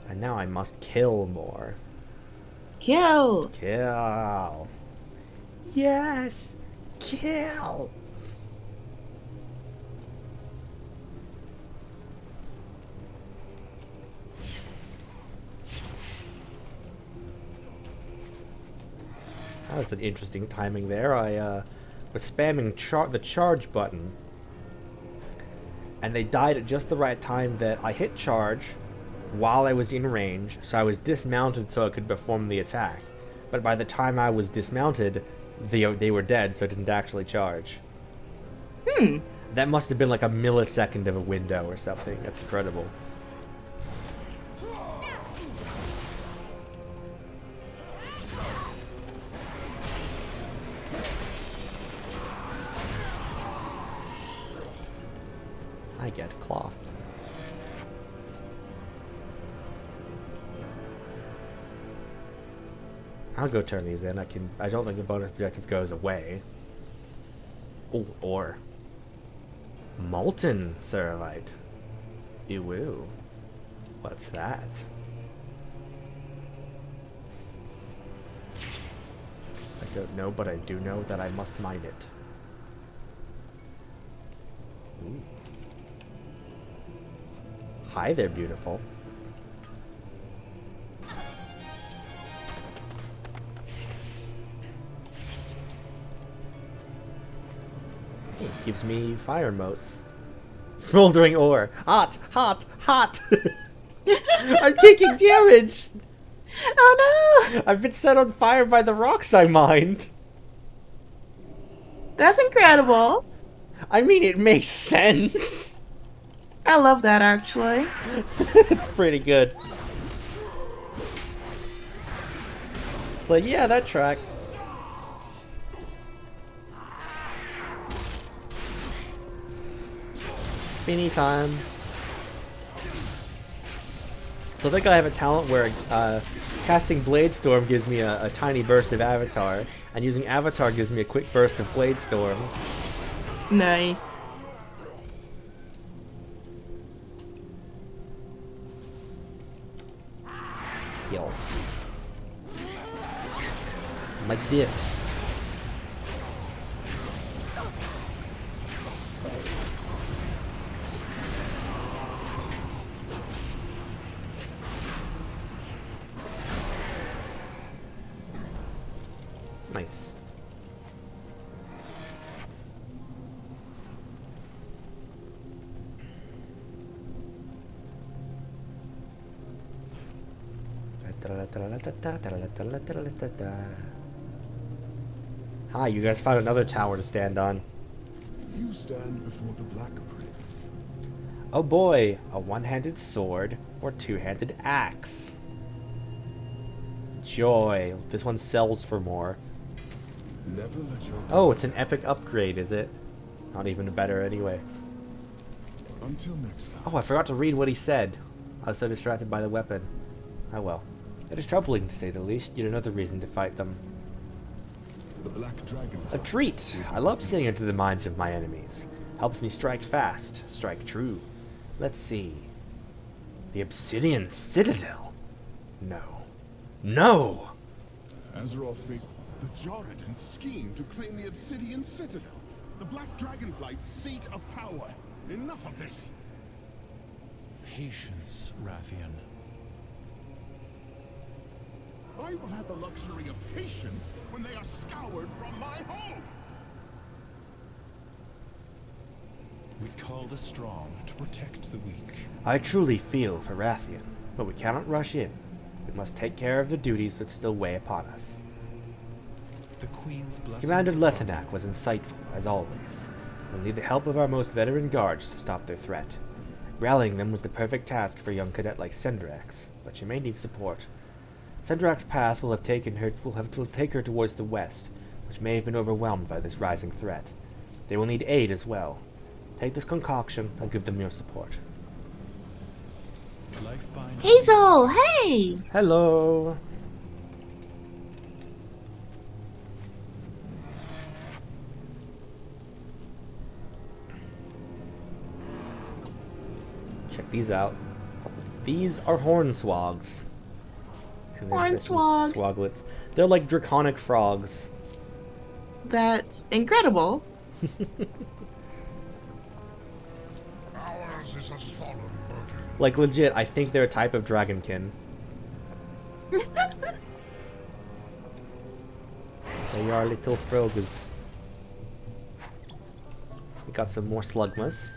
And now I must kill more. Kill! Kill! Yes! Kill! That was an interesting timing there. I was spamming the charge button, and they died at just the right time that I hit charge while I was in range, so I was dismounted so I could perform the attack. But by the time I was dismounted, they were dead, so it didn't actually charge. Hmm. That must have been like a millisecond of a window or something. That's incredible. I get cloth. I'll go turn these in. I don't think the bonus objective goes away. Oh, or molten ceramite. Ew. What's that? I don't know, but I do know that I must mine it. Ooh. Hi there, beautiful. It gives me fire motes. Smoldering ore. Hot, hot, hot! I'm taking damage! Oh no! I've been set on fire by the rocks I mined. That's incredible. I mean, it makes sense. I love that, actually. It's pretty good. It's like, yeah, that tracks. Spinny time. So I think I have a talent where casting Blade Storm gives me a tiny burst of Avatar, and using Avatar gives me a quick burst of Blade Storm. Nice. Kill. Like this. Nice. Hi, you guys found another tower to stand on. You stand before the Black Prince. Oh boy, a one-handed sword or two-handed axe. Joy. This one sells for more. Never let your Oh, it's an epic upgrade, is it? It's not even better anyway. Until next time. Oh, I forgot to read what he said. I was so distracted by the weapon. Oh well. It is troubling, to say the least, yet another reason to fight them. The Black Dragon. A treat! I love seeing into the minds of my enemies. Helps me strike fast, strike true. Let's see. The Obsidian Citadel? No. No! Azeroth makes the Jordan scheme to claim the Obsidian Citadel. The Black Dragonflight's seat of power. Enough of this! Patience, Rathian. I will have the luxury of patience when they are scoured from my home! We call the strong to protect the weak. I truly feel for Rathian, but we cannot rush in. We must take care of the duties that still weigh upon us. The Queen's blessing. Commander Lethenak was insightful, as always. We'll need the help of our most veteran guards to stop their threat. Rallying them was the perfect task for a young cadet like Sendrax, but she may need support. Sendrax's path will take her towards the west, which may have been overwhelmed by this rising threat. They will need aid as well. Take this concoction, I'll give them your support. Hazel, hey! Hello! Check these out. These are hornswogs. Hornswog. Swoglets. They're like draconic frogs. That's incredible. Ours is a solemn burden. Like legit, I think they're a type of dragonkin. They are little frogs. We got some more slugmas.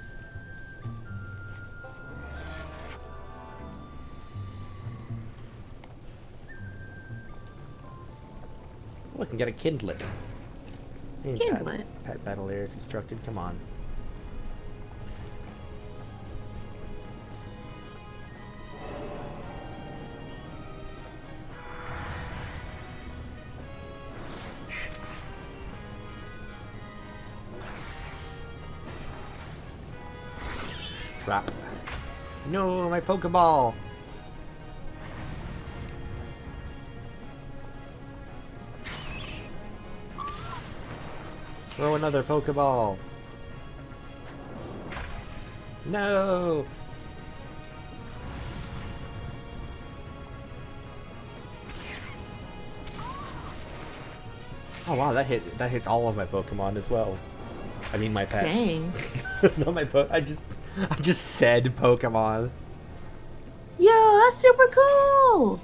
Oh, I can get a kindlet. Kindlet. Pet battle areas instructed. Come on. Crap. No, my Pokeball! Throw another Pokeball! No! Oh wow, that hits all of my Pokemon as well. I mean my pets. Dang. Not my I just said Pokemon. Yo, that's super cool!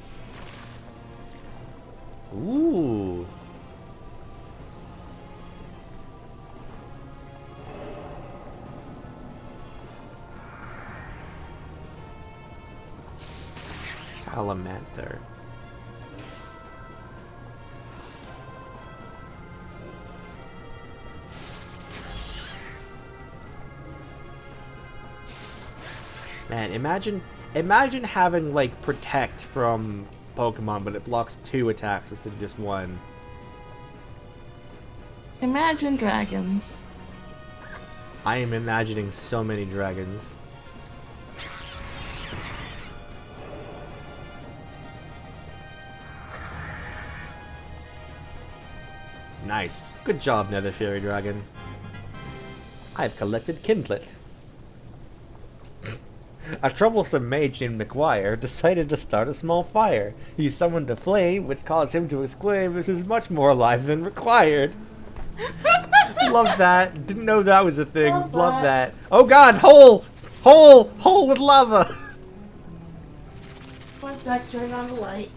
Ooh. Salamander. Man, imagine having like protect from Pokemon, but it blocks 2 attacks instead of just 1. Imagine dragons. I am imagining so many dragons. Nice. Good job, Nether Fairy Dragon. I've collected Kindlet. A troublesome mage named McGuire decided to start a small fire. He summoned a flame, which caused him to exclaim, "This is much more alive than required." Love that. Didn't know that was a thing. Love that. Oh god, hole! Hole! Hole with lava! One sec, turn on the light.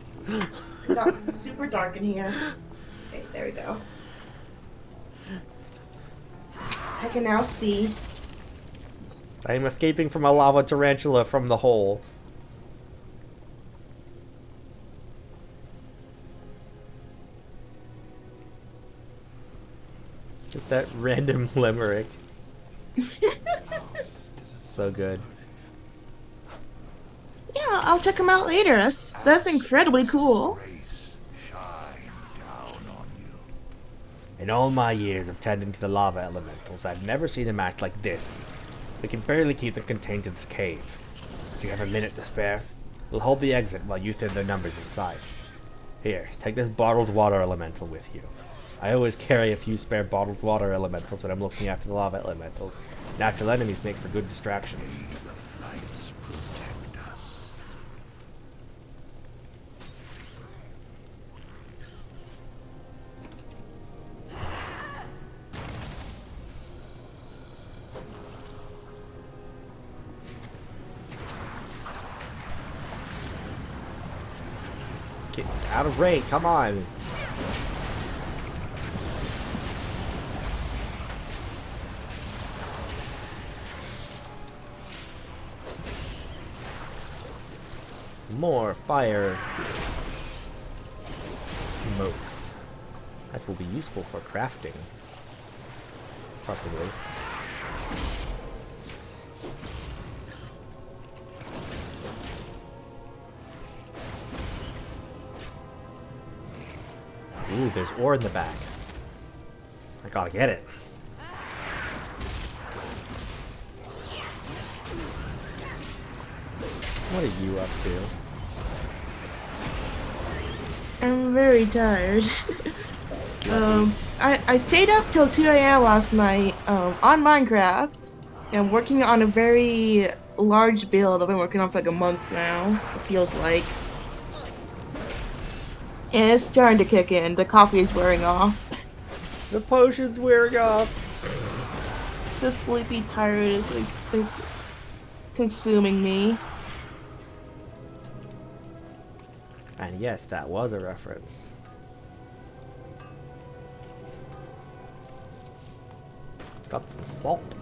It's super dark in here. Okay, there we go. I can now see. I am escaping from a lava tarantula from the hole. Just that random limerick. So good. Yeah, I'll check them out later. That's incredibly cool. In all my years of tending to the lava elementals, I've never seen them act like this. We can barely keep them contained to this cave. Do you have a minute to spare? We'll hold the exit while you thin their numbers inside. Here, take this bottled water elemental with you. I always carry a few spare bottled water elementals when I'm looking after the lava elementals. Natural enemies make for good distractions. Get out of range, come on! More fire motes. That will be useful for crafting. Probably. Ooh, there's ore in the back. I gotta get it. What are you up to? I'm very tired. I stayed up till 2 a.m. last night on Minecraft and working on a very large build. I've been working on for like a month now, it feels like. And it's starting to kick in. The coffee is wearing off. The potion's wearing off. The sleepy tired is like consuming me. And yes, that was a reference. Got some salt.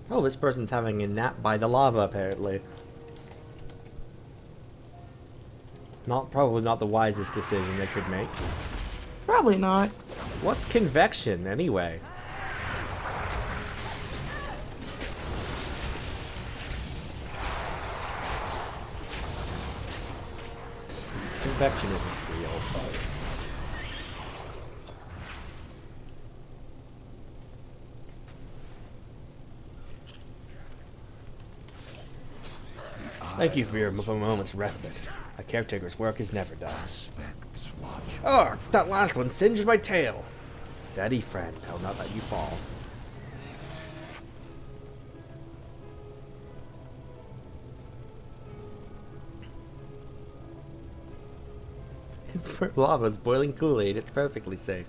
Oh, this person's having a nap by the lava, apparently. Probably not the wisest decision they could make. Probably not. What's convection, anyway? Convection isn't real, but... Thank you for your moment's respite. A caretaker's work is never done. Oh, that last one singed my tail. Steady, friend. I'll not let you fall. It's lava's boiling Kool-Aid. It's perfectly safe.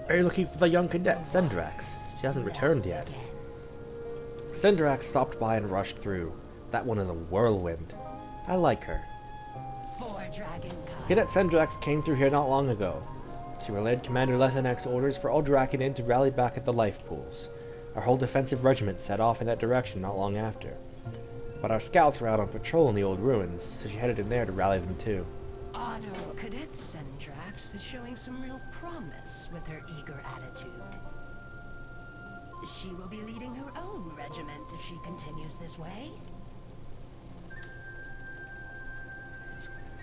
Are you looking for the young cadet, Sendrax? She hasn't returned yet. Sendrax stopped by and rushed through. That one is a whirlwind. I like her. Cadet Sendrax came through here not long ago. She relayed Commander Lethanak's orders for all Draconin to rally back at the life pools. Our whole defensive regiment set off in that direction not long after. But our scouts were out on patrol in the old ruins, so she headed in there to rally them too. Honorable Cadet Sendrax is showing some real promise with her eager attitude. She will be leading her own regiment if she continues this way.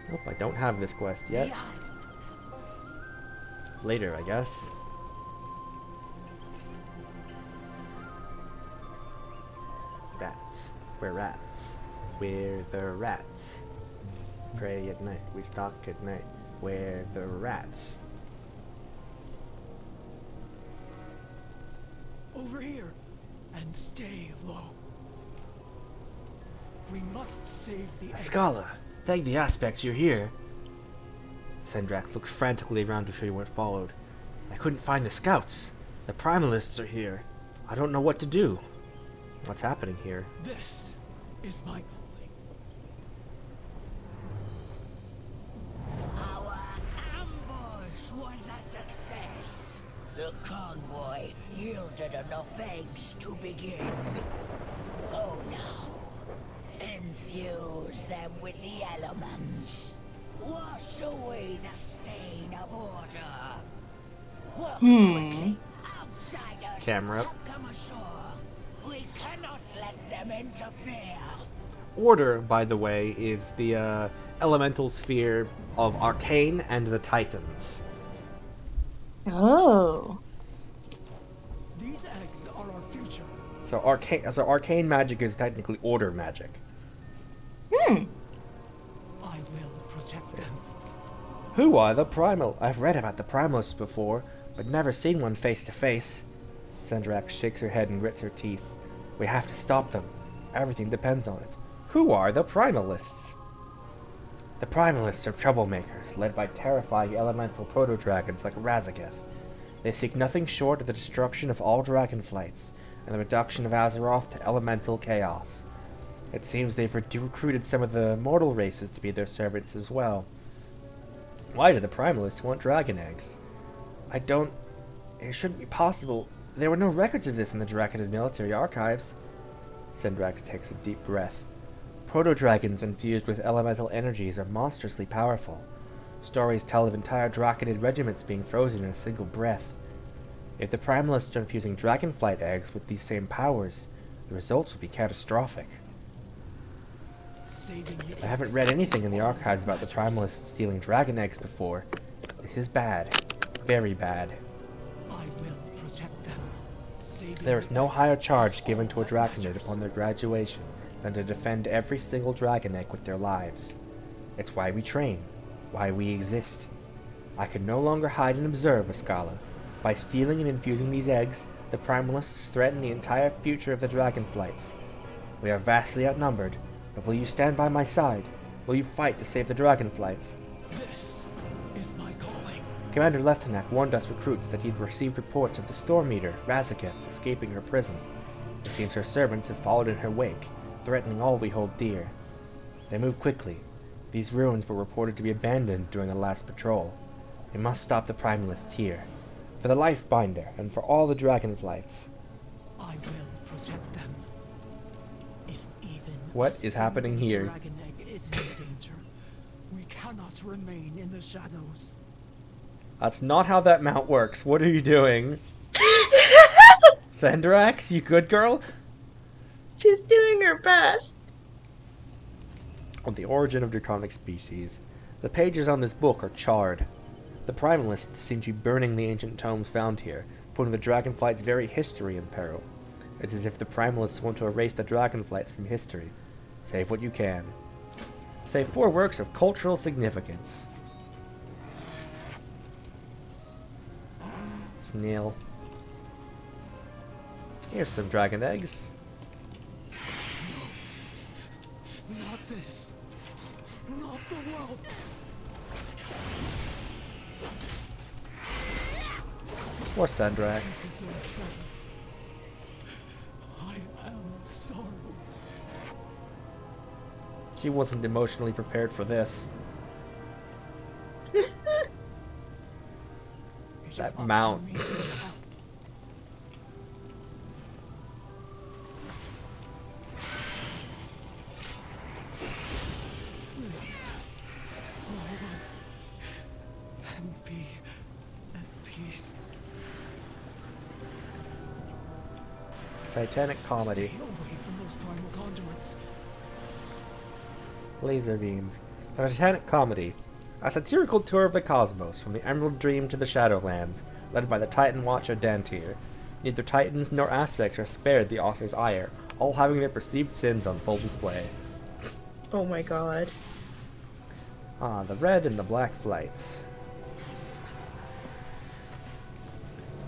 Nope, I don't have this quest yet. Later, I guess. Rats. We're rats. We're the rats. Pray at night. We stalk at night. We're the rats. Over here, and stay low. We must save the eggs. Scala, thank the aspects you're here. Sendrax looked frantically around to show you what followed. I couldn't find the scouts. The primalists are here. I don't know what to do. What's happening here? This is my calling. Our ambush was a success. The convoy yielded enough eggs to begin. Go now. Infuse them with the elements. Wash away the stain of order. Work quickly. Outsiders Camera. have come ashore. We cannot let them interfere. Order, by the way, is the elemental sphere of Arcane and the Titans. Oh. These eggs are our future. So arcane magic is technically order magic. I will protect them. Who are the primal? I've read about the primalists before, but never seen one face to face. Sendrax shakes her head and grits her teeth. We have to stop them. Everything depends on it. Who are the primalists? The primalists are troublemakers, led by terrifying elemental proto-dragons like Razageth. They seek nothing short of the destruction of all dragonflights, and the reduction of Azeroth to elemental chaos. It seems they've recruited some of the mortal races to be their servants as well. Why do the primalists want dragon eggs? It shouldn't be possible. There were no records of this in the Draconid military archives. Sendrax takes a deep breath. Proto-dragons infused with elemental energies are monstrously powerful. Stories tell of entire Draconid regiments being frozen in a single breath. If the primalists are infusing dragonflight eggs with these same powers, the results would be catastrophic. I haven't read anything in the archives about the primalists stealing dragon eggs before. This is bad. Very bad. I will protect them. There is no higher charge given to a Draconid upon their graduation than to defend every single dragon egg with their lives. It's why we train, why we exist. I can no longer hide and observe, Ascala. By stealing and infusing these eggs, the primalists threaten the entire future of the dragonflights. We are vastly outnumbered, but will you stand by my side? Will you fight to save the dragonflights? This is my calling. Commander Lethanak warned us recruits that he'd received reports of the Storm Eater, Razageth, escaping her prison. It seems her servants have followed in her wake, threatening all we hold dear. They move quickly. These ruins were reported to be abandoned during the last patrol. We must stop the primalists here. For the Lifebinder, and for all the dragonflights. I will protect them. If even What is happening here? dragon egg is in danger, we cannot remain in the shadows. That's not how that mount works. What are you doing? Sendrax, you good girl? She's doing her best. On the origin of draconic species. The pages on this book are charred. The primalists seem to be burning the ancient tomes found here, putting the Dragonflight's very history in peril. It's as if the primalists want to erase the Dragonflights from history. Save what you can. Save 4 works of cultural significance. Snail. Here's some dragon eggs. Not this. Not the whelps. Or Sendrax. I am sorry. She wasn't emotionally prepared for this. That mount. And be at peace. Titanic comedy. Stay away from those primal conduits. Laser beams. The Titanic comedy. A satirical tour of the cosmos, from the Emerald Dream to the Shadowlands, led by the Titan Watcher Dantier. Neither Titans nor aspects are spared the author's ire, all having their perceived sins on full display. Oh my god. Ah, the red and the black flights.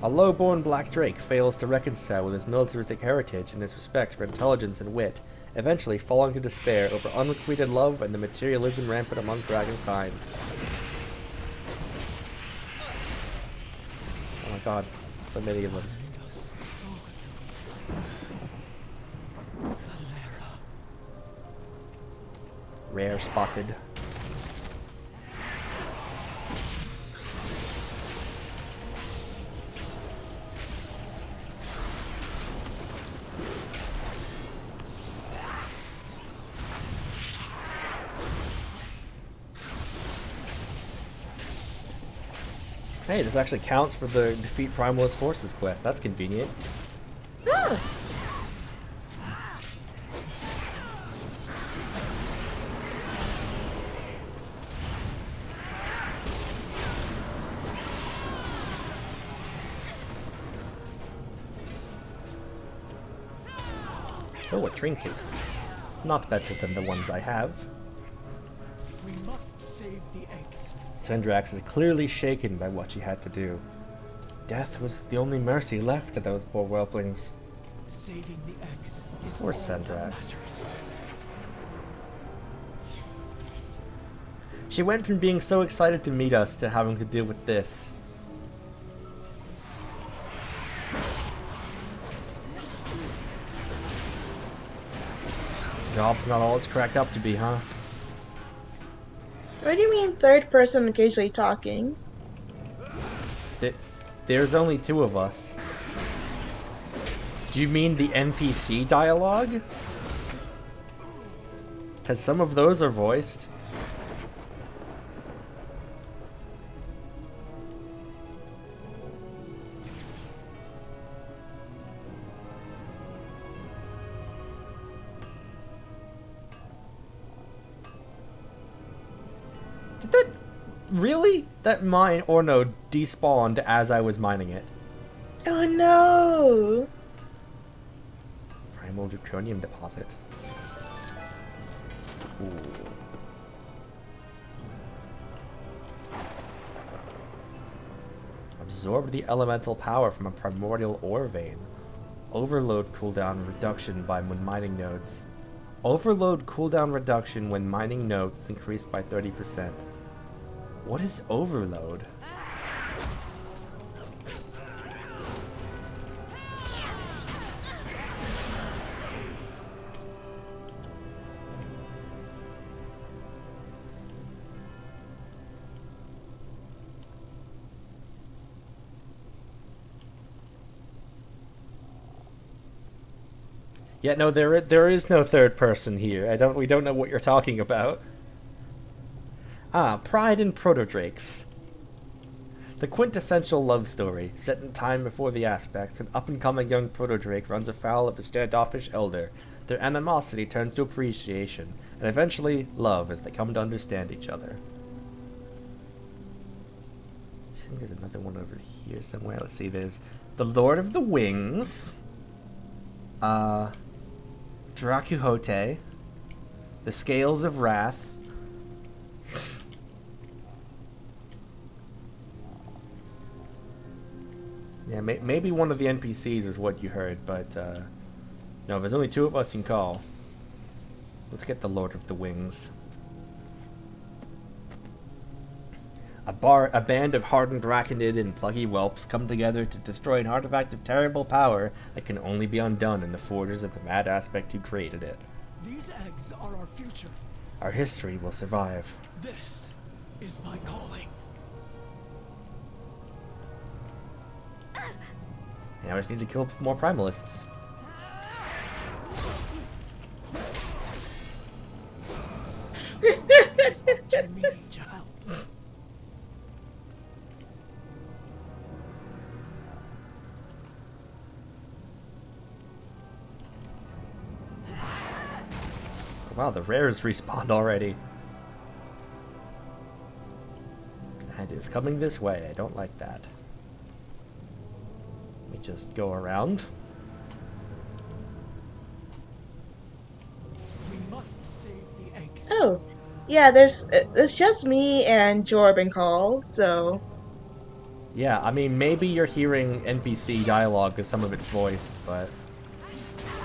A low-born black drake fails to reconcile with his militaristic heritage and his respect for intelligence and wit, eventually falling to despair over unrequited love and the materialism rampant among dragonkind. Oh my god, so many of them. Rare spotted. Hey, this actually counts for the Defeat Primalist Forces quest. That's convenient. Ah. Oh, a trinket. Not better than the ones I have. We must save the eggs. Sendrax is clearly shaken by what she had to do. Death was the only mercy left to those poor whelplings. Saving the eggs is Poor all that Sendrax. matters. She went from being so excited to meet us to having to deal with this. Job's not all it's cracked up to be, huh? What do you mean third person occasionally talking? There's only 2 of us. Do you mean the NPC dialogue? Because some of those are voiced. Did that really? That mine or no despawned as I was mining it. Oh no! Primal Draconium deposit. Ooh. Absorb the elemental power from a primordial ore vein. Overload cooldown reduction by when mining nodes. Overload cooldown reduction when mining nodes is increased by 30%. What is overload? Yeah, no, there is no third person here. We don't know what you're talking about. Ah, Pride and Protodrakes. The quintessential love story, set in time before the aspect, an up-and-coming young proto-drake runs afoul of a standoffish elder. Their animosity turns to appreciation, and eventually love as they come to understand each other. I think there's another one over here somewhere. Let's see, there's the Lord of the Wings, Dracuhote, the Scales of Wrath, yeah, maybe one of the NPCs is what you heard, but no, there's only 2 of us you can call. Let's get the Lord of the Wings. A band of hardened Draconid and pluggy whelps come together to destroy an artifact of terrible power that can only be undone in the forges of the mad aspect who created it. These eggs are our future. Our history will survive. This is my calling. Now I just need to kill more primalists. Wow, the rares respawned already. And it's coming this way. I don't like that. Let me just go around. We must save the eggs. Oh, yeah. It's just me and Jorb and Call. So. Yeah, I mean, maybe you're hearing NPC dialogue because some of it's voiced, but.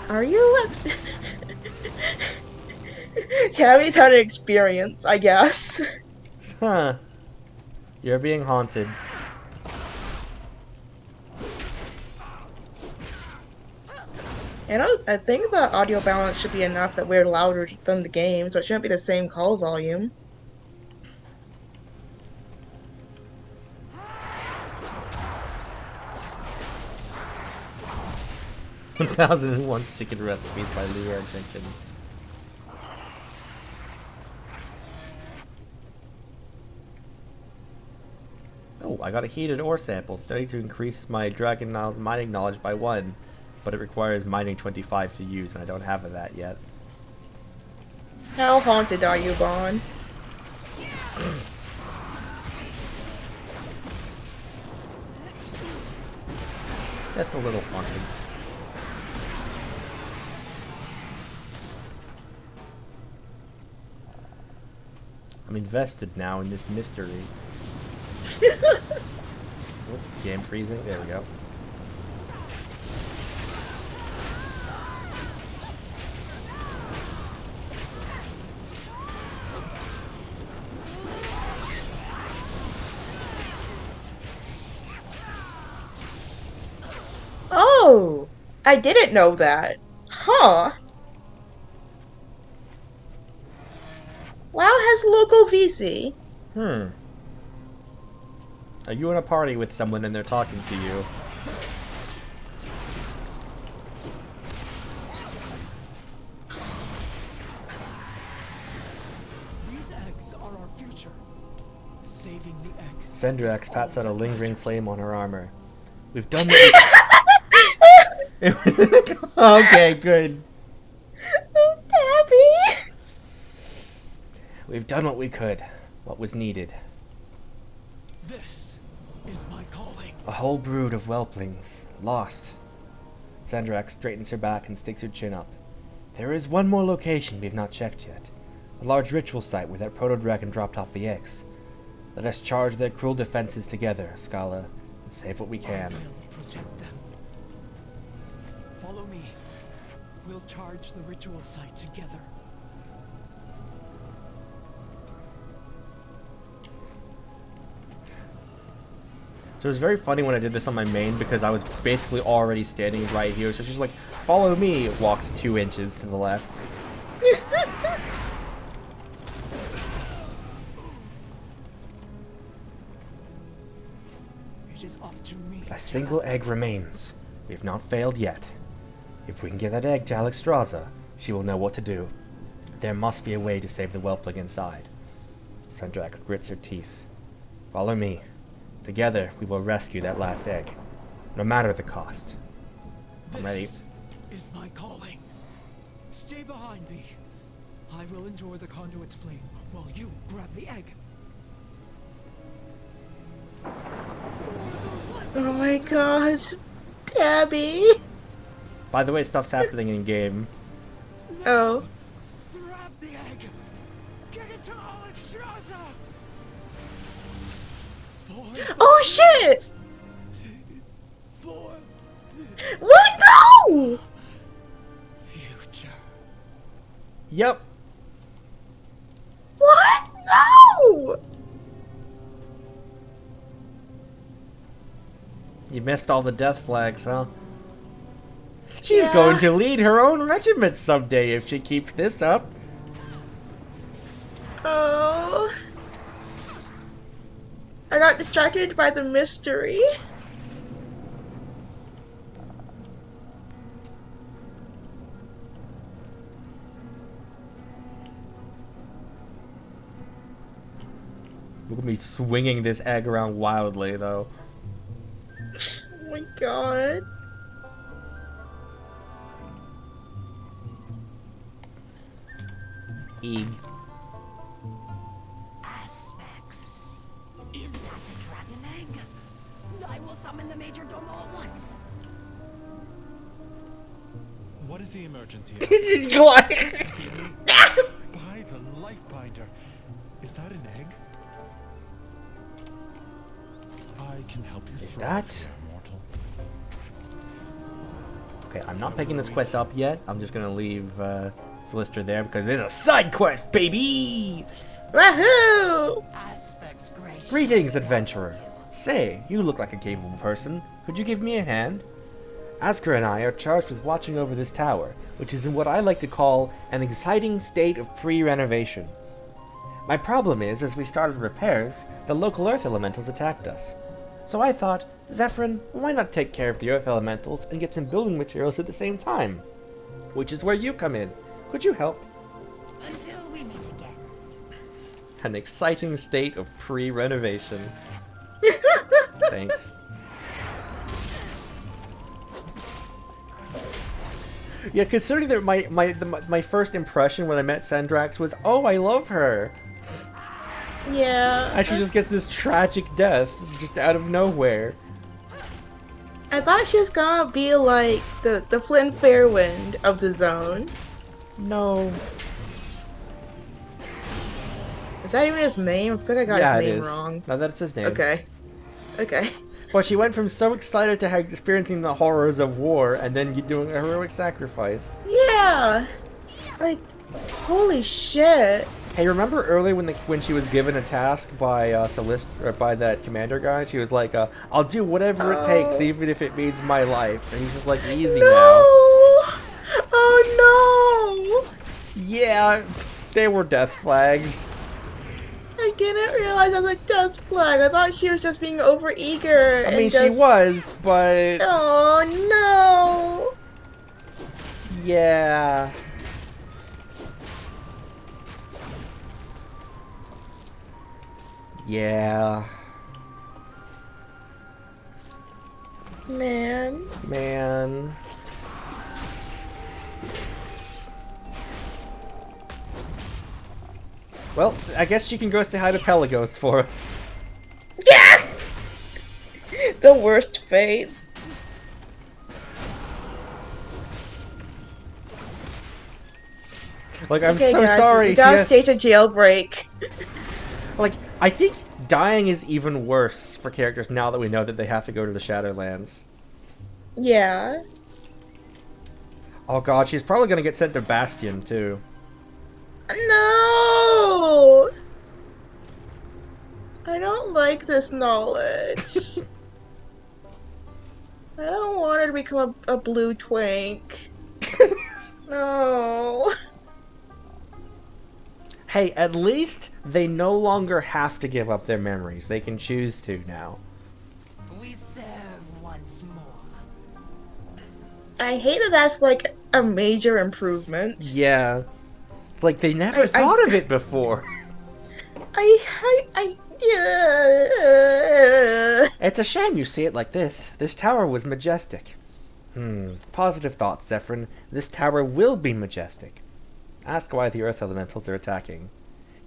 Are you? Tammy's had an experience, I guess. Huh. You're being haunted. And I think the audio balance should be enough that we're louder than the game, so it shouldn't be the same call volume. "1001 Chicken Recipes" by Leroy Jenkins. Oh, I got a heated ore sample, study to increase my Dragon Isles mining knowledge by 1, but it requires mining 25 to use, and I don't have that yet. How haunted are you, Vaughn? Just a little haunted. I'm invested now in this mystery. Oh, game freezing. There we go. Oh, I didn't know that. Huh. WoW has local VC. Are you in a party with someone and they're talking to you? These eggs are our future. Saving the eggs. Sendrax pats out a lingering flame on her armor. We've done what Okay, good. Oh, Tabby! We've done what we could. What was needed. This is my calling. A whole brood of whelplings. Lost. Sendrax straightens her back and sticks her chin up. There is one more location we've not checked yet. A large ritual site where that proto-dragon dropped off the eggs. Let us charge their cruel defenses together, Scala, and save what we can. I will protect them. Follow me. We'll charge the ritual site together. So it was very funny when I did this on my main because I was basically already standing right here. So she's like, follow me, walks 2 inches to the left. It is up to me. A single egg remains. We have not failed yet. If we can get that egg to Alexstrasza, she will know what to do. There must be a way to save the whelpling inside. Sendrax grits her teeth. Follow me. Together, we will rescue that last egg, no matter the cost. I'm ready. This is my calling. Stay behind me. I will endure the conduit's flame while you grab the egg. Oh my god. Tabby. By the way, stuff's happening in game. Oh. Grab the egg. Get it to Alexstrasza. Oh shit! For What? No! future. Yep. What? No! You missed all the death flags, huh? She's Yeah. going to lead her own regiment someday if she keeps this up. Oh. I got distracted by the mystery. We're gonna be swinging this egg around wildly, though. Oh my god. Egg. Aspects. Is that a dragon egg? I will summon the Major Domo at once. What is the emergency? By By the life binder. Is that an egg? I can help you. Is through that? it, mortal. Okay, I'm not picking this quest up yet. I'm just gonna leave Solicitor there because there's a side quest, baby! Wahoo! Aspects great. Greetings, adventurer. Say, you look like a capable person. Could you give me a hand? Asker and I are charged with watching over this tower, which is in what I like to call an exciting state of pre-renovation. My problem is, as we started repairs, the local earth elementals attacked us. So I thought, Zephyrin, why not take care of the earth elementals and get some building materials at the same time? Which is where you come in. Could you help? Until we meet again. An exciting state of pre-renovation. Thanks. Yeah, considering that my first impression when I met Sendrax was, oh, I love her. Yeah. And she just gets this tragic death just out of nowhere. I thought she was gonna be like the Flynn Fairwind of the zone. No. Is that even his name? I feel like I got his name wrong. No, that's his name. Okay. Okay. But she went from so excited to experiencing the horrors of war and then doing a heroic sacrifice. Yeah. Like, holy shit. Hey, remember earlier when she was given a task by by that commander guy? She was like, "I'll do whatever it takes, even if it means my life." And he's just like, "Easy No! now." Oh no! Yeah, they were death flags. I didn't realize that was a death flag. I thought she was just being overeager. I mean, she was, but oh no! yeah. Yeah. Man. Man. Well, I guess she can go say hi to Pelagos for us. Yeah! The worst fate. Like, I'm okay, so guys, sorry. We gotta stage a jailbreak. Like, I think dying is even worse for characters now that we know that they have to go to the Shadowlands. Yeah. Oh god, she's probably gonna get sent to Bastion, too. No! I don't like this knowledge. I don't want her to become a blue twink. No. Hey, at least they no longer have to give up their memories. They can choose to now. We serve once more. I hate that that's like a major improvement. Yeah. It's like they never thought of it before. I Yeah. It's a shame you see it like this. This tower was majestic. Positive thoughts, Zephyrin. This tower will be majestic. Ask why the Earth Elementals are attacking.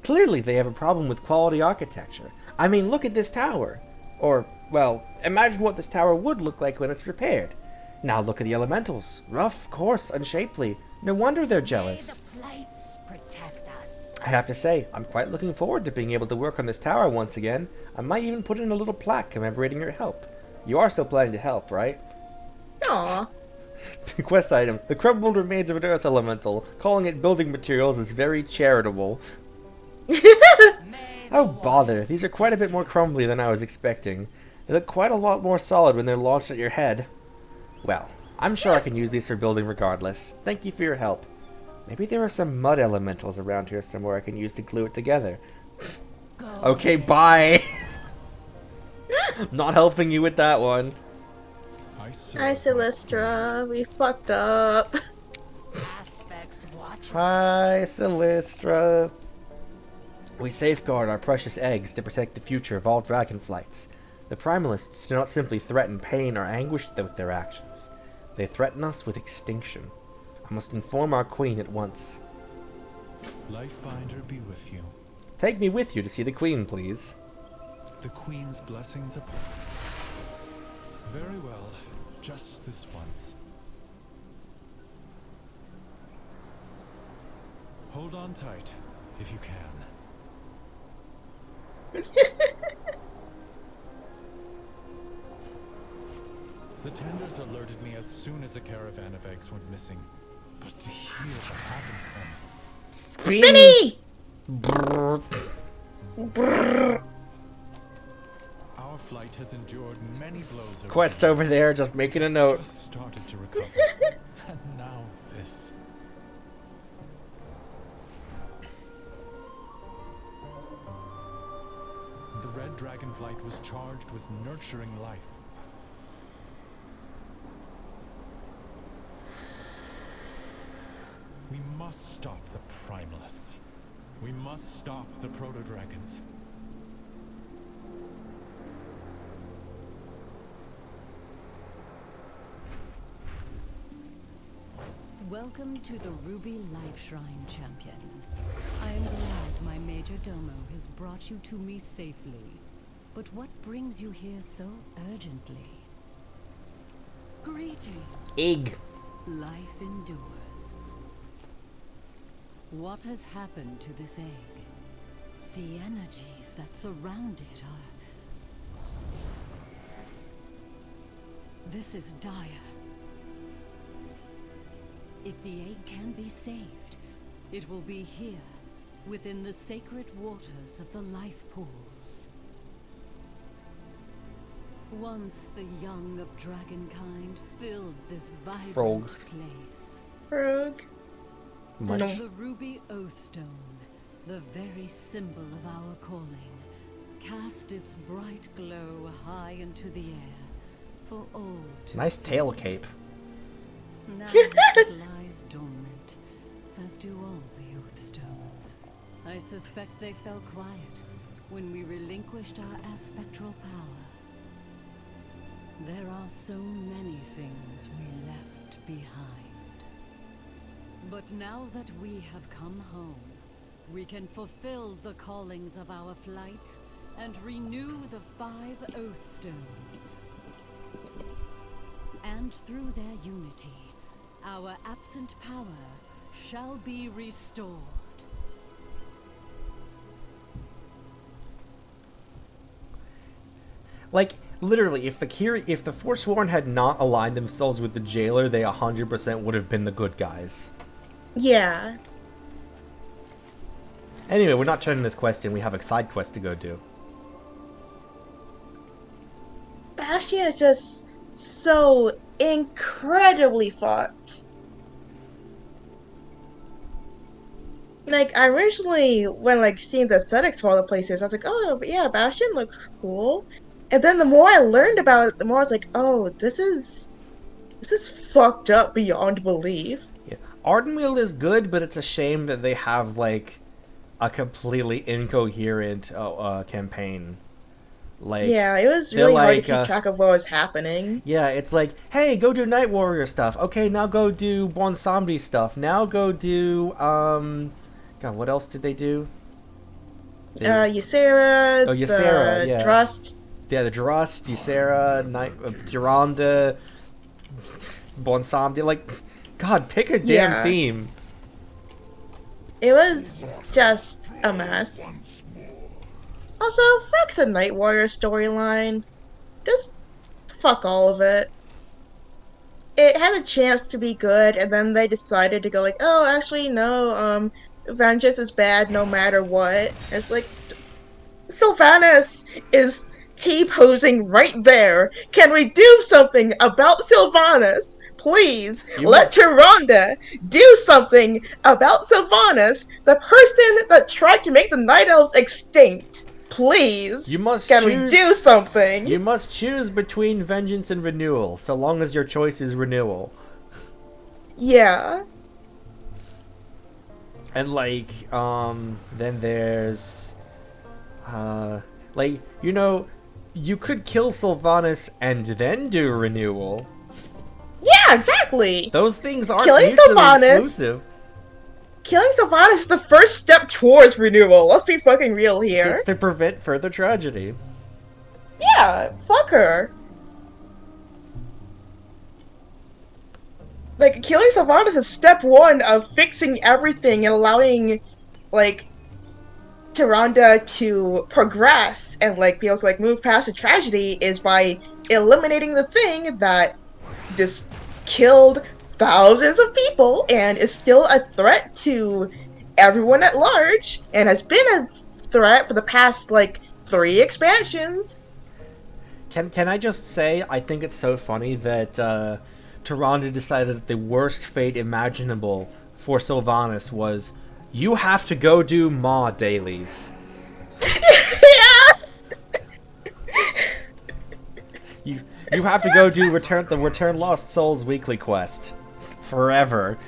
Clearly they have a problem with quality architecture. I mean, look at this tower. Or, well, imagine what this tower would look like when it's repaired. Now look at the Elementals. Rough, coarse, unshapely. No wonder they're jealous. May the flights protect us. I have to say, I'm quite looking forward to being able to work on this tower once again. I might even put in a little plaque commemorating your help. You are still planning to help, right? Aw. Quest item. The crumbled remains of an earth elemental. Calling it building materials is very charitable. Oh bother, these are quite a bit more crumbly than I was expecting. They look quite a lot more solid when they're launched at your head. Well, I'm sure I can use these for building regardless. Thank you for your help. Maybe there are some mud elementals around here somewhere I can use to glue it together. Okay, bye! Not helping you with that one. Hi, Celestra. We fucked up. Aspects watch. Hi, Celestra. We safeguard our precious eggs to protect the future of all dragonflights. The primalists do not simply threaten pain or anguish with their actions. They threaten us with extinction. I must inform our queen at once. Lifebinder be with you. Take me with you to see the queen, please. The queen's blessings upon you. Very well. Just this once. Hold on tight, if you can. The tenders alerted me as soon as a caravan of eggs went missing. But to hear what happened to them... Spinny! Our flight has endured many blows over Quest the over there, just making a note. Just started to recover. And now this. The red dragonflight was charged with nurturing life. We must stop the primalists. We must stop the proto-dragons. Welcome to the Ruby Life Shrine, Champion. I am glad my Major Domo has brought you to me safely. But what brings you here so urgently? Greetings. Egg. Life endures. What has happened to this egg? The energies that surround it are... This is dire. If the egg can be saved, it will be here, within the sacred waters of the life pools. Once the young of dragonkind filled this vibrant place. Frog. Much. The ruby oathstone, the very symbol of our calling, cast its bright glow high into the air for all to Nice see. tail cape. Now it lies dormant, as do all the oathstones. I suspect they fell quiet when we relinquished our aspectral power. There are so many things we left behind. But now that we have come home, we can fulfill the callings of our flights and renew the 5 oathstones. And through their unity, our absent power shall be restored. Like, literally, if the Forsworn had not aligned themselves with the Jailer, they 100% would have been the good guys. Yeah. Anyway, we're not turning this quest in, we have a side quest to go do. Bastion is just so incredibly fucked. Like, I originally, when, like, seeing the aesthetics for all the places, I was like, oh, but yeah, Bastion looks cool. And then the more I learned about it, the more I was like, oh, this is fucked up beyond belief. Yeah. Ardenweald is good, but it's a shame that they have, like, a completely incoherent campaign. Like, Yeah, it was they're really hard to like, keep track of what was happening. yeah, it's like, hey, go do Night Warrior stuff. Okay, now go do Bonsombi stuff. Now go do, God, what else did they do? Ysera, Ysera, the yeah. Drust. Yeah, the Drust, Ysera, Duranda, Bonsombi. Like, God, pick a damn theme. It was just a mess. Also, fuck the Night Warrior storyline. Just fuck all of it. It had a chance to be good, and then they decided to go like, oh, actually, no, vengeance is bad no matter what. It's like, Sylvanas is T-posing right there. Can we do something about Sylvanas? Please, let Tyrande do something about Sylvanas, the person that tried to make the Night Elves extinct. Please, can we do something? You must choose between vengeance and renewal, so long as your choice is renewal. Yeah. And like, then there's, like, you know, you could kill Sylvanas and then do renewal. Yeah, exactly. Those things aren't mutually exclusive. Killing Sylvanas is the first step towards renewal. Let's be fucking real here. It's to prevent further tragedy. Yeah, fuck her. Like, killing Sylvanas is step one of fixing everything and allowing, like, Tyrande to progress and, like, be able to, like, move past the tragedy is by eliminating the thing that just killed thousands of people and is still a threat to everyone at large and has been a threat for the past, like, 3 expansions. Can I just say, I think it's so funny that Tyrande decided that the worst fate imaginable for Sylvanas was, you have to go do Maw dailies. Yeah! You have to go do Return Lost Souls weekly quest. Forever.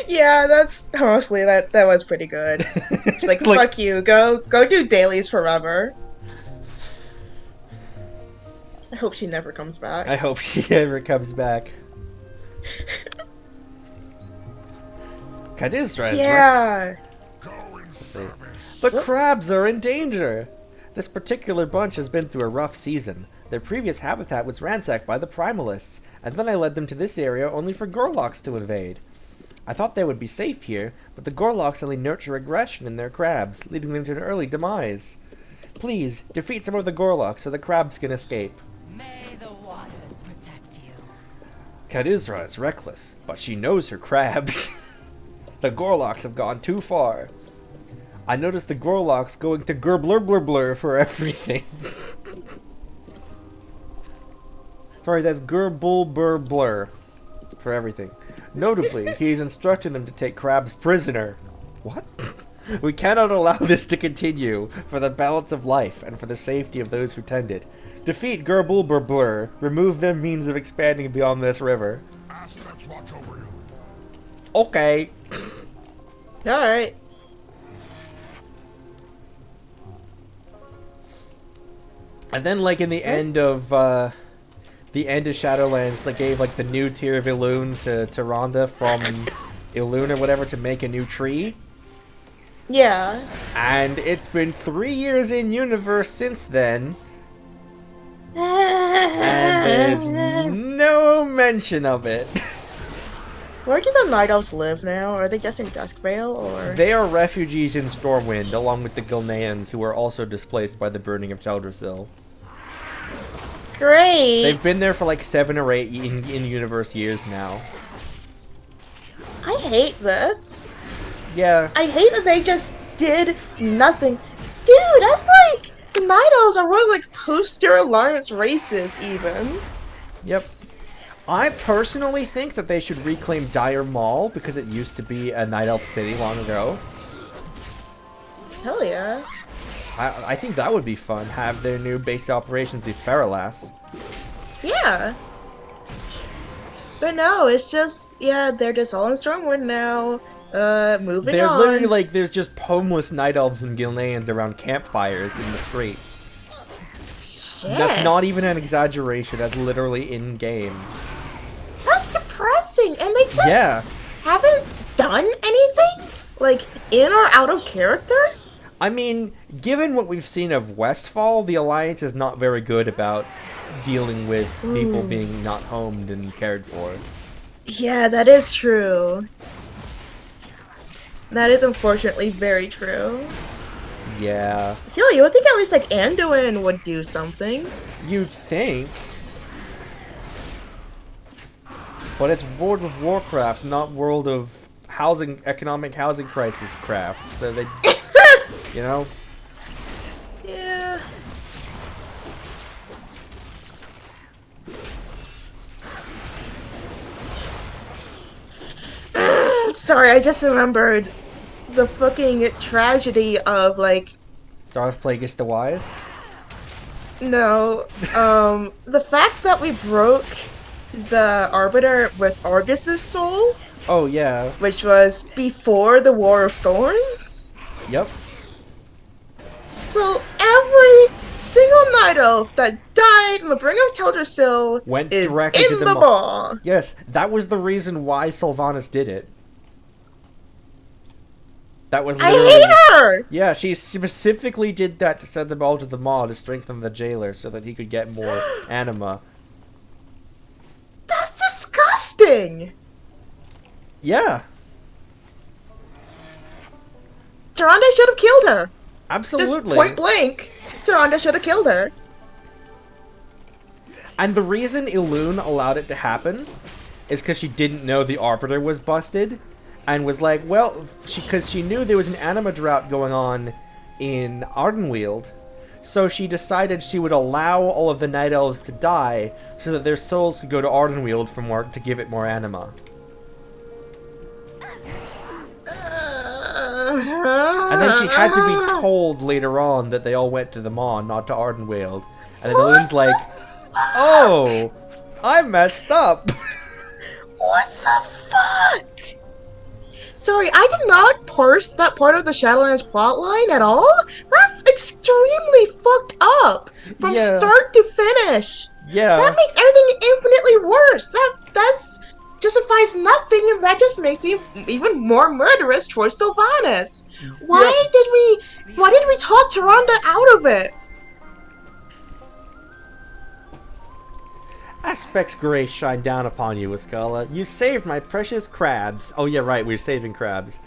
Yeah, that's honestly that was pretty good. It's like, fuck you, go do dailies forever. I hope she never comes back. I hope she never comes back. Khadizra is yeah. The crabs are in danger. This particular bunch has been through a rough season. Their previous habitat was ransacked by the Primalists, and then I led them to this area only for Gorloks to invade. I thought they would be safe here, but the Gorloks only nurture aggression in their crabs, leading them to an early demise. Please, defeat some of the Gorloks so the crabs can escape. May the waters protect you. Khadizra is reckless, but she knows her crabs. The Gorloks have gone too far. I noticed the Gorloks going to Gerblurblurblur for everything. Sorry, that's Gerbulburblur for everything. Notably, he's instructing them to take crabs prisoner. What? We cannot allow this to continue for the balance of life and for the safety of those who tend it. Defeat Gerbulburblur. Remove their means of expanding beyond this river. Aspects watch over you. Okay. Alright. And then, like, in the end of Shadowlands, they gave, like, the new tier of Elune to Tyrande from Elune or whatever to make a new tree. Yeah. And it's been 3 years in universe since then. And there's no mention of it. Where do the Night Elves live now? Are they just in Duskvale, or...? They are refugees in Stormwind, along with the Gilneans, who are also displaced by the burning of Teldrassil. Great! They've been there for like 7 or 8 in-universe years now. I hate this. Yeah. I hate that they just did nothing. Dude, that's like... The Night Elves are one of, like, poster Alliance races, even. Yep. I personally think that they should reclaim Dire Mall, because it used to be a Night Elf city long ago. Hell yeah. I think that would be fun, have their new base operations be Feralas. Yeah. But no, it's just, yeah, they're just all in Stormwind now. Moving They're on. literally like there's just homeless night elves and Gilneans around campfires in the streets. Shit. That's not even an exaggeration. That's literally in game. That's depressing, and they just Yeah. haven't done anything, like, in or out of character. I mean, given what we've seen of Westfall, the Alliance is not very good about dealing with people being not homed and cared for. Yeah, that is true. That is unfortunately very true. Yeah. Still, you would think at least like Anduin would do something. You'd think. But it's World of Warcraft, not World of economic housing crisis craft. So they, you know? Yeah. Sorry, I just remembered the fucking tragedy of, like... Darth Plagueis the Wise? No, the fact that we broke the Arbiter with Argus's soul... Oh, yeah. Which was before the War of Thorns? Yep. So every single Night Elf that died in the Bringer of Teldrassil went is directly in to the Maw. Yes, that was the reason why Sylvanas did it. That was literally... I hate her! Yeah, she specifically did that to send them all to the Maw to strengthen the jailer so that he could get more anima. That's disgusting! Yeah. Tyrande should have killed her. Absolutely. Just point blank, Tyrande should have killed her. And the reason Elune allowed it to happen is because she didn't know the Arbiter was busted. And was like, well, because she knew there was an anima drought going on in Ardenweald, so she decided she would allow all of the Night Elves to die so that their souls could go to Ardenweald for more, to give it more anima. And then she had to be told later on that they all went to the Maw, not to Ardenweald. And then Elune's like, oh, I messed up. What the fuck? Sorry, I did not parse that part of the Shadowlands plotline at all. That's extremely fucked up from start to finish. Yeah. That makes everything infinitely worse. That's justifies nothing, and that just makes me even more murderous towards Sylvanas. Why did we talk Tyrande out of it? Aspect's grace shine down upon you, Escala. You saved my precious crabs. Oh yeah, right, we're saving crabs.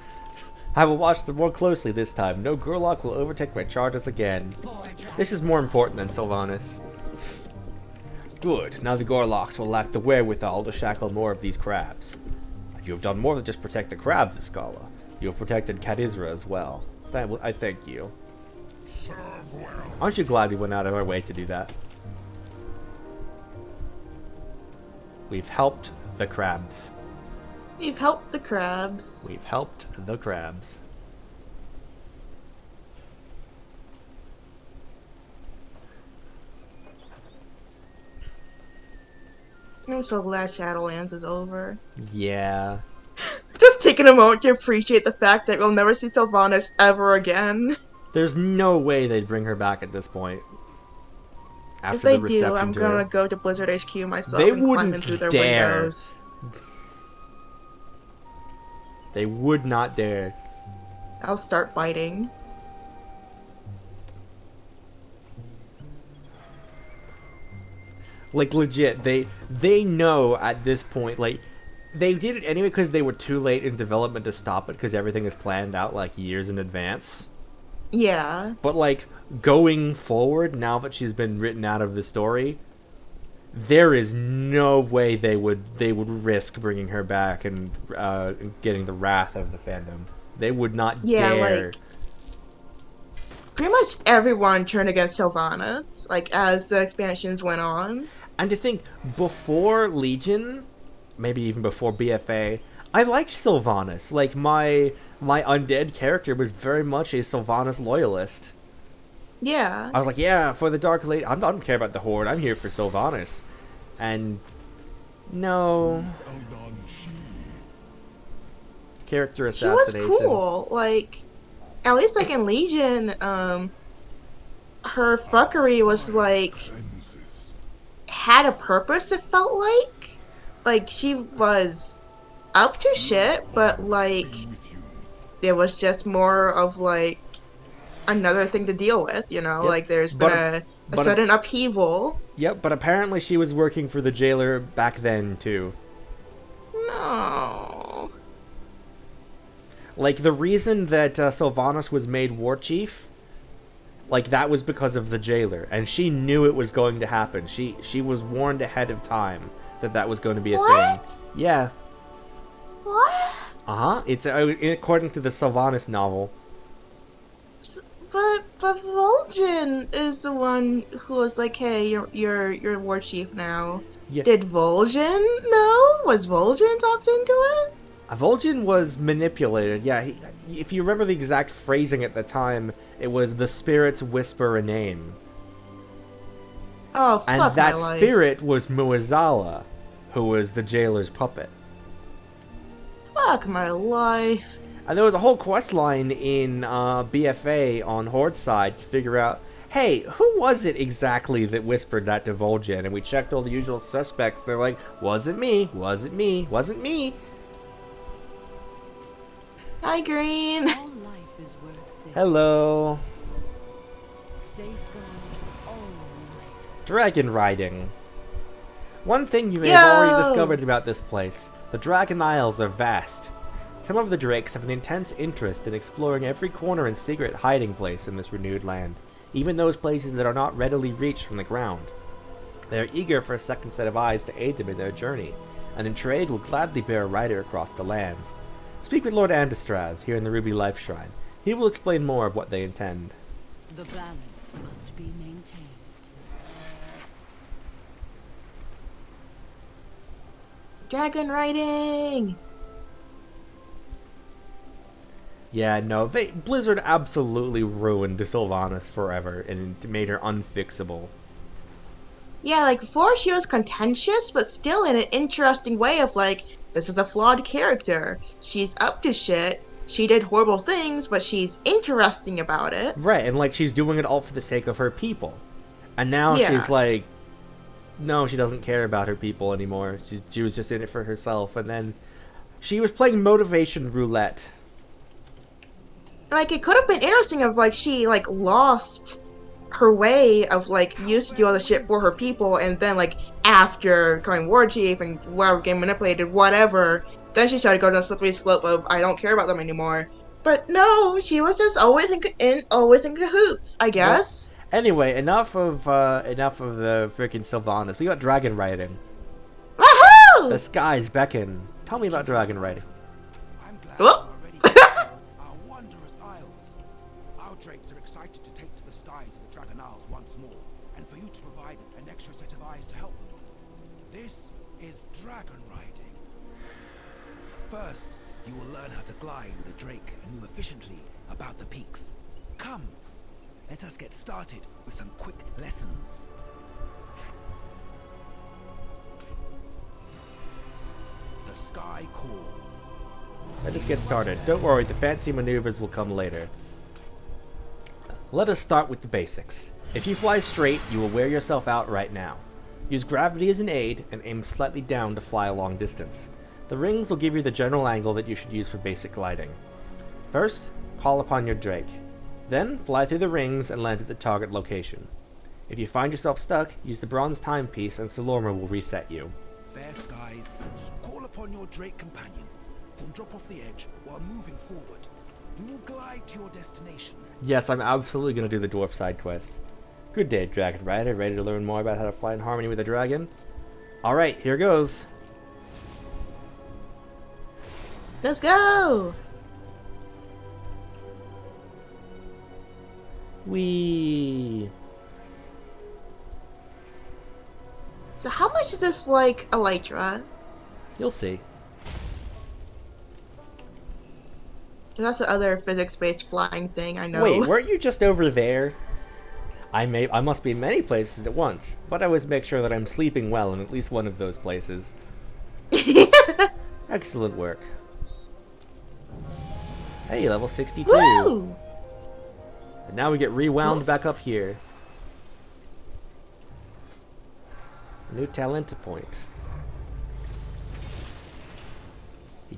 I will watch them more closely this time. No Gurlock will overtake my charges again. This is more important than Sylvanas. Good, now the Gorlocks will lack the wherewithal to shackle more of these crabs. You have done more than just protect the crabs, Escala. You have protected Khadizra as well. I thank you. Aren't you glad we went out of our way to do that? We've helped the crabs. We've helped the crabs. We've helped the crabs. I'm so glad Shadowlands is over. Yeah. Just taking a moment to appreciate the fact that we'll never see Sylvanas ever again. There's no way they'd bring her back at this point. After If they the do, I'm reception to gonna her. go to Blizzard HQ myself They and climb wouldn't in through their dare. windows. They would not dare. I'll start fighting. Like, legit, they know at this point, like, they did it anyway because they were too late in development to stop it because everything is planned out, like, years in advance. Yeah. But, like, going forward, now that she's been written out of the story, there is no way they would risk bringing her back and getting the wrath of the fandom. They would not dare. Like, pretty much everyone turned against Sylvanas, like, as the expansions went on. And to think, before Legion, maybe even before BFA, I liked Sylvanas. Like, my undead character was very much a Sylvanas loyalist. Yeah. I was like, yeah, for the Dark Lady, I don't care about the Horde, I'm here for Sylvanas. And no. character She was assassination. cool. Like, at least like in Legion, her fuckery was like had a purpose. It felt like she was up to shit, but like there was just more of like another thing to deal with. You know, Yep. like there's been a sudden upheaval. Yep, but apparently she was working for the jailer back then too. No. Like, the reason that Sylvanas was made war chief, like, that was because of the jailer. And she knew it was going to happen. She was warned ahead of time that that was going to be a thing. Yeah. What? Uh-huh. It's according to the Sylvanas novel. But Vol'jin is the one who was like, "Hey, you're war chief now." Yeah. Did Vol'jin know? Was Vol'jin talked into it? Vol'jin was manipulated. Yeah, if you remember the exact phrasing at the time, it was the spirits whisper a name. Oh, fuck and that my life. spirit was Muazala, who was the jailer's puppet. Fuck my life. And there was a whole quest line in BFA on Horde side to figure out, hey, who was it exactly that whispered that to Vol'jin? And we checked all the usual suspects. They're like, wasn't me, wasn't me, wasn't me. Hi, Green. All life is worth saving. Hello. Safeguard all life. Dragon riding. One thing you may have already discovered about this place. The Dragon Isles are vast. Some of the Drakes have an intense interest in exploring every corner and secret hiding place in this renewed land, even those places that are not readily reached from the ground. They are eager for a second set of eyes to aid them in their journey, and in trade will gladly bear a rider across the lands. Speak with Lord Andastraz here in the Ruby Life Shrine. He will explain more of what they intend. The balance must be maintained. Dragon riding. Yeah, no, Blizzard absolutely ruined Sylvanas forever and made her unfixable. Yeah, like before she was contentious, but still in an interesting way of like, this is a flawed character. She's up to shit. She did horrible things, but she's interesting about it. Right, and like she's doing it all for the sake of her people. And now she's like, no, she doesn't care about her people anymore. She was just in it for herself. And then she was playing motivation roulette. Like, it could have been interesting if, like, she, like, lost her way of, like, used to do all the shit for her people, and then, like, after going war chief and whatever, getting manipulated, whatever, then she started going down the slippery slope of, I don't care about them anymore. But no, she was just always in cahoots, I guess. Well, anyway, enough of the freaking Sylvanas. We got dragon riding. Woohoo! The skies beckon. Tell me about dragon riding. I'm glad Whoop. we're ready to our wondrous isles. Our drakes are excited to take to the skies of the Dragon Isles once more, and for you to provide an extra set of eyes to help them. This is dragon riding. First, you will learn how to glide with a drake and move efficiently about the peaks. Come, let us get started with some quick lessons. The sky calls. Let us get started. Don't worry, the fancy maneuvers will come later. Let us start with the basics. If you fly straight, you will wear yourself out right now. Use gravity as an aid and aim slightly down to fly a long distance. The rings will give you the general angle that you should use for basic gliding. First, call upon your drake. Then, fly through the rings and land at the target location. If you find yourself stuck, use the bronze timepiece and Salorma will reset you. Fair skies, call upon your drake companion. Then drop off the edge while moving forward. You will glide to your destination. Yes, I'm absolutely going to do the dwarf side quest. Good day, Dragon Rider. Ready to learn more about how to fly in harmony with a dragon? Alright, here goes. Let's go! Whee! So how much is this like Elytra? You'll see. That's the other physics-based flying thing, I know. Wait, weren't you just over there? I must be in many places at once, but I always make sure that I'm sleeping well in at least one of those places. Excellent work. Hey, level 62. Woo! And now we get rewound back up here. New talent point.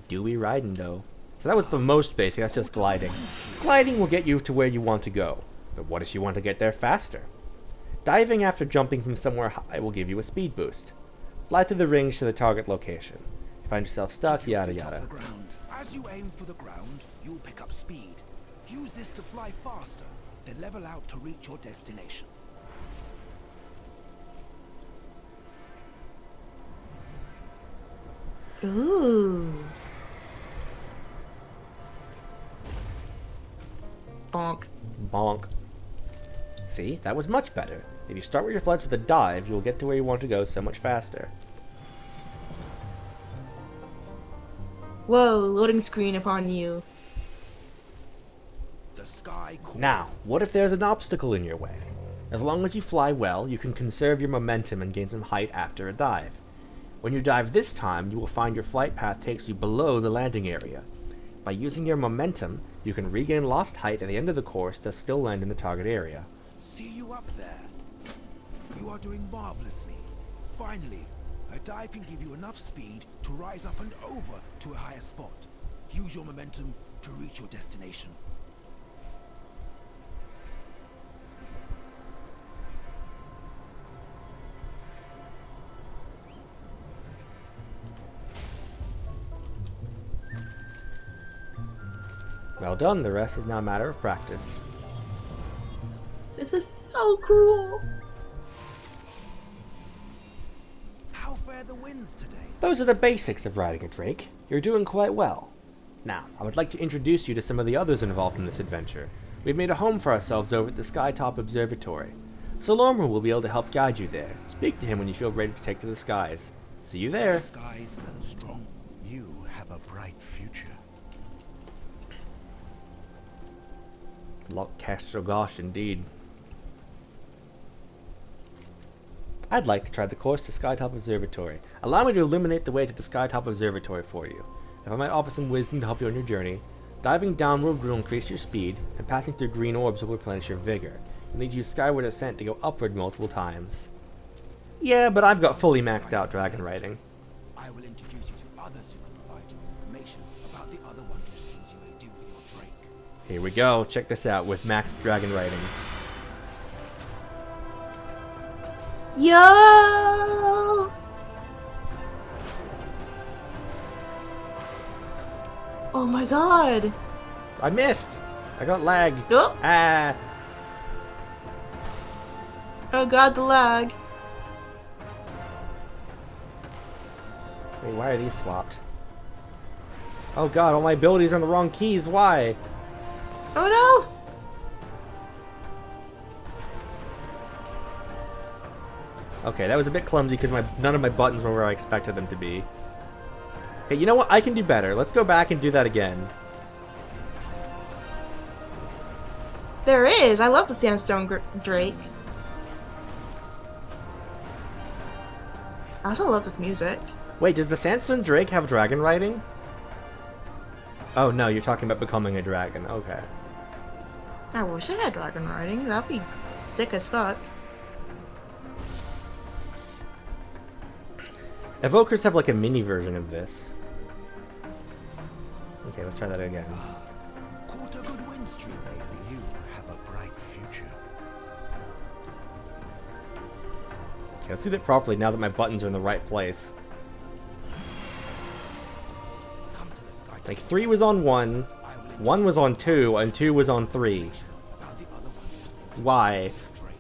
Dewy riding though. So that was the most basic, that's just gliding. Gliding will get you to where you want to go. But what if you want to get there faster? Diving after jumping from somewhere high will give you a speed boost. Fly through the rings to the target location. You find yourself stuck, yada yada. As you aim for the ground, you'll pick up speed. Use this to fly faster, then level out to reach your destination. Ooh. Bonk. Bonk. See, that was much better. If you start with your flights with a dive, you'll get to where you want to go so much faster. Whoa, loading screen upon you. The sky calls. Now, what if there's an obstacle in your way? As long as you fly well, you can conserve your momentum and gain some height after a dive. When you dive this time, you will find your flight path takes you below the landing area. By using your momentum, you can regain lost height at the end of the course to still land in the target area. See you up there. You are doing marvelously. Finally, a dive can give you enough speed to rise up and over to a higher spot. Use your momentum to reach your destination. Well done, the rest is now a matter of practice. This is so cool. How fare the winds today? Those are the basics of riding a drake. You're doing quite well. Now, I would like to introduce you to some of the others involved in this adventure. We've made a home for ourselves over at the Skytop Observatory. Solorma will be able to help guide you there. Speak to him when you feel ready to take to the skies. See you there. The skies and strong. You have a bright future. Lock Castro gosh, indeed. I'd like to try the course to Skytop Observatory. Allow me to illuminate the way to the Skytop Observatory for you. If I might offer some wisdom to help you on your journey, diving downward will increase your speed, and passing through green orbs will replenish your vigor. You'll need to use skyward ascent to go upward multiple times. Yeah, but I've got fully maxed out dragon riding. I will introduce you to others who can provide you information about the other wondrous things you may do with your drake. Here we go, check this out with maxed dragon riding. Yo! Oh my god! I missed! I got lag. Oh, Ah! oh god, the lag. Wait, why are these swapped? Oh god, all my abilities are on the wrong keys, why? Oh no! Okay, that was a bit clumsy because none of my buttons were where I expected them to be. Okay, you know what? I can do better. Let's go back and do that again. There is! I love the sandstone drake. I also love this music. Wait, does the Sandstone Drake have dragon riding? Oh no, you're talking about becoming a dragon. Okay. I wish I had dragon riding. That'd be sick as fuck. Evokers have like a mini version of this. Okay, let's try that again. Caught a good wind stream lately. You have a bright future. Okay, let's do that properly now that my buttons are in the right place. Come to the sky. Like 3 was on 1, 1 was on 2, and 2 was on 3. About the other wondrous things Why? Drake.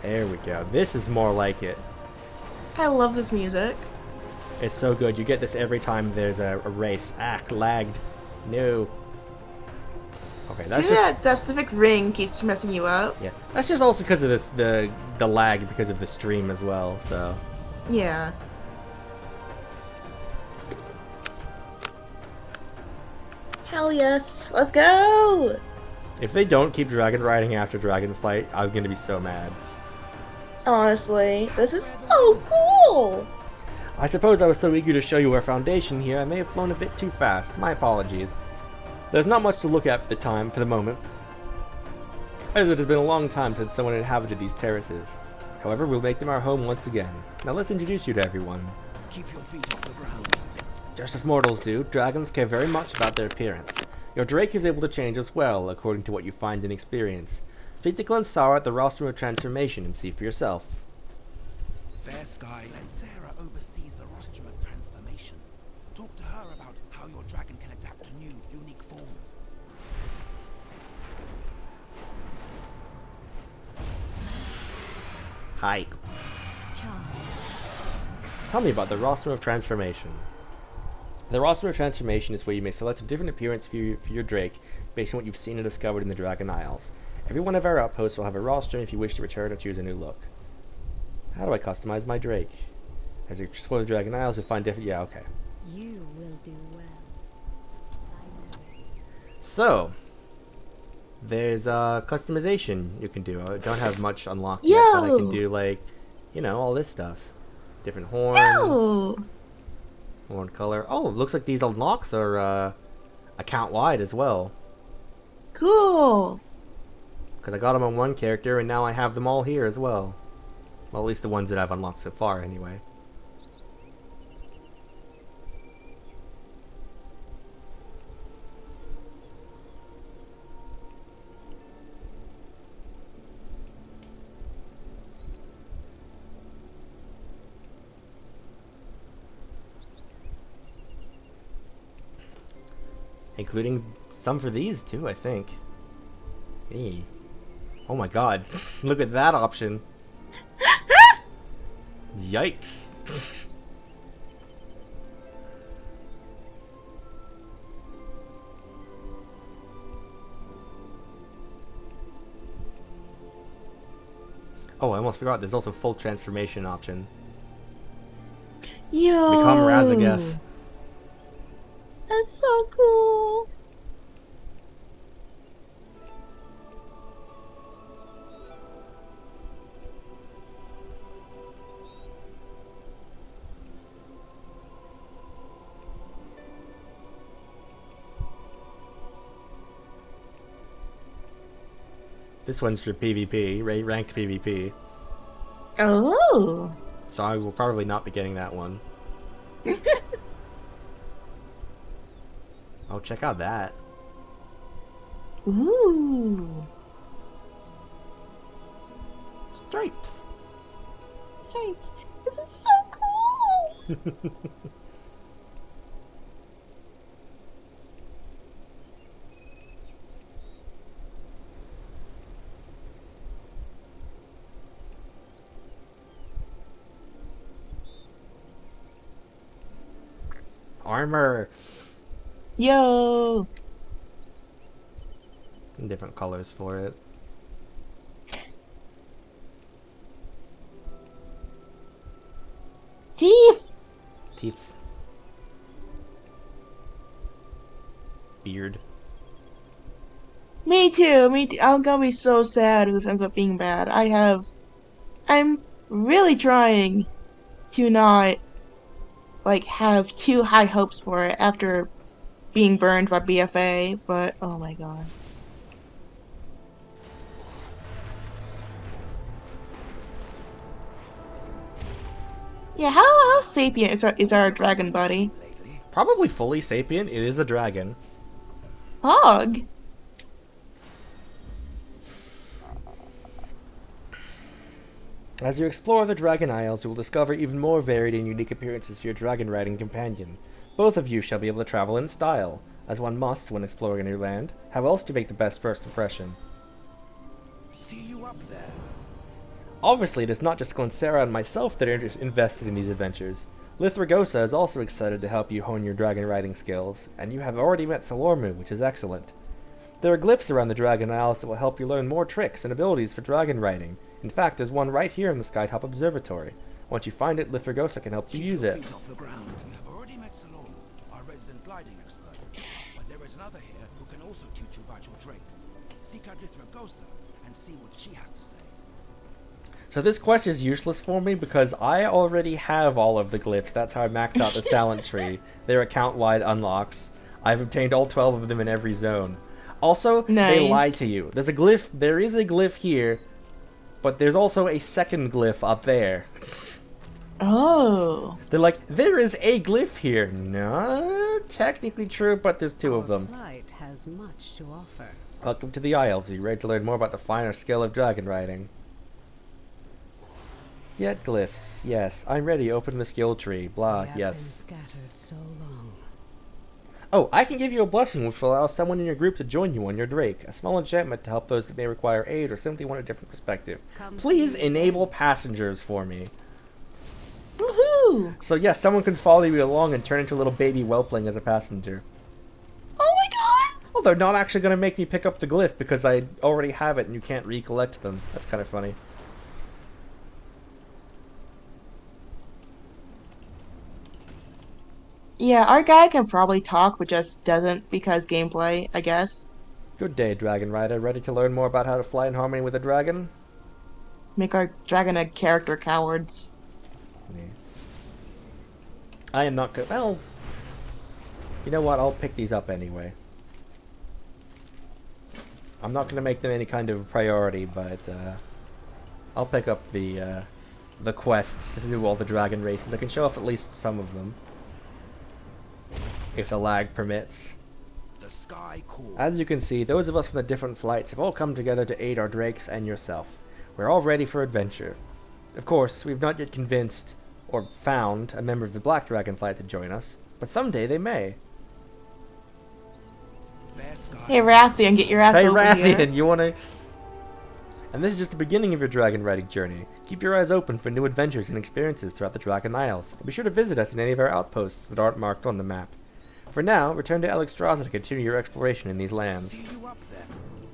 There we go. This is more like it. I love this music. It's so good. You get this every time there's a race. Ah, lagged. No. Okay, that's See just... that specific ring keeps messing you up? Yeah, that's just also because of this, the lag because of the stream as well, so... Yeah. Hell yes. Let's go! If they don't keep dragon riding after Dragonflight, I'm gonna be so mad. Honestly, this is so cool! I suppose I was so eager to show you our foundation here, I may have flown a bit too fast. My apologies. There's not much to look at for the moment, as it has been a long time since someone inhabited these terraces. However, we'll make them our home once again. Now let's introduce you to everyone. Keep your feet off the ground. Just as mortals do, dragons care very much about their appearance. Your Drake is able to change as well, according to what you find and experience. Speak to Glensara at the Rostrum of Transformation and see for yourself. Fair Sky and Sarah oversees the Rostrum of Transformation. Talk to her about how your dragon can adapt to new, unique forms. Hi. Tell me about the Rostrum of Transformation. The Rostrum of Transformation is where you may select a different appearance for your Drake based on what you've seen and discovered in the Dragon Isles. Every one of our outposts will have a rostrum if you wish to return or choose a new look. How do I customize my Drake? As you explore the Dragon Isles, you'll find different... Yeah, okay. You will do well. I know it. So, there's customization you can do. I don't have much unlocked yet, but I can do, like, you know, all this stuff. Different horns. Horn color. Oh, it looks like these unlocks are account-wide as well. Cool! Because I got them on one character, and now I have them all here as well. Well, at least the ones that I've unlocked so far, anyway. Including some for these, too, I think. Hey. Oh my god. Look at that option. Yikes. Oh, I almost forgot. There's also full transformation option. Yo! Become Razageth. That's so cool! This one's for PvP, ranked PvP. Oh! So I will probably not be getting that one. Oh, check out that. Ooh! Stripes! Stripes! This is so cool! Armor! Yo! Different colors for it. Teeth! Teeth. Beard. Me too, me too. I'm gonna be so sad if this ends up being bad. I'm really trying to not, like, have too high hopes for it after being burned by BFA, but oh my god. Yeah, how sapient is our dragon buddy? Probably fully sapient. It is a dragon. Hog? As you explore the Dragon Isles, you will discover even more varied and unique appearances for your dragon riding companion. Both of you shall be able to travel in style, as one must when exploring a new land. How else do you make the best first impression? See you up there. Obviously, it is not just Glensara and myself that are invested in these adventures. Lithragosa is also excited to help you hone your dragon riding skills, and you have already met Salormu, which is excellent. There are glyphs around the Dragon Isles that will help you learn more tricks and abilities for dragon riding. In fact, there's one right here in the Skytop Observatory. Once you find it, Lithragosa can help you use it. Feet off the ground. We have already met Salormu, our resident gliding expert. But there is another here who can also teach you about your drake. Seek out Lithragosa and see what she has to say. So this quest is useless for me because I already have all of the glyphs. That's how I maxed out this talent tree. They're account-wide unlocks. I've obtained all 12 of them in every zone. Also, they Nice. lie to you. There's a glyph. There is a glyph here, but there's also a second glyph up there. Oh. They're like, there is a glyph here. No, technically true, but there's two of them. Flight has much to offer. Welcome to the Isles. Are you ready to learn more about the finer skill of dragon riding? Get glyphs. Yes, I'm ready. Open the skill tree. Blah. We have Yes. been scattered so long. Oh, I can give you a blessing which will allow someone in your group to join you on your Drake. A small enchantment to help those that may require aid or simply want a different perspective. Please enable passengers for me. Woohoo! So yes, someone can follow you along and turn into a little baby whelpling as a passenger. Oh my god! Well, they're not actually going to make me pick up the glyph because I already have it and you can't recollect them. That's kind of funny. Yeah, our guy can probably talk, but just doesn't because gameplay, I guess. Good day, Dragon Rider. Ready to learn more about how to fly in harmony with a dragon? Make our dragon a character cowards. Yeah. I am not good. Well, you know what? I'll pick these up anyway. I'm not going to make them any kind of priority, but I'll pick up the quest to do all the dragon races. I can show off at least some of them, if the lag permits. The sky calls. As you can see, those of us from the different flights have all come together to aid our drakes and yourself. We're all ready for adventure. Of course, we've not yet convinced or found a member of the Black Dragonflight to join us, but someday they may. Hey Rathian, get your ass Hey over Rathian, here. you wanna... And this is just the beginning of your dragon riding journey. Keep your eyes open for new adventures and experiences throughout the Dragon Isles, and be sure to visit us in any of our outposts that aren't marked on the map. For now, return to Alexstrasza to continue your exploration in these lands. See you up there.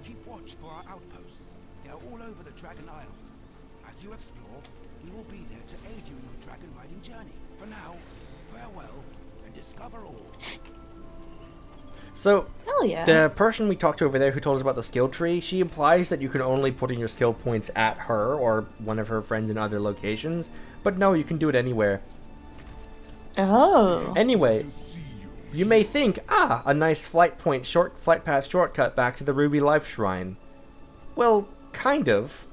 Keep watch for our outposts. They are all over the Dragon Isles. As you explore, we will be there to aid you in your dragon riding journey. For now, farewell and discover all. So, Hell yeah. the person we talked to over there who told us about the skill tree, she implies that you can only put in your skill points at her or one of her friends in other locations, but no, you can do it anywhere. Oh. Anyway, you may think, a nice flight path shortcut back to the Ruby Life Shrine. Well, kind of.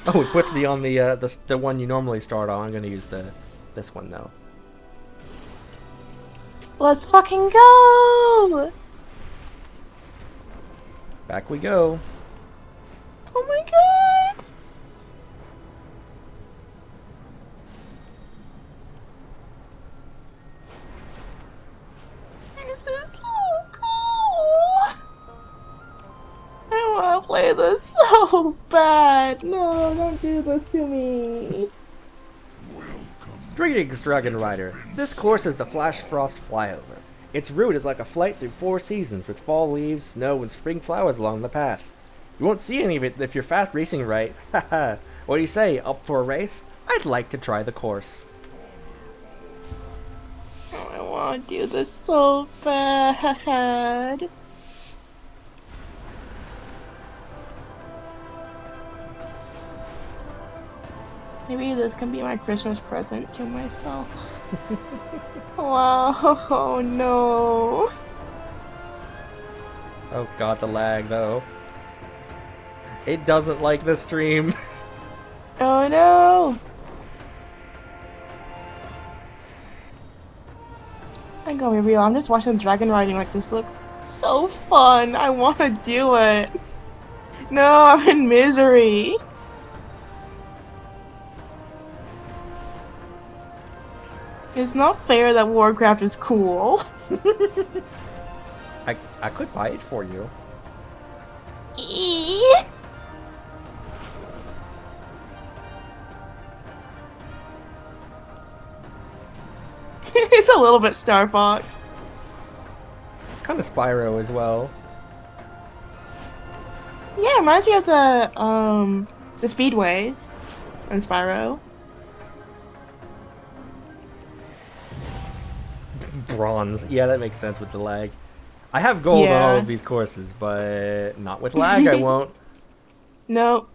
Oh, it puts me on the one you normally start on. I'm gonna use this one though. Let's fucking go! Back we go. Oh my god! This is so cool! I wanna play this so bad! No, don't do this to me! Greetings, Dragon Rider. This course is the Flash Frost Flyover. Its route is like a flight through 4 seasons with fall leaves, snow, and spring flowers along the path. You won't see any of it if you're fast racing right. Haha. What do you say, up for a race? I'd like to try the course. Oh, I wanna do this so bad! Maybe this can be my Christmas present to myself. Wow, oh no. Oh god, the lag though. It doesn't like the stream. Oh no! I'm gonna be real, I'm just watching dragon riding like this looks so fun. I wanna do it. No, I'm in misery. It's not fair that Warcraft is cool. I could buy it for you. It's a little bit Star Fox. It's kind of Spyro as well. Yeah, it reminds me of the speedways in Spyro. Bronze. Yeah, that makes sense with the lag. I have gold on all of these courses, but not with lag, I won't. No.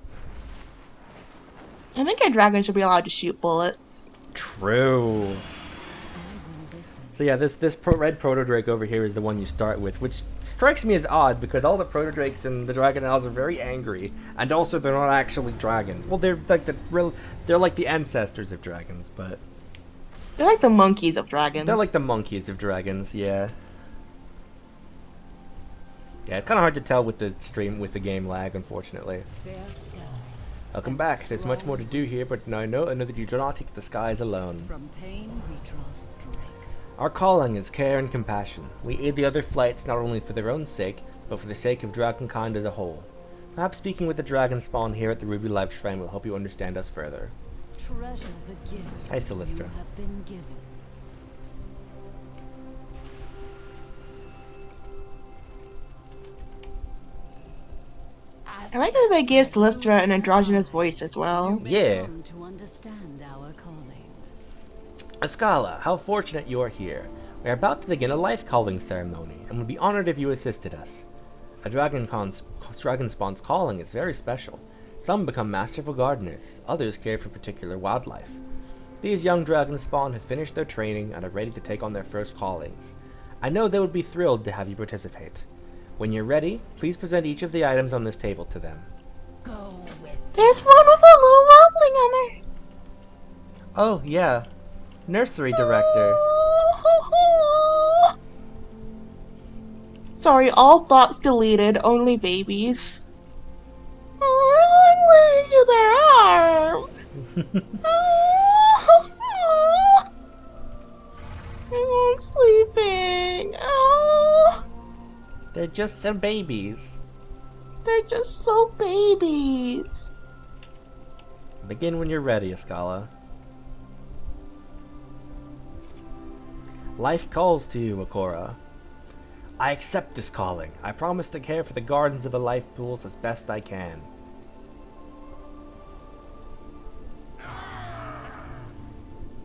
I think a dragon should be allowed to shoot bullets. True. So yeah, this red proto-drake over here is the one you start with, which strikes me as odd because all the proto-drakes in the Dragon Isles are very angry, and also they're not actually dragons. Well, they're like the ancestors of dragons, but they're like the monkeys of dragons. They're like the monkeys of dragons, yeah. Yeah, it's kind of hard to tell with the game lag, unfortunately. Welcome back. There's much more to do here, but I know that you do not take the skies alone. From pain we draw strength. Our calling is care and compassion. We aid the other flights not only for their own sake, but for the sake of dragonkind as a whole. Perhaps speaking with the dragon spawn here at the Ruby Life Shrine will help you understand us further. Treasure the gift Hi, Celestra. you have been given. I like that they gave Celestra an androgynous voice as well. Yeah. To understand our calling. Ascala, how fortunate you are here. We are about to begin a life calling ceremony, and would be honored if you assisted us. A dragon spawn's calling is very special. Some become masterful gardeners, others care for particular wildlife. These young dragon spawn have finished their training and are ready to take on their first callings. I know they would be thrilled to have you participate. When you're ready, please present each of the items on this table to them. There's one with a little wildling on there. Oh, yeah. Nursery director. Sorry, all thoughts deleted, only babies. Oh, I'm laying you their arms. I'm sleeping. Oh. They're just some babies. They're just so babies. Begin when you're ready, Ascala. Life calls to you, Akora. I accept this calling. I promise to care for the gardens of the life pools as best I can.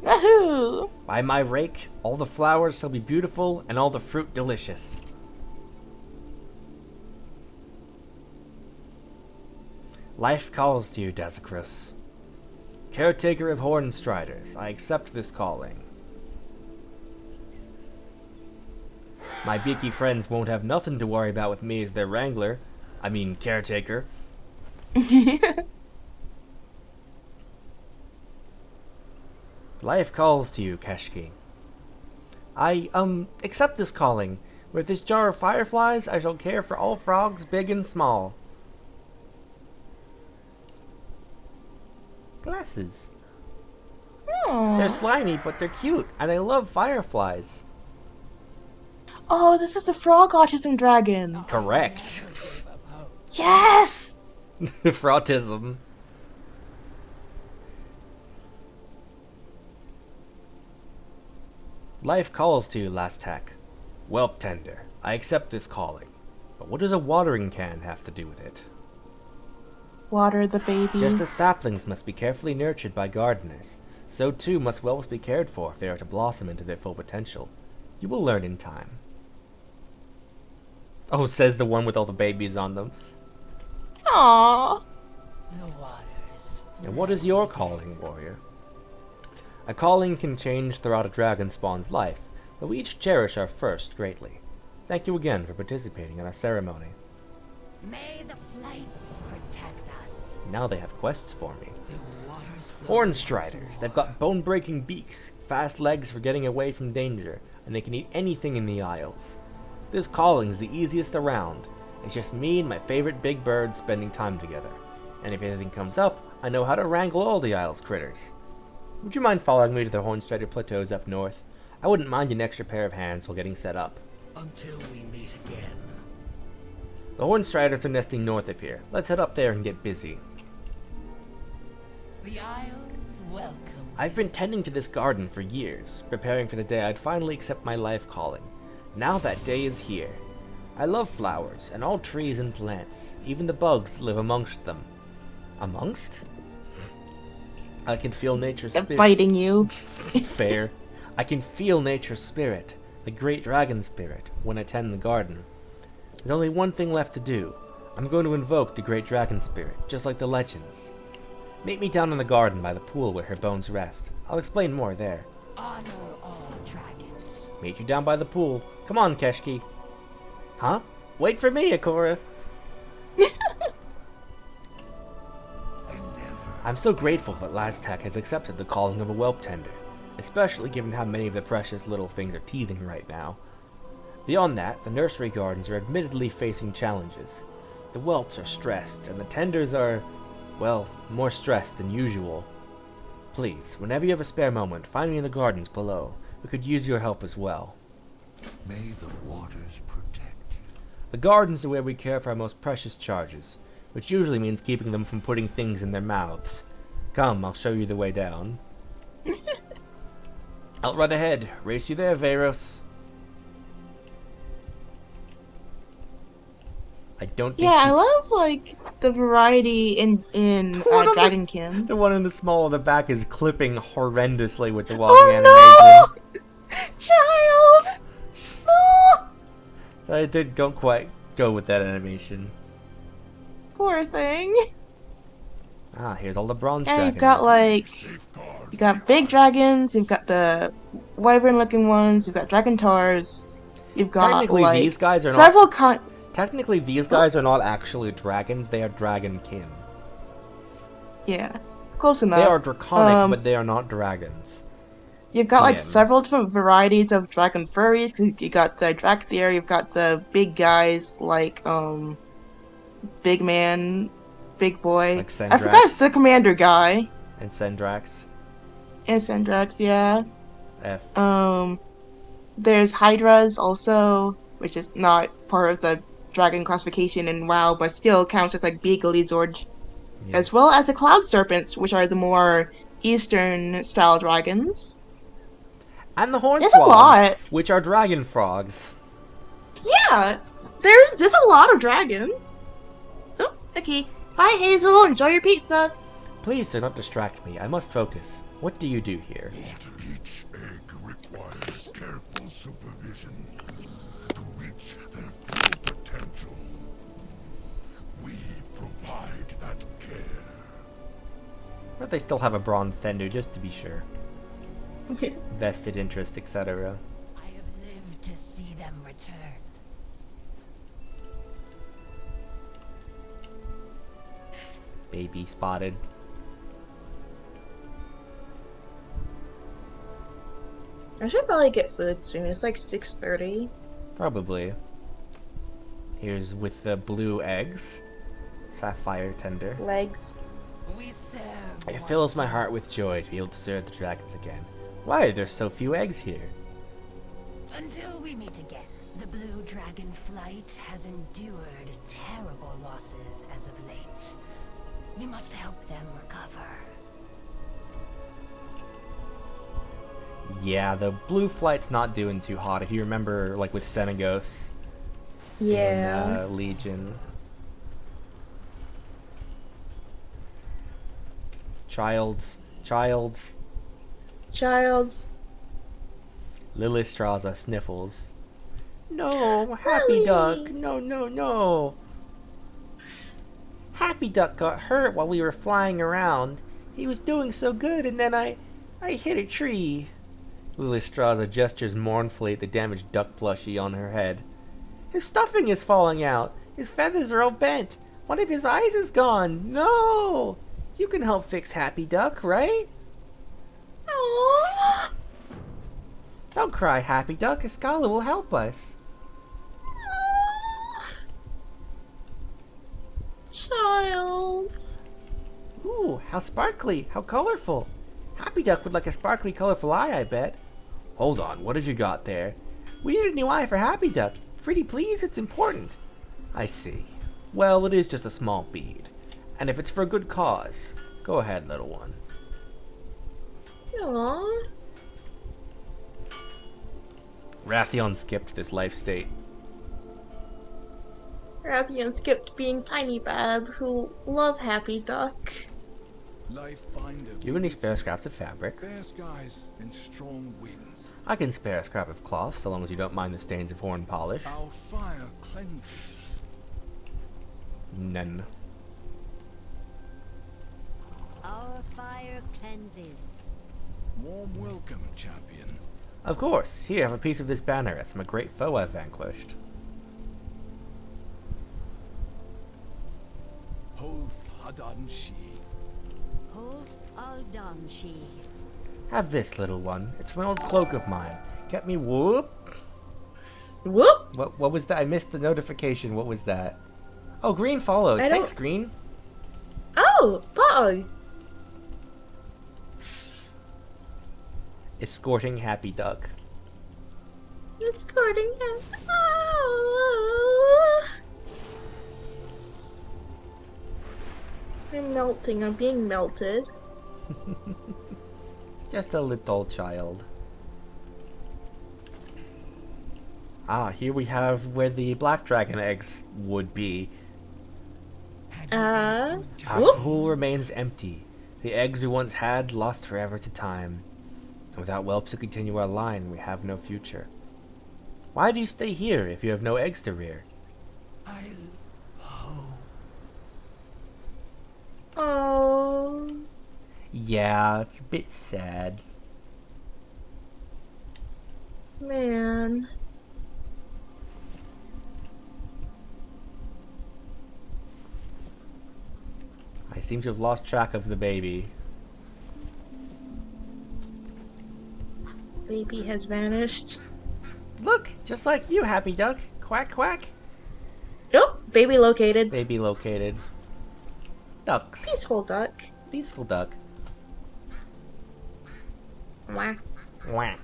Wahoo! By my rake, all the flowers shall be beautiful and all the fruit delicious. Life calls to you, Desicrus. Caretaker of Hornstriders, I accept this calling. My beaky friends won't have nothing to worry about with me as their wrangler. I mean, caretaker. Life calls to you, Keshki. I, accept this calling. With this jar of fireflies, I shall care for all frogs, big and small. Glasses. They're slimy, but they're cute, and I love fireflies. Oh, this is the frog autism dragon. Correct. Yes! For autism. Life calls to you, Lastak. Whelp tender, I accept this calling. But what does a watering can have to do with it? Water the babies. Just as saplings must be carefully nurtured by gardeners, so too must whelps be cared for if they are to blossom into their full potential. You will learn in time. Oh, says the one with all the babies on them. Aww. And what is your calling, warrior? A calling can change throughout a dragon spawn's life, but we each cherish our first greatly. Thank you again for participating in our ceremony. May the flights protect us. Now they have quests for me. Hornstriders. They've got bone-breaking beaks, fast legs for getting away from danger, and they can eat anything in the Isles. This calling's the easiest around. It's just me and my favorite big bird spending time together. And if anything comes up, I know how to wrangle all the Isles critters. Would you mind following me to the Hornstrider plateaus up north? I wouldn't mind an extra pair of hands while getting set up. Until we meet again. The Hornstriders are nesting north of here. Let's head up there and get busy. The Isles welcome. I've been tending to this garden for years, preparing for the day I'd finally accept my life calling. Now that day is here. I love flowers, and all trees and plants, even the bugs that live amongst them. Amongst? I can feel nature's spirit. Biting you. Fair. I can feel nature's spirit. the great dragon spirit, when I tend the garden. There's only one thing left to do. I'm going to invoke the great dragon spirit, just like the legends. Meet me down in the garden by the pool where her bones rest. I'll explain more there. Honor all dragons. Meet you down by the pool. Come on, Keshki. Huh? Wait for me, Akora. I'm so grateful that Laztec has accepted the calling of a whelp tender, especially given how many of the precious little things are teething right now. Beyond that, the nursery gardens are admittedly facing challenges. The whelps are stressed, and the tenders are, well, more stressed than usual. Please, whenever you have a spare moment, find me in the gardens below. We could use your help as well. May the waters protect you. The gardens are where we care for our most precious charges, which usually means keeping them from putting things in their mouths. Come, I'll show you the way down. Out right ahead. Race you there, Varos. I don't think I love like the variety in Dragonkin. The one in the small of the back is clipping horrendously with the walking animation. No! Child! No! I don't quite go with that animation. Poor thing. Ah, here's all the bronze Yeah, dragons. you've got like, you got big dragons, you've got the wyvern-looking ones, you've got dragon tars, you've got Technically, like these guys are several kinds. Technically, these guys are not actually dragons; they are dragonkin. Yeah, close enough. They are draconic, but they are not dragons. You've got like several different varieties of dragon furries. Cause you got the Drakthir, you've got the big guys like big man, big boy. Like Sendrax. I forgot it's the commander guy. And Sendrax. And Sendrax, yeah. F. There's Hydras also, which is not part of the dragon classification in WoW, but still counts as like big Lizord. Yeah. As well as the Cloud Serpents, which are the more Eastern style dragons. And the Horn There's Swabs, a lot. which are dragon frogs. Yeah, there's a lot of dragons. Oh, okay. Hi, Hazel. Enjoy your pizza. Please do not distract me. I must focus. What do you do here? Each egg requires careful supervision to reach their full potential. We provide that care. But they still have a bronze tender, just to be sure. Okay. Vested interest, etc. I have lived to see them return. Baby spotted. I should probably get food soon. It's like 6:30. Probably. Here's with the blue eggs. Sapphire tender. Legs. We serve. It fills my heart with joy to be able to serve the dragons again. Why are there so few eggs here? Until we meet again, the blue Dragonflight has endured terrible losses as of late. We must help them recover. Yeah, the blue flight's not doing too hot. If you remember, like with Senegos. Yeah. In, Legion. Childs. Lilistraza sniffles. No, Happy Duck. No. Happy Duck got hurt while we were flying around. He was doing so good, and then I hit a tree. Lilistraza gestures mournfully at the damaged duck plushie on her head. His stuffing is falling out. His feathers are all bent. One of his eyes is gone. No! You can help fix Happy Duck, right? Aww. Don't cry, Happy Duck. Escala will help us. Child. Ooh, how sparkly. How colorful. Happy Duck would like a sparkly, colorful eye, I bet. Hold on, what have you got there? We need a new eye for Happy Duck. Pretty please, it's important. I see. Well, it is just a small bead. And if it's for a good cause, go ahead, little one. Aww. Rathion skipped this life state. Rathian skipped being Tiny Bab, who love Happy Duck. Life binder. Do you have any spare scraps of fabric? Fair skies and strong winds. I can spare a scrap of cloth, so long as you don't mind the stains of horn polish. Our fire cleanses. None. Our fire cleanses. Warm welcome, champion. Of course. Here, have a piece of this banner. It's my great foe I've vanquished. Hoth Hadan Shi. Hoth Aldan Shi. Have this, little one. It's an old cloak of mine. Get me whoop. Whoop! What was that? I missed the notification. What was that? Oh, Green followed. I Thanks, don't- Green. Oh, bug! Escorting Happy Duck. It's courting him. Oh. I'm melting. I'm being melted. Just a little child. Ah, here we have where the black dragon eggs would be. Our Whoop. pool remains empty. The eggs we once had lost forever to time. And without whelps to continue our line, we have no future. Why do you stay here if you have no eggs to rear? Oh. Yeah, it's a bit sad. Man. I seem to have lost track of the baby. Baby has vanished. Look, just like you, Happy Duck. Quack, quack. Nope. Baby located. Baby located. Ducks. Peaceful duck. Peaceful duck. Wah. Wah.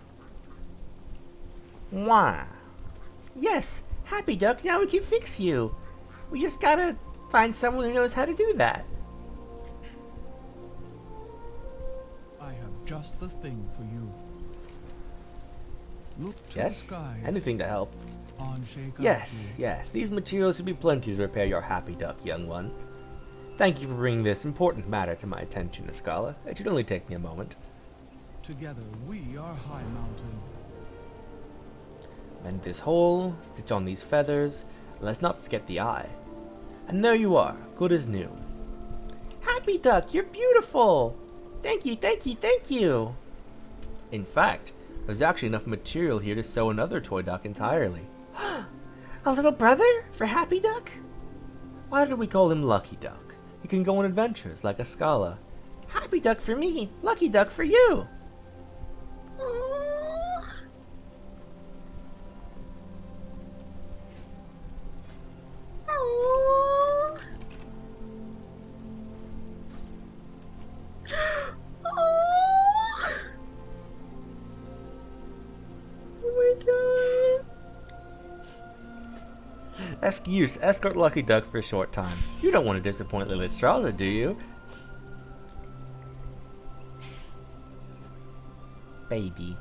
Wah. Yes, Happy Duck, now we can fix you. We just gotta find someone who knows how to do that. I have just the thing for you. Look to Yes, the skies. anything to help. On Sheikah Yes, Abdul. yes, these materials should be plenty to repair your Happy Duck, young one. Thank you for bringing this important matter to my attention, Escala. It should only take me a moment. Together we are High Mountain. Mend this hole, stitch on these feathers, and let's not forget the eye. And there you are, good as new. Happy Duck, you're beautiful! Thank you, thank you, thank you! In fact, there's actually enough material here to sew another toy duck entirely. A little brother for Happy Duck? Why do we call him Lucky Duck? He can go on adventures like Escala. Happy Duck for me, Lucky Duck for you! Excuse, escort Lucky Duck for a short time. You don't want to disappoint Lilistrada, do you? Baby.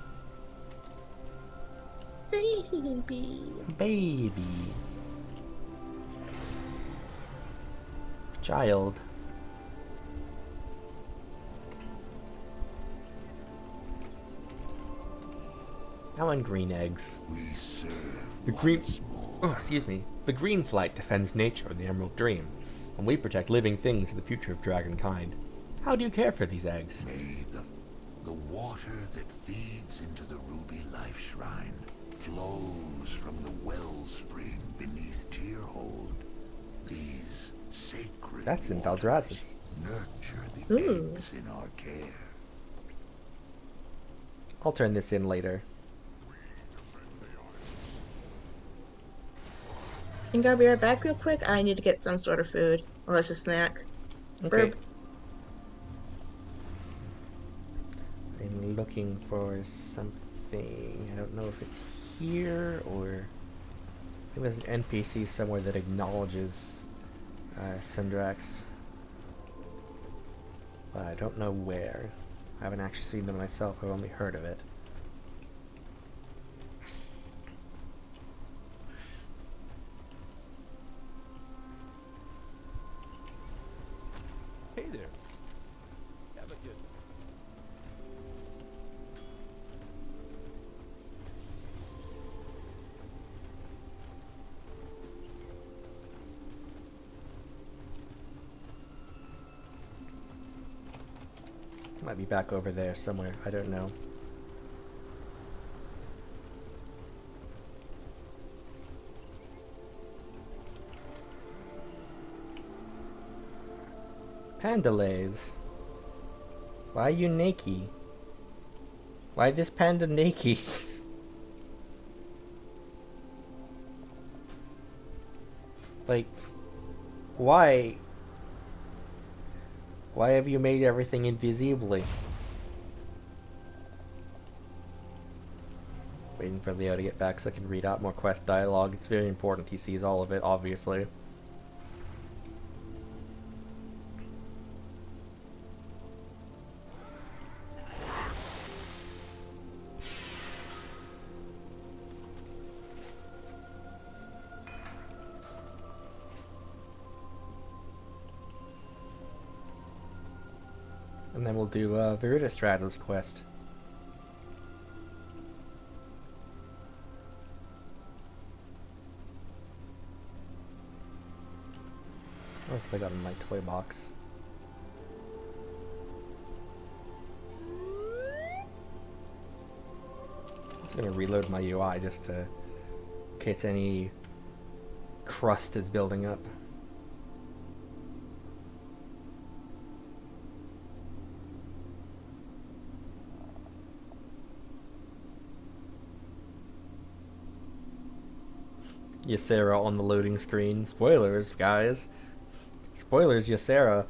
Baby. Baby. Child. I want green eggs. We serve The green... once more. Oh, excuse me. The green flight defends nature and the Emerald Dream, and we protect living things in the future of dragonkind. How do you care for these eggs? May the water that feeds into the ruby life shrine flows from the wellspring beneath Tierhold. These sacred That's in waters Valdrazis. nurture the Ooh. eggs in our care. I'll turn this in later. I'm gonna be right back real quick. I need to get some sort of food. Or it's a snack. Okay. Burp. I'm looking for something. I don't know if it's here or... I think there's an NPC somewhere that acknowledges Syndrax. But I don't know where. I haven't actually seen them myself, I've only heard of it. Hey there. Might be back over there somewhere. I don't know. Pandalays. Why are you naked? Why this panda naked? Like, why? Why have you made everything invisibly? Waiting for Leo to get back so I can read out more quest dialogue. It's very important he sees all of it, obviously. And then we'll do Viridistraz's quest. What else have I got in my toy box? I'm just gonna reload my UI just to, in case any crust is building up. Ysera on the loading screen. Spoilers, guys. Spoilers, Ysera.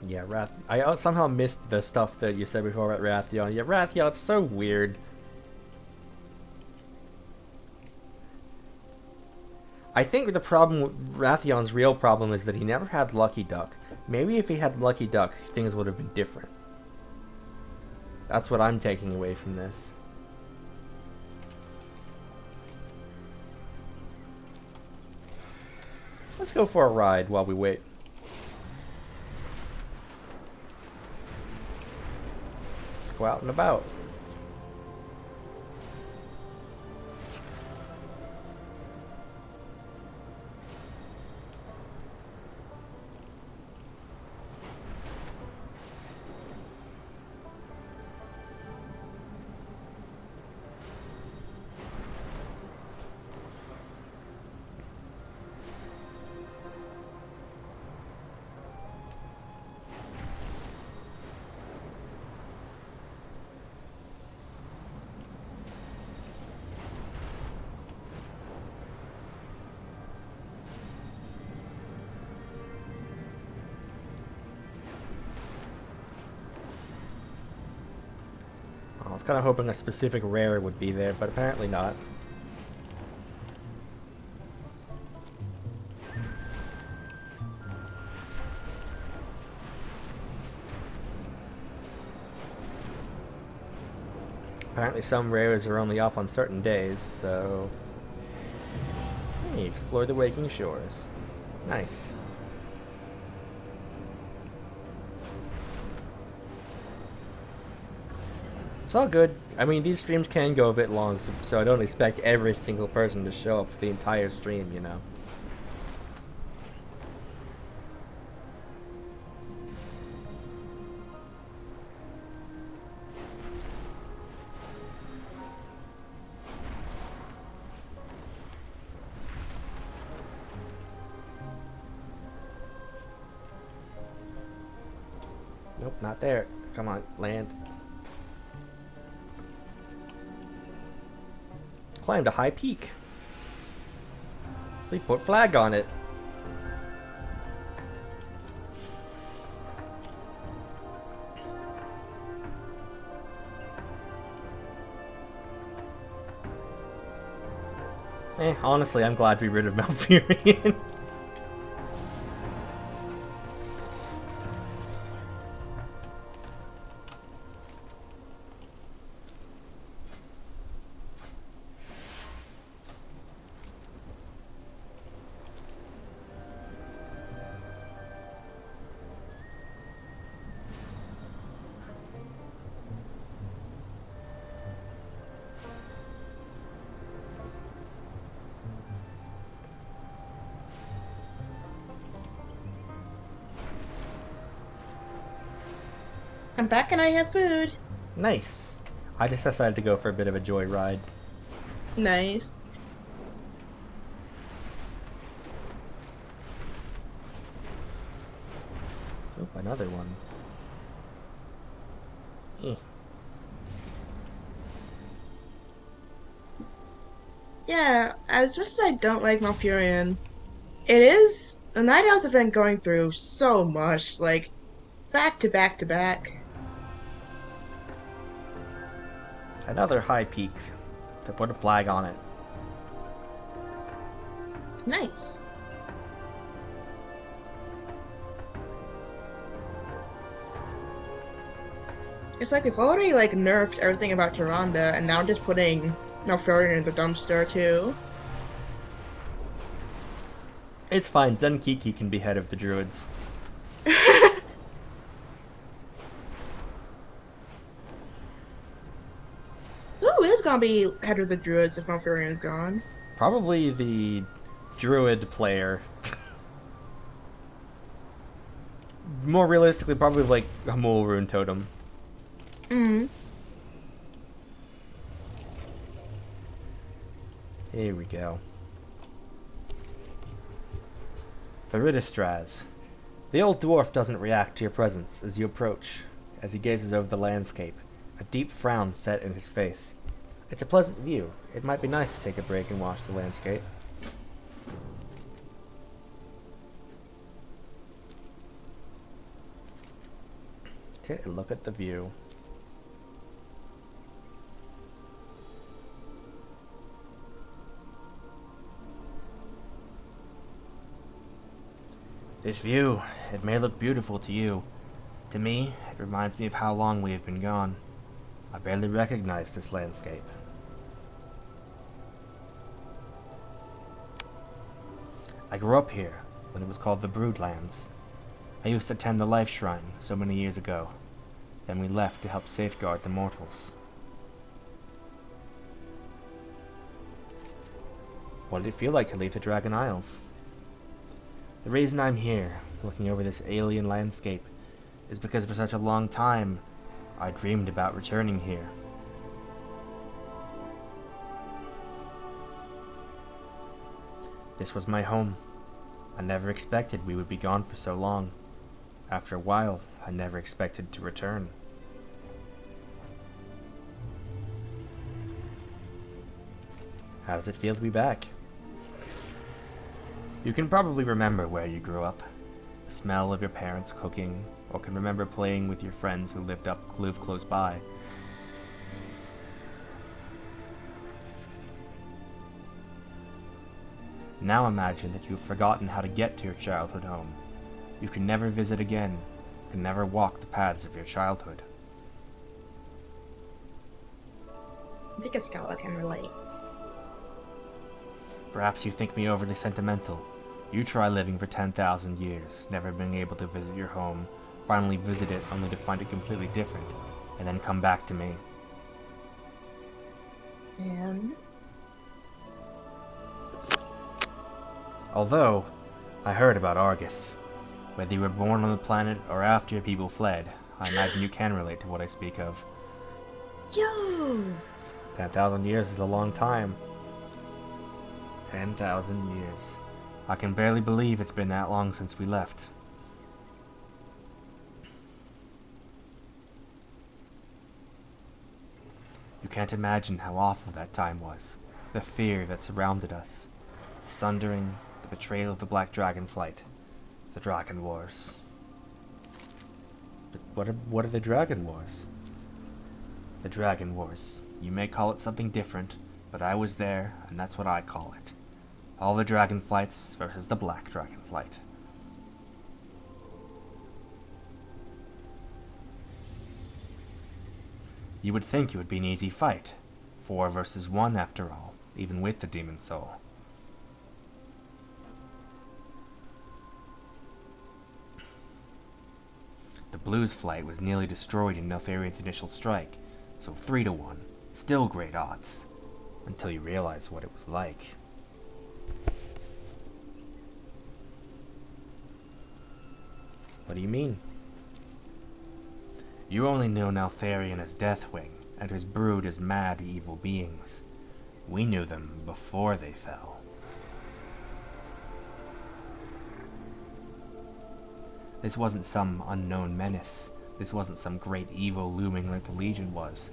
Yeah, I somehow missed the stuff that you said before about Rathion. Yeah, Rathion, it's so weird. I think the problem with Rathion's real problem is that he never had Lucky Duck. Maybe if he had Lucky Duck, things would have been different. That's what I'm taking away from this. Let's go for a ride while we wait. Go out and about. I was kind of hoping a specific rare would be there, but apparently not. Apparently some rares are only off on certain days, so... Hey, explore the waking shores. Nice. It's all good. I mean, these streams can go a bit long, so I don't expect every single person to show up for the entire stream, you know. Nope, not there. Come on, land. Climbed a high peak. They put flag on it. Honestly, I'm glad we rid of Malfurion. I'm back and I have food. Nice. I just decided to go for a bit of a joyride. Nice. Oh, another one. Eh. Yeah, as much as I don't like Malfurion, it is the Night Owls have been going through so much, like back to back to back. Another high peak. To put a flag on it. Nice. It's like we've already like nerfed everything about Tyrande, and now I'm just putting Malfurion in the dumpster too. It's fine. Zenkiki can be head of the druids. Who is gonna be head of the druids if Malfurion's gone? Probably the druid player. More realistically, probably like Hamul Rune Totem. Mm. Here we go. Veridistraz. The old dwarf doesn't react to your presence as you approach. As he gazes over the landscape, a deep frown set in his face. It's a pleasant view. It might be nice to take a break and watch the landscape. Take a look at the view. This view, it may look beautiful to you. To me, it reminds me of how long we have been gone. I barely recognize this landscape. I grew up here, when it was called the Broodlands. I used to tend the Life Shrine so many years ago. Then we left to help safeguard the mortals. What did it feel like to leave the Dragon Isles? The reason I'm here, looking over this alien landscape, is because for such a long time, I dreamed about returning here. This was my home. I never expected we would be gone for so long. After a while, I never expected to return. How does it feel to be back? You can probably remember where you grew up, the smell of your parents cooking, or can remember playing with your friends who lived up kloof close by. Now imagine that you've forgotten how to get to your childhood home. You can never visit again, can never walk the paths of your childhood. I think Ascala can relate. Perhaps you think me overly sentimental. You try living for 10,000 years, never being able to visit your home, finally visit it only to find it completely different, and then come back to me. And Although, I heard about Argus. Whether you were born on the planet or after your people fled, I imagine you can relate to what I speak of. yo, 10,000 years is a long time. 10,000 years. I can barely believe it's been that long since we left. You can't imagine how awful that time was. The fear that surrounded us. The sundering, the betrayal of the Black Dragonflight. The Dragon Wars. But what are the Dragon Wars? The Dragon Wars. You may call it something different, but I was there, and that's what I call it. All the Dragonflights versus the Black Dragonflight. You would think it would be an easy fight. 4 versus 1 after all, even with the Demon Soul. The Blues flight was nearly destroyed in Neltharion's initial strike, so 3 to 1, still great odds, until you realize what it was like. What do you mean? You only know Neltharion as Deathwing, and his brood as mad, evil beings. We knew them before they fell. This wasn't some unknown menace. This wasn't some great evil looming like the Legion was.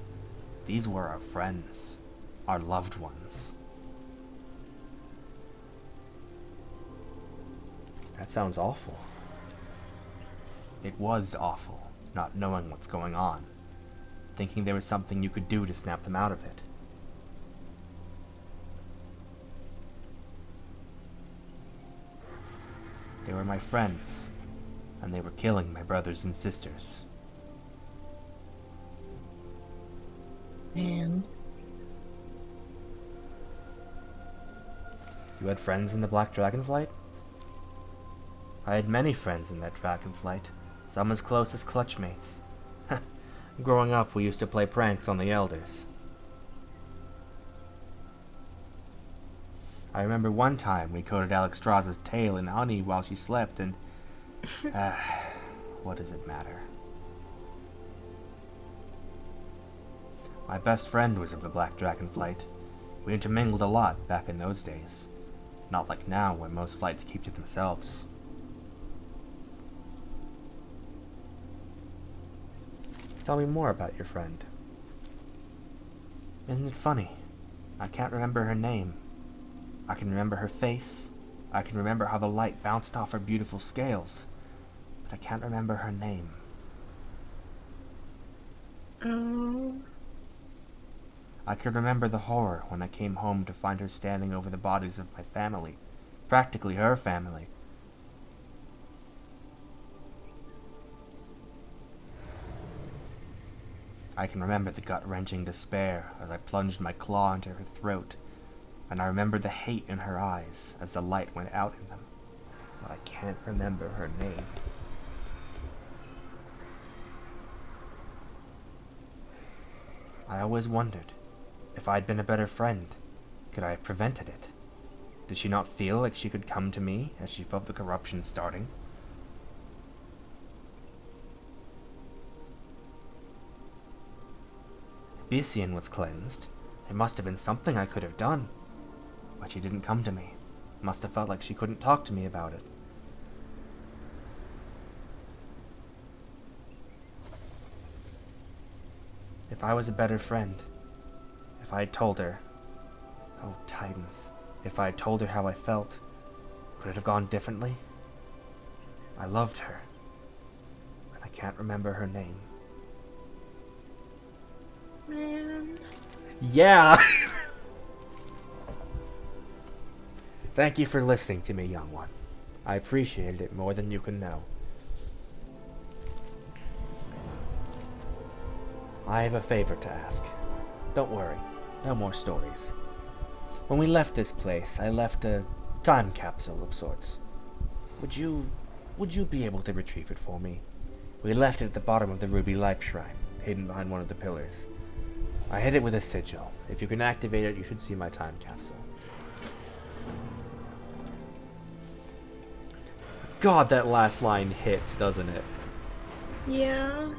These were our friends, our loved ones. That sounds awful. It was awful, not knowing what's going on, thinking there was something you could do to snap them out of it. They were my friends, and they were killing my brothers and sisters. Man. You had friends in the Black Dragonflight? I had many friends in that Dragonflight, some as close as clutchmates. Growing up, we used to play pranks on the elders. I remember one time we coated Alexstrasza's tail in honey while she slept, and... what does it matter? My best friend was of the Black Dragonflight. We intermingled a lot back in those days. Not like now, where most flights keep to themselves. Tell me more about your friend. Isn't it funny? I can't remember her name. I can remember her face. I can remember how the light bounced off her beautiful scales. But I can't remember her name. I can remember the horror when I came home to find her standing over the bodies of my family. Practically her family. I can remember the gut-wrenching despair as I plunged my claw into her throat, and I remember the hate in her eyes as the light went out in them, but I can't remember her name. I always wondered, if I'd been a better friend, could I have prevented it? Did she not feel like she could come to me as she felt the corruption starting? Abyssian was cleansed. It must have been something I could have done. But she didn't come to me. Must have felt like she couldn't talk to me about it. If I was a better friend, if I had told her, oh Titans, if I had told her how I felt, could it have gone differently? I loved her, and I can't remember her name. Man. Yeah! Thank you for listening to me, young one. I appreciated it more than you can know. I have a favor to ask. Don't worry, no more stories. When we left this place, I left a time capsule of sorts. Would you be able to retrieve it for me? We left it at the bottom of the Ruby Life Shrine, hidden behind one of the pillars. I hid it with a sigil. If you can activate it, you should see my time capsule. God, that last line hits, doesn't it? Yeah.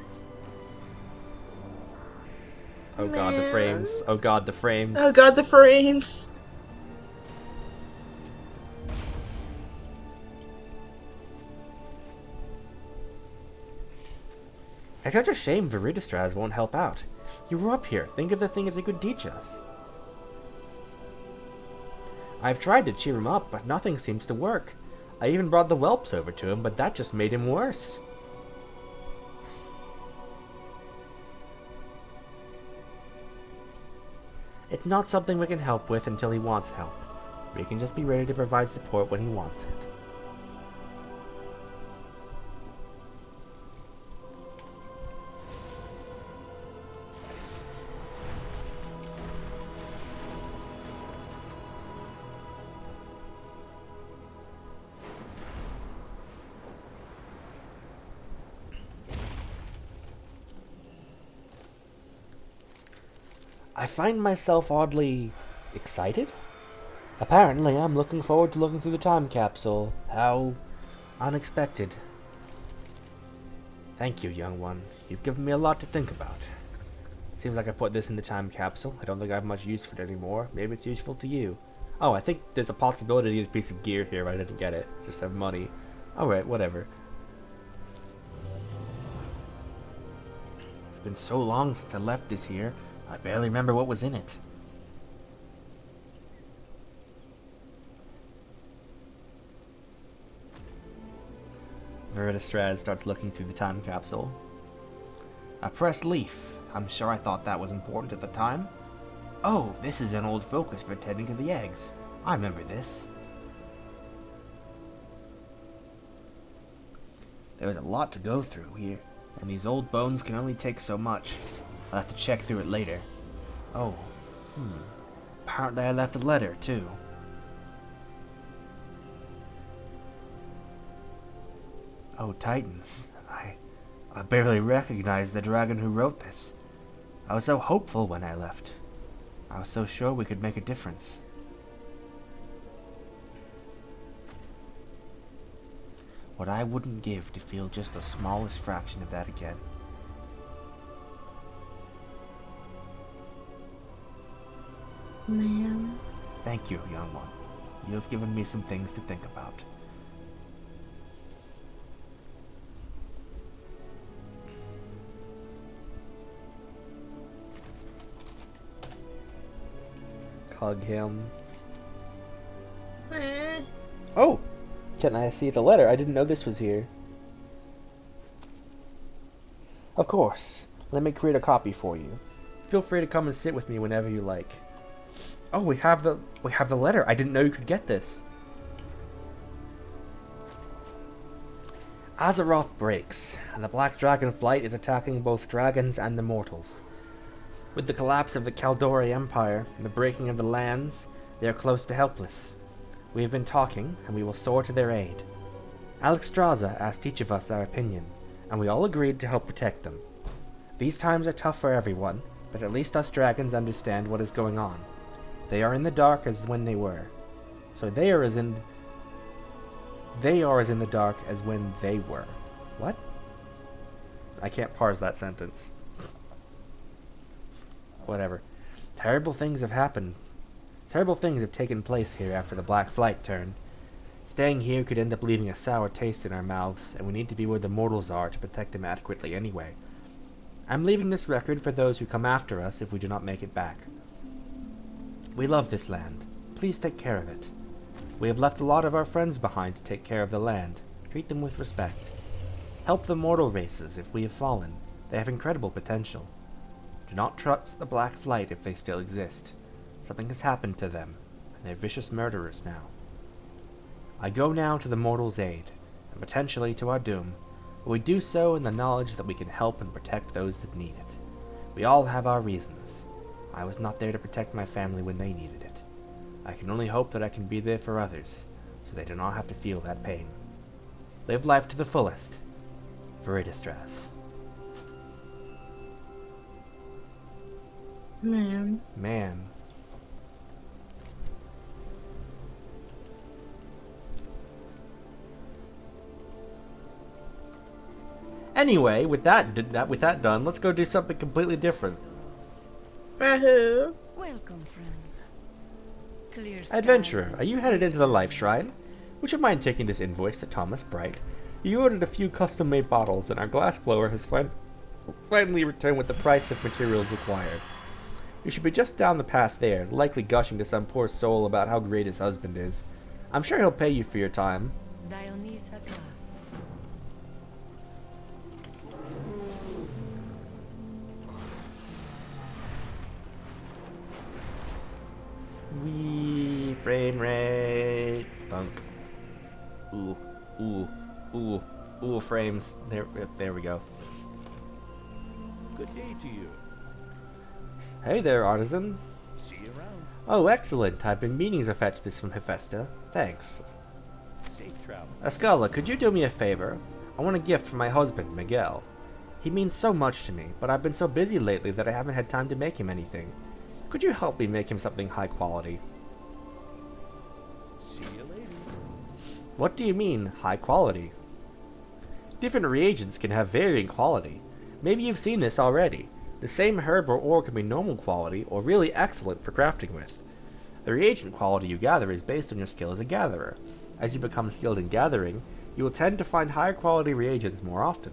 Oh God, the frames. Oh God, the frames. Oh God, the frames. It's such a shame Viridistraz won't help out. You were up here. Think of the things he could teach us. I've tried to cheer him up, but nothing seems to work. I even brought the whelps over to him, but that just made him worse. It's not something we can help with until he wants help. We can just be ready to provide support when he wants it. I find myself oddly excited. Apparently, I'm looking forward to looking through the time capsule. How unexpected. Thank you, young one. You've given me a lot to think about. Seems like I put this in the time capsule. I don't think I have much use for it anymore. Maybe it's useful to you. Oh, I think there's a possibility to get a piece of gear here, but I didn't get it. Just have money. Alright, whatever. It's been so long since I left this here, I barely remember what was in it. Verdistrad starts looking through the time capsule. A pressed leaf. I'm sure I thought that was important at the time. Oh, this is an old focus for tending to the eggs. I remember this. There's a lot to go through here, and these old bones can only take so much. I'll have to check through it later. Oh, apparently I left a letter, too. Oh, Titans. I barely recognized the dragon who wrote this. I was so hopeful when I left. I was so sure we could make a difference. What I wouldn't give to feel just the smallest fraction of that again. Man. Thank you, young one. You have given me some things to think about. Hug him. Oh! Can I see the letter? I didn't know this was here. Of course. Let me create a copy for you. Feel free to come and sit with me whenever you like. Oh, we have the letter. I didn't know you could get this. Azeroth breaks, and the Black Dragonflight is attacking both dragons and the mortals. With the collapse of the Caldori Empire and the breaking of the lands, they are close to helpless. We have been talking, and we will soar to their aid. Alexstrasza asked each of us our opinion, and we all agreed to help protect them. These times are tough for everyone, but at least us dragons understand what is going on. They are in the dark as when they were. So they are as in the dark as when they were. What? I can't parse that sentence. Whatever. Terrible things have happened. Terrible things have taken place here after the Black Flight turned. Staying here could end up leaving a sour taste in our mouths, and we need to be where the mortals are to protect them adequately anyway. I'm leaving this record for those who come after us if we do not make it back. We love this land. Please take care of it. We have left a lot of our friends behind to take care of the land. Treat them with respect. Help the mortal races if we have fallen. They have incredible potential. Do not trust the Black Flight if they still exist. Something has happened to them, and they're vicious murderers now. I go now to the mortals' aid, and potentially to our doom, but we do so in the knowledge that we can help and protect those that need it. We all have our reasons. I was not there to protect my family when they needed it. I can only hope that I can be there for others, so they do not have to feel that pain. Live life to the fullest. Verdistrad. Man. Anyway, with that done, let's go do something completely different. Wahoo! Welcome, friend. Clear Adventurer, skies are you and headed safe into the Life journeys. Shrine? Would you mind taking this invoice to Thomas Bright? You ordered a few custom-made bottles, and our glass blower has finally returned with the price of materials required. You should be just down the path there, likely gushing to some poor soul about how great his husband is. I'm sure he'll pay you for your time. Dionysa Ka. Wee frame rate. Thunk. Ooh, ooh, ooh, ooh, frames. There we go. Good day to you. Hey there, artisan. See you around. Oh, excellent. I've been meaning to fetch this from Hephaestus. Thanks. Safe travel. Escala, could you do me a favor? I want a gift for my husband, Miguel. He means so much to me, but I've been so busy lately that I haven't had time to make him anything. Could you help me make him something high quality? See you later. What do you mean, high quality? Different reagents can have varying quality. Maybe you've seen this already. The same herb or ore can be normal quality or really excellent for crafting with. The reagent quality you gather is based on your skill as a gatherer. As you become skilled in gathering, you will tend to find higher quality reagents more often.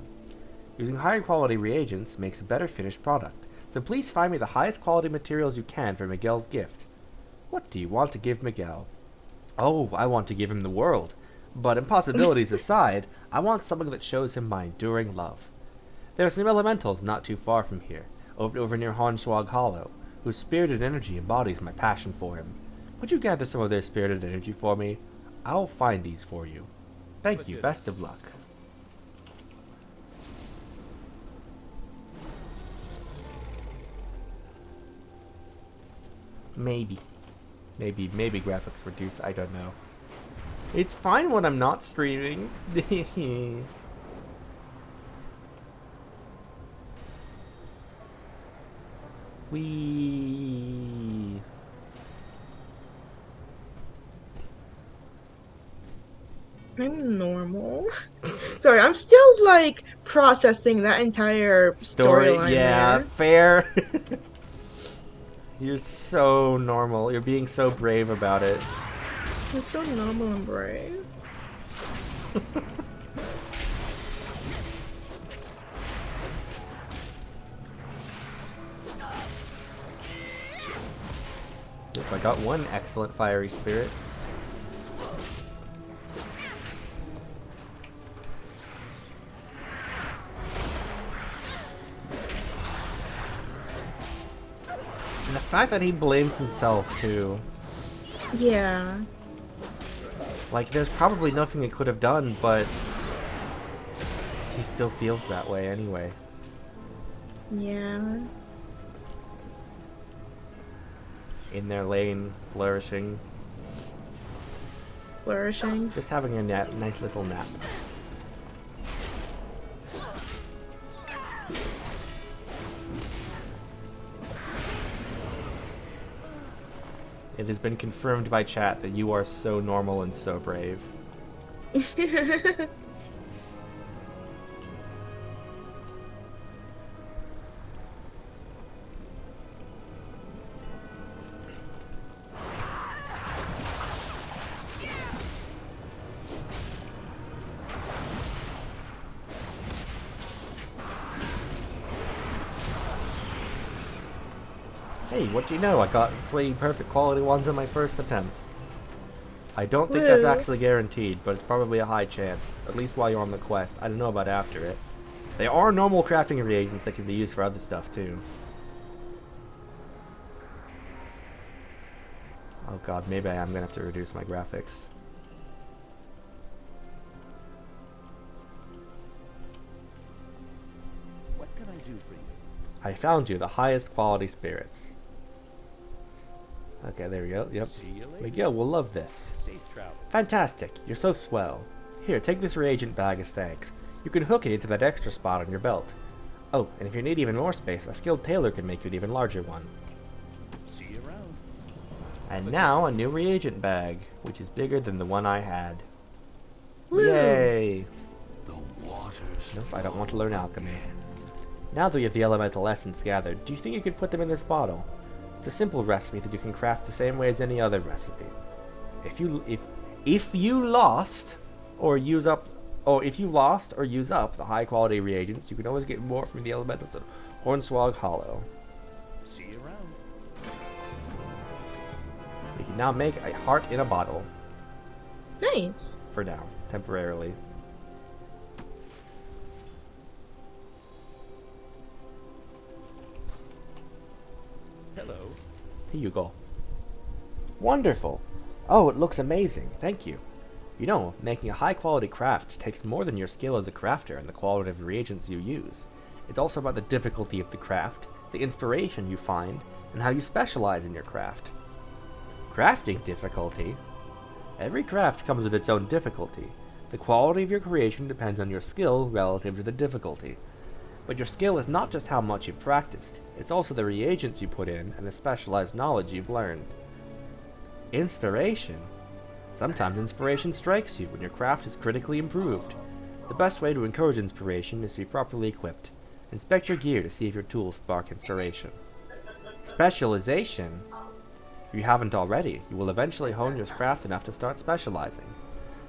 Using higher quality reagents makes a better finished product, so please find me the highest quality materials you can for Miguel's gift. What do you want to give Miguel? Oh, I want to give him the world. But impossibilities aside, I want something that shows him my enduring love. There are some elementals not too far from here, over near Hornswog Hollow, whose spirited energy embodies my passion for him. Would you gather some of their spirited energy for me? I'll find these for you. Thank you, best of luck. Maybe graphics reduce, I don't know. It's fine when I'm not streaming. Wee. I'm normal. Sorry, I'm still like processing that entire storyline. Yeah, there. fair. You're so normal. You're being so brave about it. I'm so normal and brave. Yep, I got one excellent fiery spirit. And the fact that he blames himself too. Yeah. Like, there's probably nothing he could have done, but he still feels that way anyway. Yeah. In their lane, flourishing. Flourishing. Just having a nice little nap. It has been confirmed by chat that you are so normal and so brave. Hey, what do you know? I got 3 perfect quality ones in my first attempt. I don't think that's actually guaranteed, but it's probably a high chance. At least while you're on the quest. I don't know about after it. They are normal crafting reagents that can be used for other stuff too. Oh god, maybe I am gonna have to reduce my graphics. What can I do for you? I found you the highest quality spirits. Okay, there we go. Yep. See you later. Miguel will love this. Safe travel. Fantastic. You're so swell. Here, take this reagent bag as thanks. You can hook it into that extra spot on your belt. Oh, and if you need even more space, a skilled tailor can make you an even larger one. See you around. And now, a new reagent bag, which is bigger than the one I had. Woo. Yay! The waters. Nope, I don't want to learn alchemy. Now that we have the elemental essence gathered, do you think you could put them in this bottle? It's a simple recipe that you can craft the same way as any other recipe. If you lost or use up the high quality reagents, you can always get more from the elementals of Hornswog Hollow. See you around. We can now make a heart in a bottle. Nice. For now, temporarily. Hello. Here you go. Wonderful. Oh, it looks amazing. Thank you. You know, making a high-quality craft takes more than your skill as a crafter and the quality of reagents you use. It's also about the difficulty of the craft, the inspiration you find, and how you specialize in your craft. Crafting difficulty? Every craft comes with its own difficulty. The quality of your creation depends on your skill relative to the difficulty. But your skill is not just how much you've practiced, it's also the reagents you put in and the specialized knowledge you've learned. Inspiration? Sometimes inspiration strikes you when your craft is critically improved. The best way to encourage inspiration is to be properly equipped. Inspect your gear to see if your tools spark inspiration. Specialization? If you haven't already, you will eventually hone your craft enough to start specializing.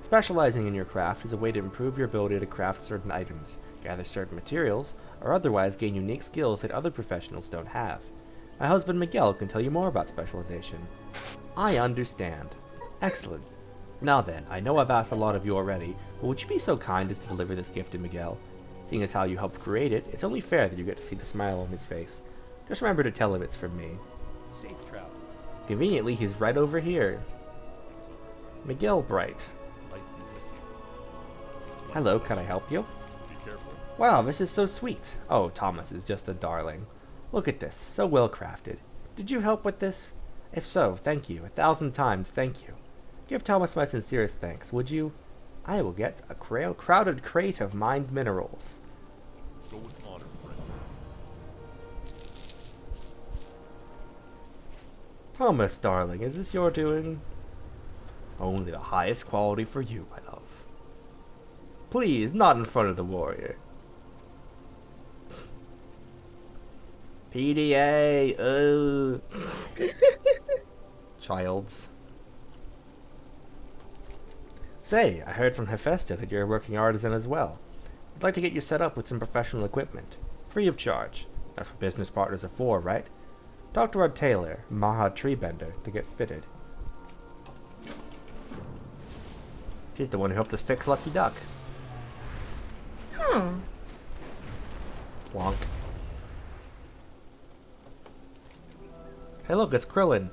Specializing in your craft is a way to improve your ability to craft certain items, gather certain materials, or otherwise gain unique skills that other professionals don't have. My husband Miguel can tell you more about specialization. I understand. Excellent. Now then, I know I've asked a lot of you already, but would you be so kind as to deliver this gift to Miguel? Seeing as how you helped create it, it's only fair that you get to see the smile on his face. Just remember to tell him it's from me. Safe travel. Conveniently, he's right over here. Miguel Bright. Might be with you. Hello, can I help you? Be careful. Wow, this is so sweet. Oh, Thomas is just a darling. Look at this, so well crafted. Did you help with this? If so, thank you. 1,000 times thank you. Give Thomas my sincerest thanks, would you? I will get a crowded crate of mined minerals. Go with honor, friend. Thomas, darling, is this your doing? Only the highest quality for you, my love. Please, not in front of the warrior. PDA, Childs. Say, I heard from Hephaestus that you're a working artisan as well. I'd like to get you set up with some professional equipment. Free of charge. That's what business partners are for, right? Talk to our tailor, Maha Treebender, to get fitted. She's the one who helped us fix Lucky Duck. Plonk. Hey look, it's Krillin.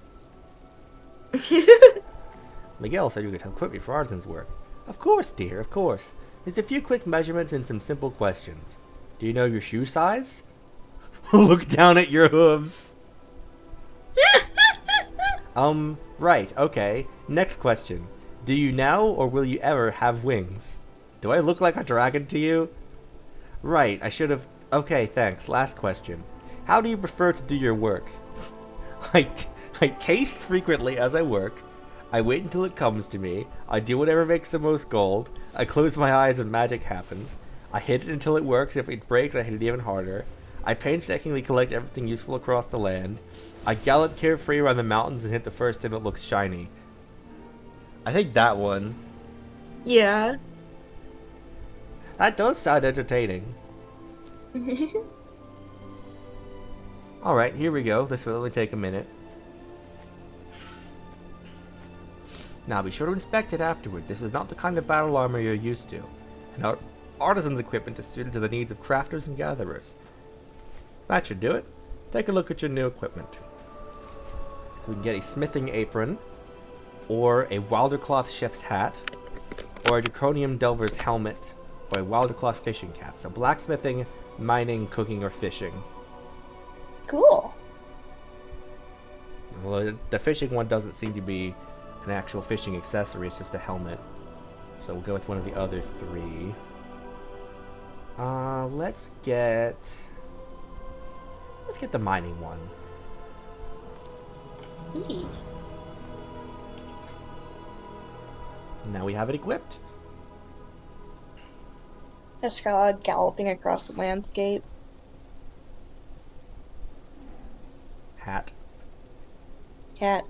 Miguel said you could equip me for artisan's work. Of course, dear, of course. There's a few quick measurements and some simple questions. Do you know your shoe size? Look down at your hooves. Right, okay. Next question. Do you now or will you ever have wings? Do I look like a dragon to you? Right, I should have... Okay, thanks. Last question. How do you prefer to do your work? I taste frequently as I work. I wait until it comes to me. I do whatever makes the most gold. I close my eyes and magic happens. I hit it until it works. If it breaks, I hit it even harder. I painstakingly collect everything useful across the land. I gallop carefree around the mountains and hit the first thing that looks shiny. I think that one. Yeah. That does sound entertaining. Alright, here we go. This will only take a minute. Now be sure to inspect it afterward. This is not the kind of battle armor you're used to. And our artisan's equipment is suited to the needs of crafters and gatherers. That should do it. Take a look at your new equipment. So we can get a smithing apron, or a Wildercloth chef's hat, or a Draconium Delver's helmet, or a Wildercloth fishing cap. So blacksmithing, mining, cooking, or fishing. Cool. Well, the fishing one doesn't seem to be an actual fishing accessory, it's just a helmet. So we'll go with one of the other three. Let's get the mining one. Now we have it equipped. Escalade galloping across the landscape. Hat. Cat.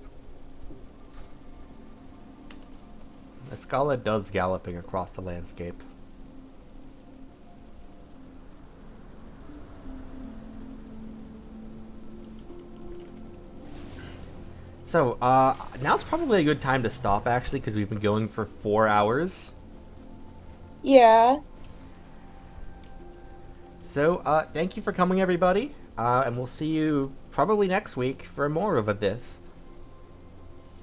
Escala does galloping across the landscape. So, now's probably a good time to stop, actually, because we've been going for 4 hours. Yeah. So, thank you for coming, everybody, and we'll see you probably next week for more of this.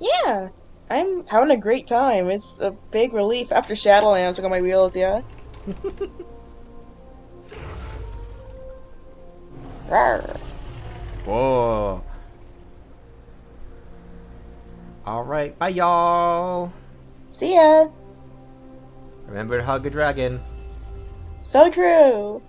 Yeah. I'm having a great time. It's a big relief after Shadowlands. I got my wheel with ya. Rawr. Whoa. Alright, bye y'all. See ya. Remember to hug a dragon. So true.